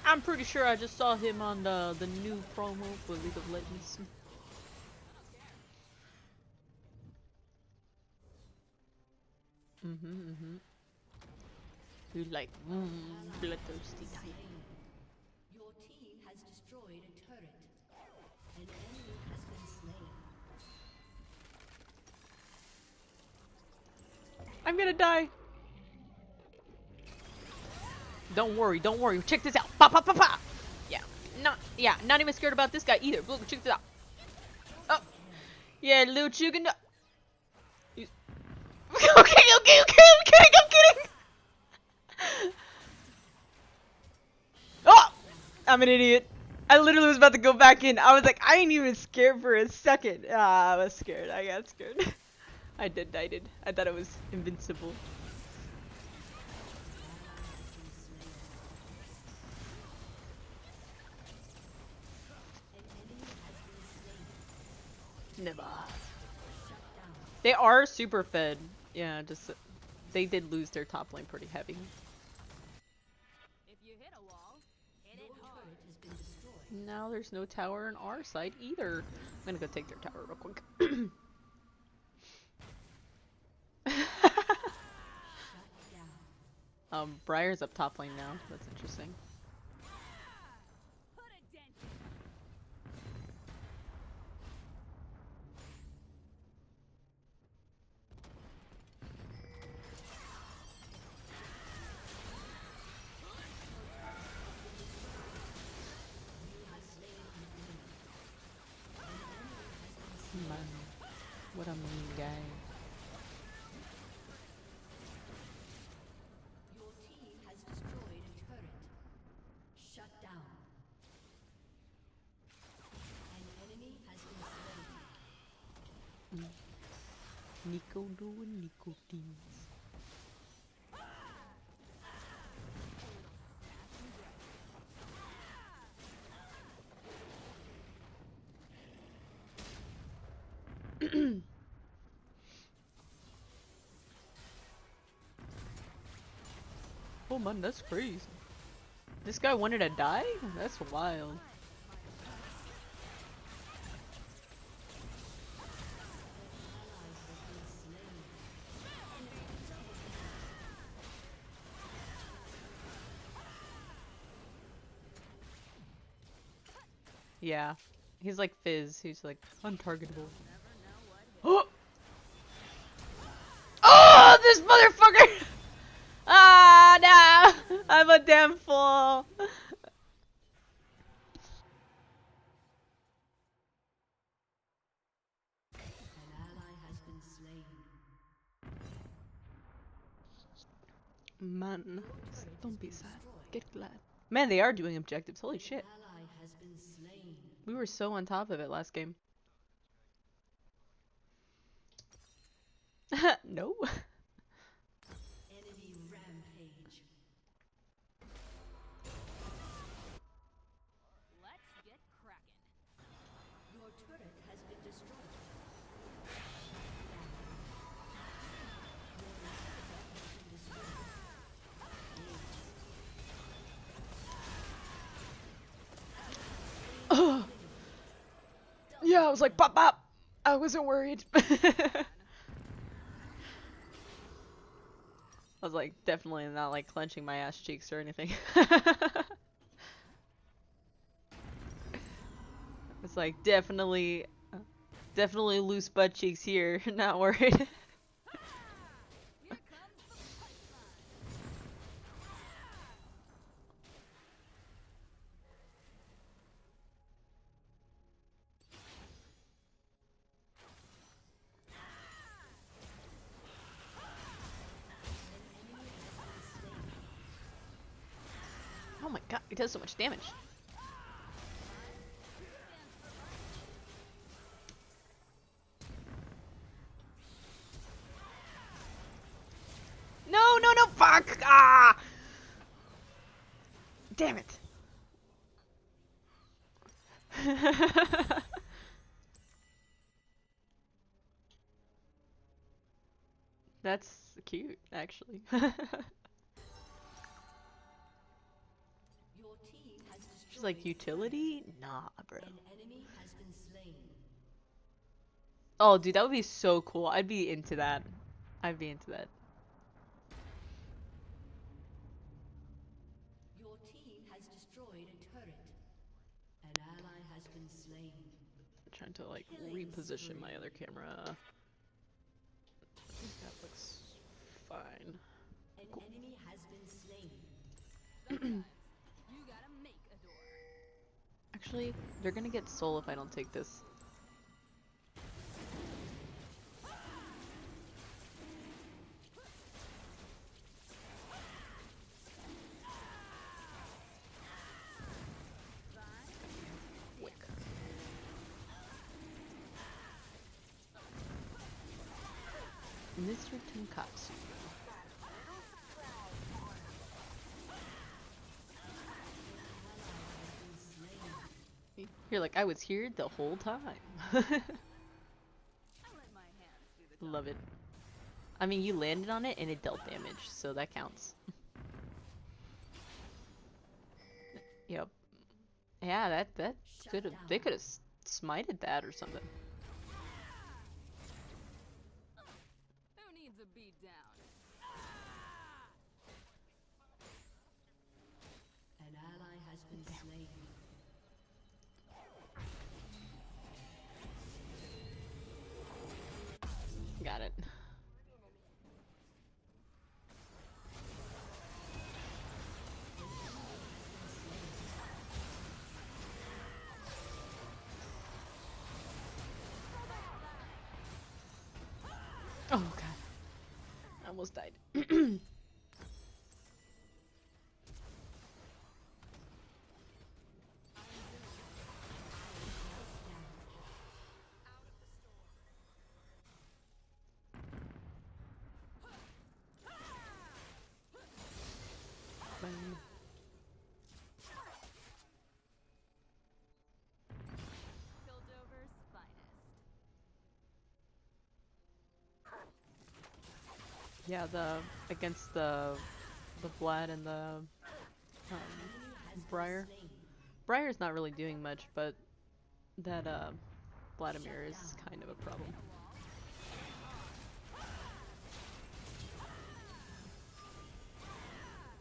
I'm pretty sure I just saw him on the new promo for League of Legends. You like, bloodthirsty type. Your team has destroyed a turret. An enemy has been slain. I'm gonna die. Don't worry. Check this out. Pa pa pa pa. Not even scared about this guy either. Look, check this out. Oh, yeah, little chicken. Okay. I'm kidding. Oh, I'm an idiot. I literally was about to go back in. I was like, I ain't even scared for a second. I was scared. I got scared. I did. I thought it was invincible. Never. They are super fed. Yeah, just they did lose their top lane pretty heavy. If you hit a wall, hit it Your hard. turret has been destroyed. Now there's no tower in our side either. I'm gonna go take their tower real quick. Shut down. Briar's up top lane now. That's interesting. Put a dent in it. Man, what a mean guy. Your team has destroyed a turret. Shut down. An enemy has been slain. Nico doing Nico things. Oh man, that's crazy. This guy wanted to die? That's wild. Yeah. He's like Fizz. He's like untargetable. Oh! Oh, this motherfucker! Ah, no! I'm a damn fool. An ally has been slain. Man, don't be sad. Get glad. Man, they are doing objectives. Holy shit. Ally has been slain. We were so on top of it last game. No. was like, pop, pop. I wasn't worried. I was like, definitely not like clenching my ass cheeks or anything. It's like, definitely loose butt cheeks here. Not worried. Here comes the Oh my god, it does so much damage. No, no, no, fuck! Ah! Damn it. That's cute, actually. Your team has destroyed She's like, utility? Nah, bro. an enemy has been slain. Oh, dude, that would be so cool. I'd be into that. I'd be into that. Your team has destroyed a turret. An ally has been slain. I'm trying to like reposition my other camera. I think that looks fine. An enemy has been slain. sometimes you gotta make a door. Actually, they're gonna get soul if I don't take this. Wick. Mr. Tonkatsu. You're like, I was here the whole time. I let my hands do the Love it. I mean, you landed on it and it dealt damage, so that counts. Yep. Yeah, that could have. They could have smited that or something. Who needs a beat down? An ally has been slain. Got it. Oh god. I almost died. Bang. Piltover's finest. Yeah, against the Vlad and the Briar. Briar's not really doing much, but that Vladimir is kind of a problem.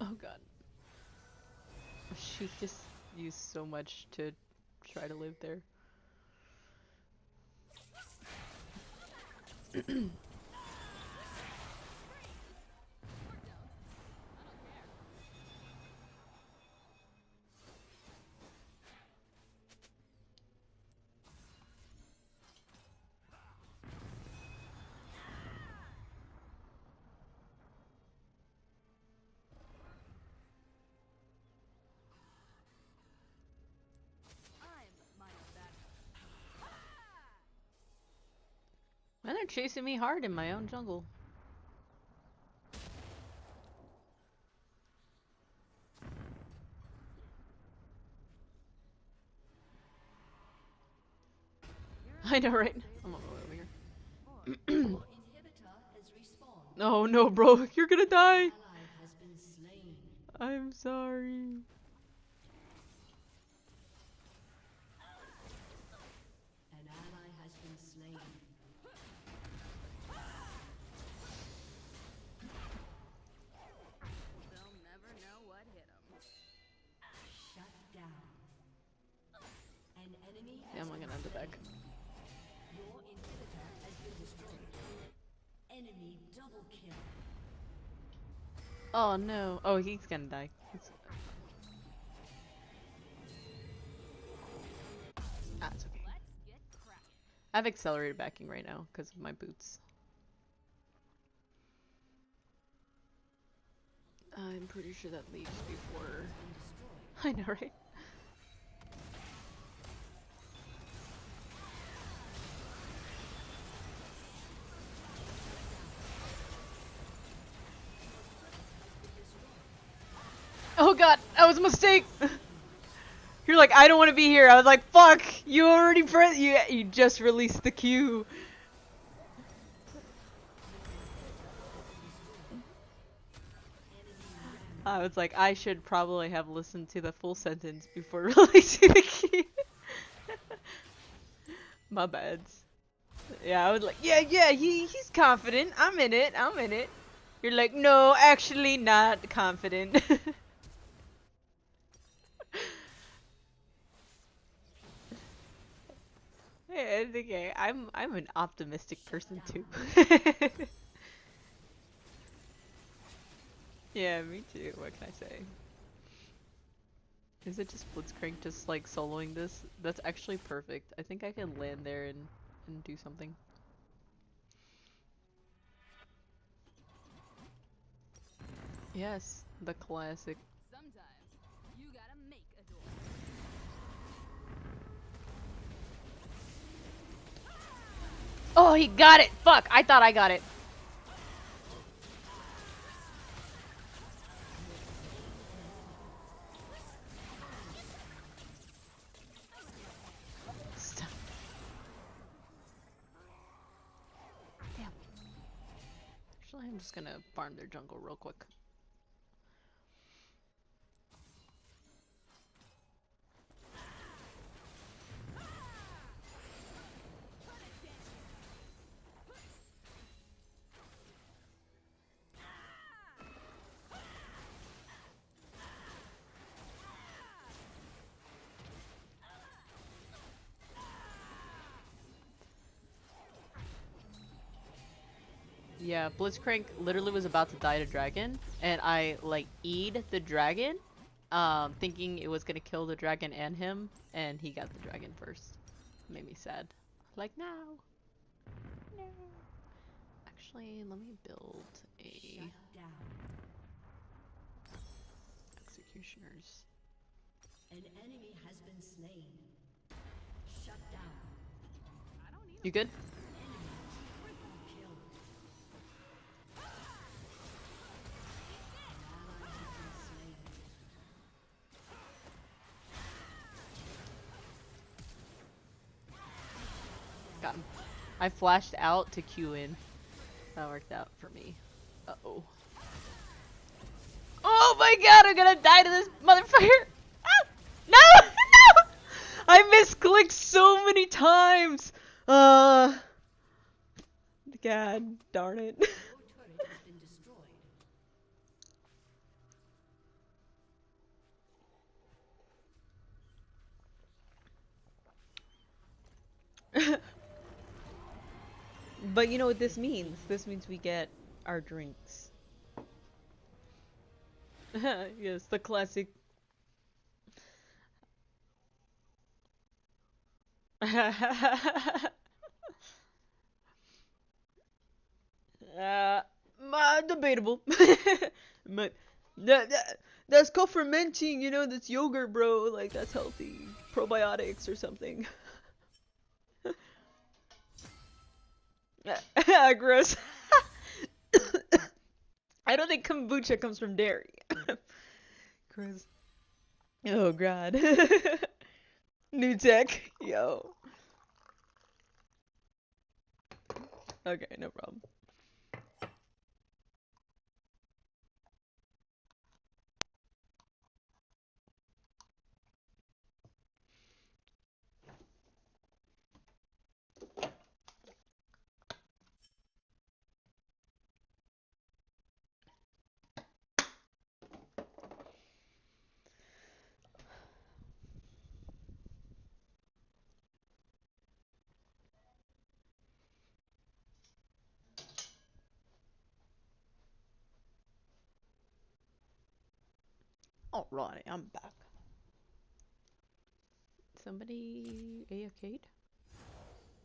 Oh god. She just used so much to try to live there. I'm my own battle. And they're chasing me hard in my own jungle. I know, right? I'm on my way over here. Your inhibitor has respawned. Oh no, bro, you're gonna die. Ally has been slain. I'm sorry. An ally An enemy Yeah, has I'm been gonna end it back. slain. Your inhibitor has been destroyed. Enemy double kill. Oh no. Oh, he's gonna die. It's okay. Let's get cracking. I have accelerated backing right now because of my boots. I'm pretty sure that leaves before. I know, right? Oh god, that was a mistake! You're like, I don't want to be here. I was like, fuck! You already you just released the queue. I was like, I should probably have listened to the full sentence before releasing the queue. My bad. Yeah, I was like, yeah, he's confident. I'm in it. You're like, no, actually not confident. Yeah, it's okay. I'm an optimistic person too. Yeah, me too. What can I say? Is it just Blitzcrank just like soloing this? That's actually perfect. I think I can land there and do something. Yes, the classic. Sometimes you gotta make a door. Oh, he got it! Fuck, I thought I got it. Stop. Damn. Actually, I'm just gonna farm their jungle real quick. Yeah, Blitzcrank literally was about to die to dragon, and I like E'd the dragon, thinking it was gonna kill the dragon and him, and he got the dragon first. Made me sad. Like, no. No. Actually, let me build a Shut down. executioners. An enemy has been slain. Shut down. I don't need You good? Enemy triple kill. An ally has been slain. Got him. I flashed out to Q in. That worked out for me. Uh-oh. Oh my god, I'm gonna die to this motherfucker! Ah! No! No! I misclicked so many times! God darn it. Your turret has been destroyed. But you know what this means? This means we get our drinks. Yes, the classic. uh, Debatable. But that's called fermenting, you know, that's yogurt, bro. Like, that's healthy. Probiotics or something. Gross. I don't think kombucha comes from dairy. Gross. Oh, God. New tech. Yo. Okay, no problem. Alright, I'm back. Somebody AFK'd?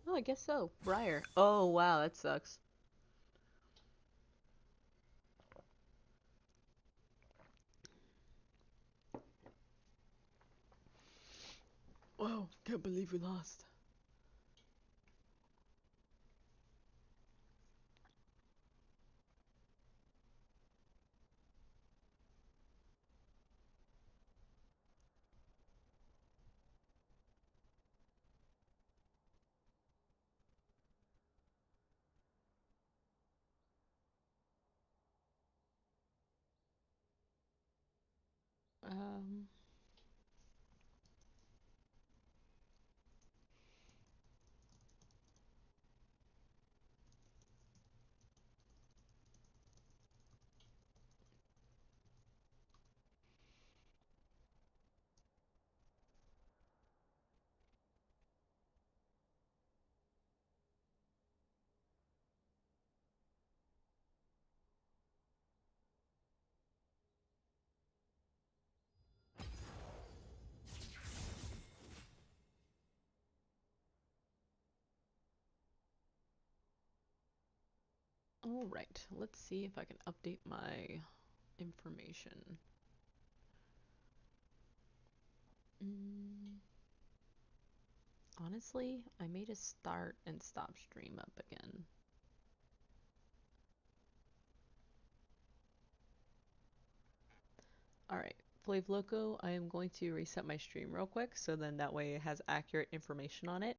Oh, I guess so. Briar. Oh, wow, that sucks. Wow, can't believe we lost. Um, Alright, let's see if I can update my information. Mm, honestly, I made a start and stop stream up again. Alright, Flav Loco, I am going to reset my stream real quick so then that way it has accurate information on it.